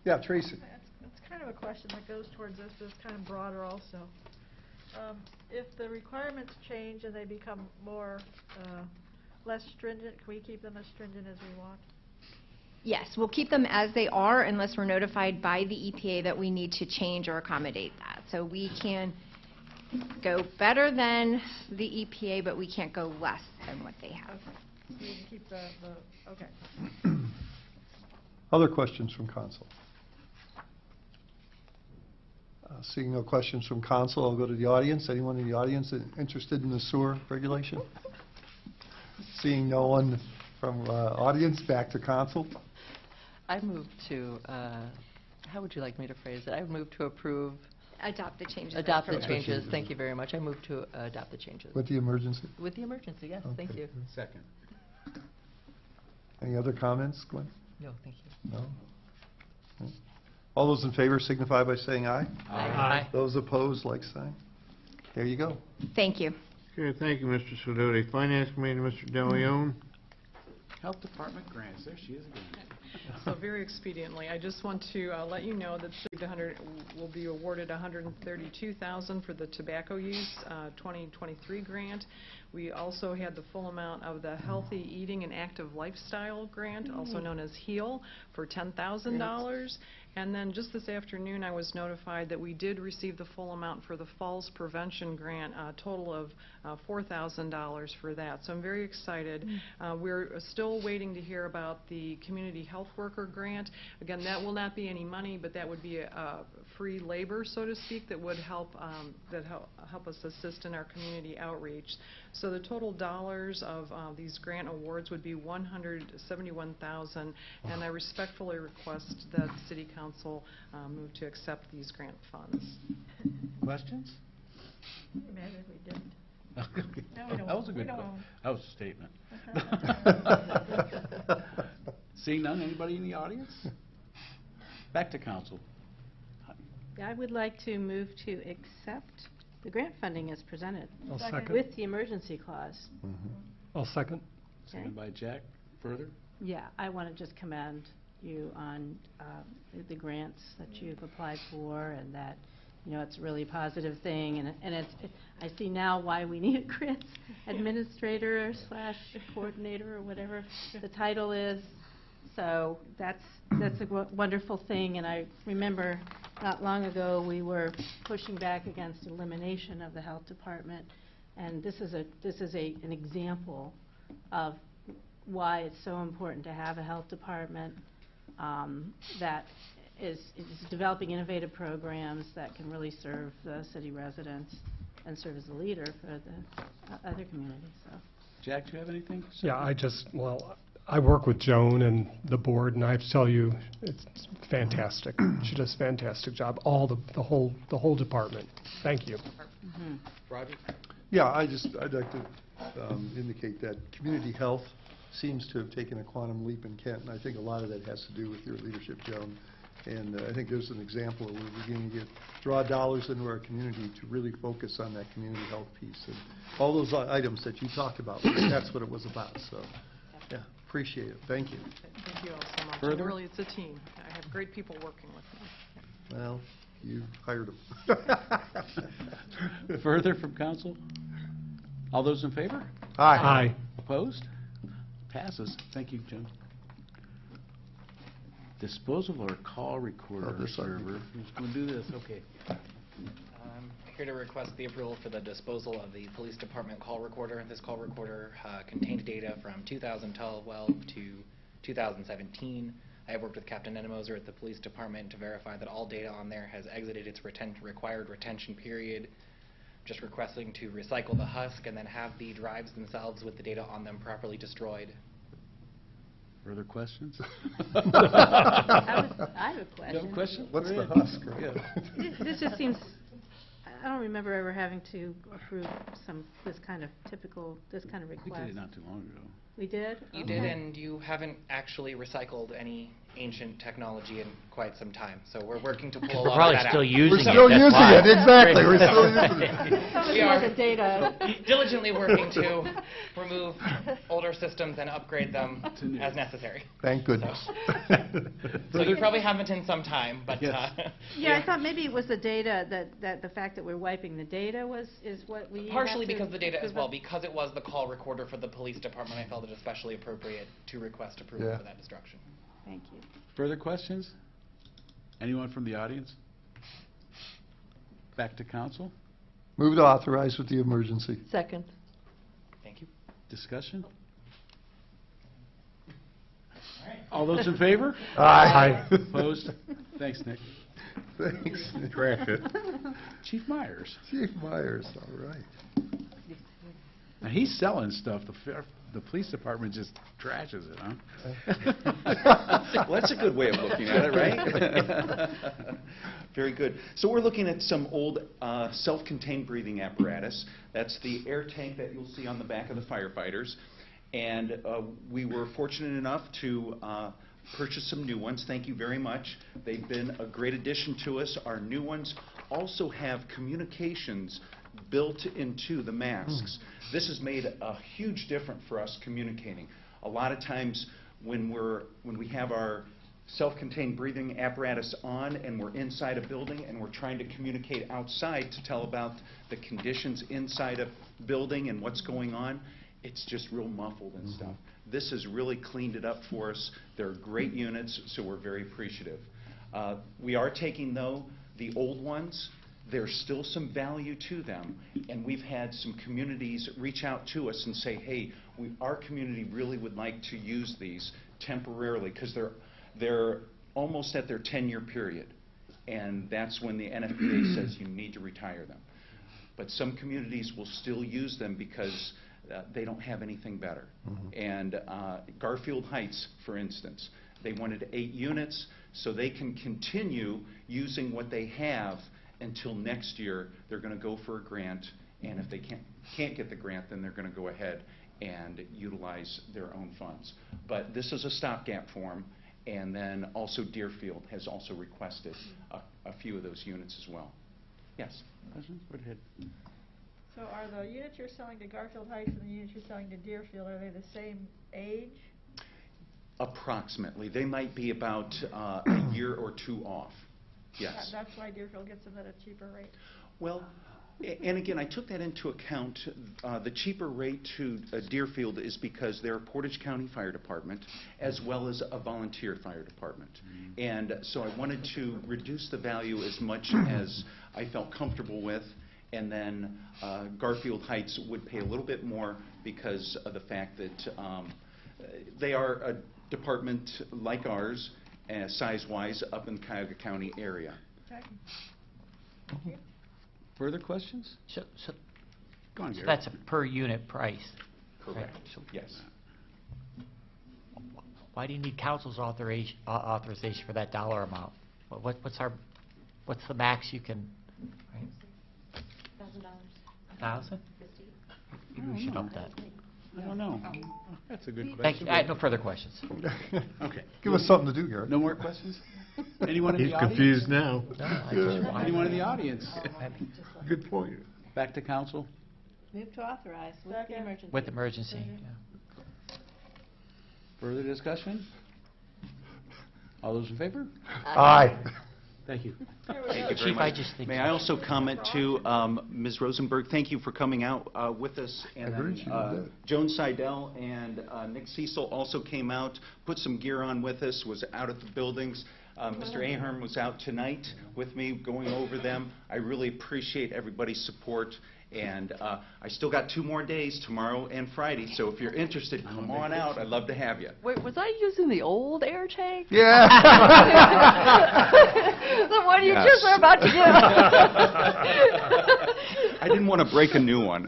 Yeah, Tracy. It's kind of a question that goes towards this, but it's kind of broader also. If the requirements change and they become more, less stringent, can we keep them as stringent as we want? Yes, we'll keep them as they are unless we're notified by the EPA that we need to change or accommodate that. So we can go better than the EPA, but we can't go less than what they have. Okay. So you can keep okay. Other questions from council? Seeing no questions from council, I'll go to the audience. Anyone in the audience interested in the sewer regulation? Seeing no one from audience, back to council. I move to, how would you like me to phrase it? I move to approve. Adopt the changes. Adopt the changes. Thank you very much. I move to adopt the changes. With the emergency? With the emergency, yes. Okay. Thank you. Second. Any other comments, Gwen? No, thank you. No? Okay. All those in favor signify by saying aye. Aye. Those opposed, like sign. There you go. Thank you. Okay, thank you, Mr. Sidoti. Finance Committee, Mr. DeLeon. Health Department grants, there she is again. So very expediently, I just want to let you know that City of the will be awarded $132,000 for the tobacco use 2023 grant. We also had the full amount of the Healthy Eating and Active Lifestyle grant, also known as HEAL, for $10,000. And then just this afternoon, I was notified that we did receive the full amount for the Falls Prevention Grant, a total of $4,000 for that. So I'm very excited. We're still waiting to hear about the Community Health Worker Grant. Again, that will not be any money, but that would be a free labor, so to speak, that would help help us assist in our community outreach. So the total dollars of these grant awards would be $171,000, and I respectfully request that the City Council move to accept these grant funds. Questions? Imagine if we didn't. That was a good question. That was a statement. Seeing none, anybody in the audience? Back to council. I would like to move to accept the grant funding as presented. I'll second. With the emergency clause. I'll second. Second by Jack. Further? Yeah, I want to just commend you on the grants that you've applied for, and that, you know, it's a really positive thing, and I see now why we need a grants administrator / coordinator or whatever the title is. So that's a wonderful thing, and I remember not long ago we were pushing back against elimination of the health department, and this is an example of why it's so important to have a health department that is developing innovative programs that can really serve the city residents and serve as a leader for the other communities. So. Jack, do you have anything? Yeah, I work with Joan and the board, and I have to tell you, it's fantastic. She does a fantastic job. The whole department. Thank you. Roger? Yeah, I'd like to indicate that community health seems to have taken a quantum leap in Kent, and I think a lot of that has to do with your leadership, Joan. And I think there's an example where we're beginning to draw dollars into our community to really focus on that community health piece. And all those items that you talked about, that's what it was about. So, yeah, appreciate it. Thank you. Thank you all so much. Further? Really, it's a team. I have great people working with me. Well, you hired them. Further from council? All those in favor? Aye. Aye. Opposed? Passes. Thank you, Jim. Disposal or call recorder server. Who's going to do this? Okay. I'm here to request the approval for the disposal of the police department call recorder. This call recorder contained data from 2012 to 2017. I have worked with Captain Ennemoser at the police department to verify that all data on there has exited its required retention period. Just requesting to recycle the husk and then have the drives themselves with the data on them properly destroyed. Further questions? I have a question. You have a question? What's the husk? This just seems, I don't remember ever having to approve this kind of We request. did it not too long ago. We did? You did, Okay. and you haven't actually recycled any ancient technology in quite some time. So we're working to pull a We're lot probably of that still out. using We're still that's using why. it, exactly, we're still using it. Tell us We about are the data. diligently working to remove older systems and upgrade them as necessary. Thank goodness. So you probably haven't in some time, but Yeah, I thought maybe it was the data, that the fact that we're wiping the data is what we partially have to because of the data as prove well. up. Because it was the call recorder for the police department, I felt it especially appropriate to request approval Yeah. for that destruction. Thank you. Further questions? Anyone from the audience? Back to council. Move to authorize with the emergency. Second. Thank you. Discussion? All those in favor? Aye. Opposed? Thanks, Nick. Thanks. Trash it. Chief Myers. Chief Myers, all right. Now, he's selling stuff. The police department just trashes it, huh? Well, that's a good way of looking at it, right? Very good. So we're looking at some old self-contained breathing apparatus. That's the air tank that you'll see on the back of the firefighters. And we were fortunate enough to purchase some new ones. Thank you very much. They've been a great addition to us. Our new ones also have communications built into the masks. This has made a huge difference for us communicating. A lot of times when we have our self-contained breathing apparatus on and we're inside a building and we're trying to communicate outside to tell about the conditions inside a building and what's going on, it's just real muffled and stuff. This has really cleaned it up for us. They're great units, so we're very appreciative. We are taking, though, the old ones. There's still some value to them, and we've had some communities reach out to us and say, hey, our community really would like to use these temporarily because they're almost at their 10-year period, and that's when the NFPA says you need to retire them. But some communities will still use them because they don't have anything better. And Garfield Heights, for instance, they wanted 8 units so they can continue using what they have until next year. They're going to go for a grant, and if they can't get the grant, then they're going to go ahead and utilize their own funds. But this is a stopgap form, and then also Deerfield has also requested a few of those units as well. Yes? Go ahead. So are the units you're selling to Garfield Heights and the units you're selling to Deerfield, are they the same age? Approximately. They might be about a year or 2 off. Yes. That's why Deerfield gets them at a cheaper rate. Well, and again, I took that into account. The cheaper rate to Deerfield is because they're a Portage County Fire Department as well as a volunteer fire department. And so I wanted to reduce the value as much as I felt comfortable with. And then Garfield Heights would pay a little bit more because of the fact that they are a department like ours, size-wise, up in the Cuyahoga County area. Okay. Further questions? So Go on, so Gary. that's a per unit price. Correct. Right? So Yes. why do you need council's authorization for that dollar amount? What's the max you can, right? $1,000? Maybe we should up that. I don't know. That's a good question. Thank you. I have no further questions. Okay. Give us something to do, Gary. No more questions? Anyone in He's the audience? confused now. No, I just wanted- Anyone in the audience? Good point. Back to council. Move to authorize with the emergency. With emergency, yeah. Further discussion? All those in favor? Aye. Thank you. Thank you very Chief, I much. just think- May I also comment to Ms. Rosenberg? Thank you for coming out with us. And I heard she did that. Joan Seidel and Nick Cecil also came out, put some gear on with us, was out at the buildings. Mr. Ahern was out tonight with me going over them. I really appreciate everybody's support. And I still got 2 more days, tomorrow and Friday. So if you're interested, come on out. I'd love to have you. Wait, was I using the old air tank? Yeah. The one you Yes. just were about to give. I didn't want to break a new one.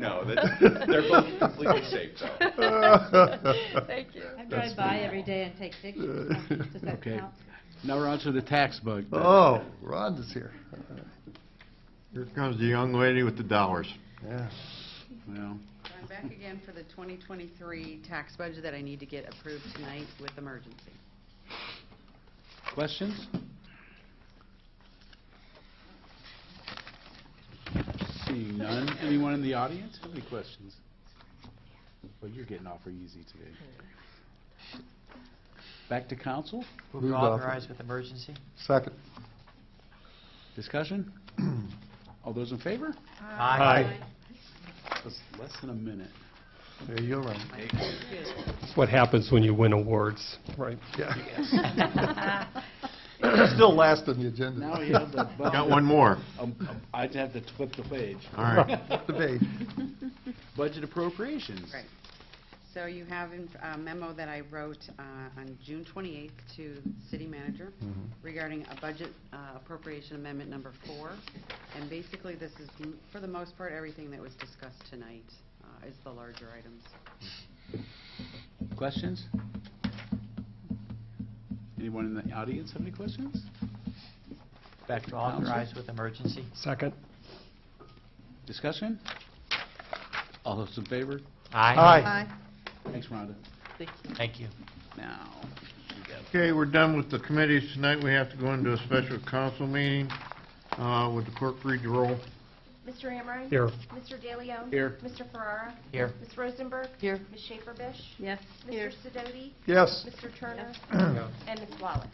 No, they're both completely safe, though. Thank you. I drive by every day and take pictures. Does that Okay. count? Now we're on to the tax bug. Oh, Rhonda's here. Here comes the young lady with the dollars. Yeah. Well, I'm back again for the 2023 tax budget that I need to get approved tonight with emergency. Questions? Seeing none. Anyone in the audience have any questions? Well, you're getting off easy today. Back to council. Move to authorize with emergency. Second. Discussion? All those in favor? Aye. That's less than a minute. Yeah, you're right. That's what happens when you win awards, right? Yeah. Still last on the agenda. Now you have the Got one more. I'd have to flip the page. All right. The page. Budget appropriations. Right. So you have a memo that I wrote on June 28th to city manager regarding a budget appropriation amendment number 4. And basically this is, for the most part, everything that was discussed tonight is the larger items. Questions? Anyone in the audience have any questions? Back to council. Authorize with emergency. Second. Discussion? All those in favor? Aye. Thanks, Rhonda. Thank you. Now, Okay, we're done with the committees tonight. We have to go into a special council meeting. Would the clerk read the roll? Mr. Amrine? Here. Mr. DeLeon? Here. Mr. Ferrara? Here. Ms. Rosenberg? Here. Ms. Schaefer-Bish? Yes. Mr. Sidoti? Yes. Mr. Turner? Yeah. And Ms. Wallach?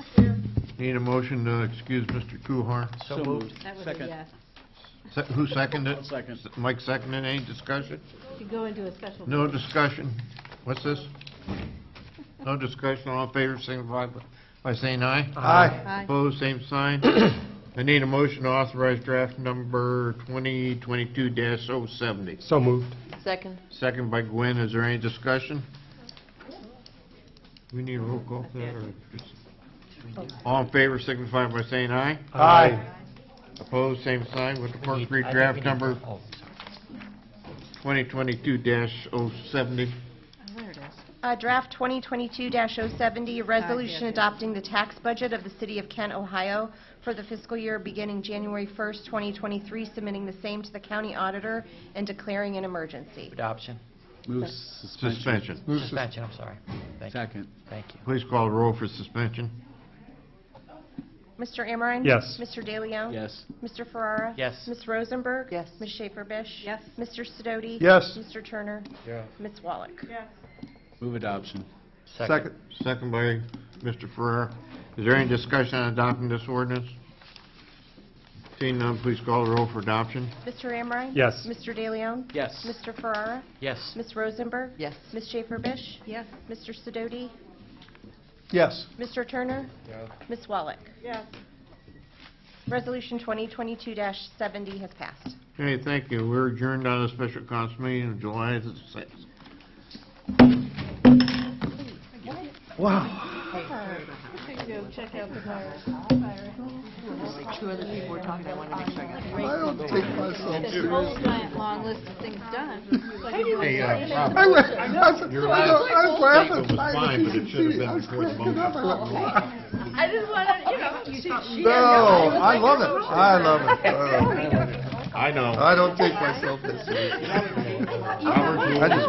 Need a motion to excuse Mr. Kuhar. So moved. That would be Second. yes. Who seconded it? Second. Mike seconded. Any discussion? You go into a special. No discussion. What's this? No discussion. All in favor, signify by saying aye. Aye. Aye. Opposed, same sign. I need a motion to authorize draft number 2022-070. So moved. Second. Second by Gwen. Is there any discussion? We need a roll call for that, or just... All in favor, signify by saying aye. Aye. Opposed, same sign. With the clerk read I think draft we need- number oh, sorry. 2022-070. Oh, there it is. Draft 2022-070, a resolution yes. adopting the tax budget of the City of Kent, Ohio for the fiscal year beginning January 1st, 2023, submitting the same to the county auditor and declaring an emergency. Adoption. Move suspension. Suspension. Suspension, I'm sorry. Thank you. Second. Thank you. Please call the roll for suspension. Mr. Amrine? Yes. Mr. DeLeon? Yes. Mr. Ferrara? Yes. Ms. Rosenberg? Yes. Ms. Schaefer-Bish? Yes. Mr. Sidoti? Yes. Mr. Turner? Yeah. Ms. Wallach? Yes. Move adoption. Second. Second by Mr. Ferrer. Is there any discussion on adopting this ordinance? Seeing none, please call the roll for adoption. Mr. Amrine? Yes. Mr. DeLeon? Yes. Mr. Ferrara? Yes. Ms. Rosenberg? Yes. Ms. Schaefer-Bish? Yes. Mr. Sidoti? Yes. Mr. Turner? Yeah. Ms. Wallach? Yes. Resolution 2022-70 has passed. Okay, thank you. We're adjourned on a special council meeting on July the 6th. Wow. Go check out the virus. Like 2 other people were talking. I wanted to make sure I got I don't take myself This seriously. whole giant long list of things done. Hey, Rob. I was laughing. Statement was fine, but it should have been before the vote. I just wanted, No, I love it. I love it. I know. I don't take myself this seriously. I just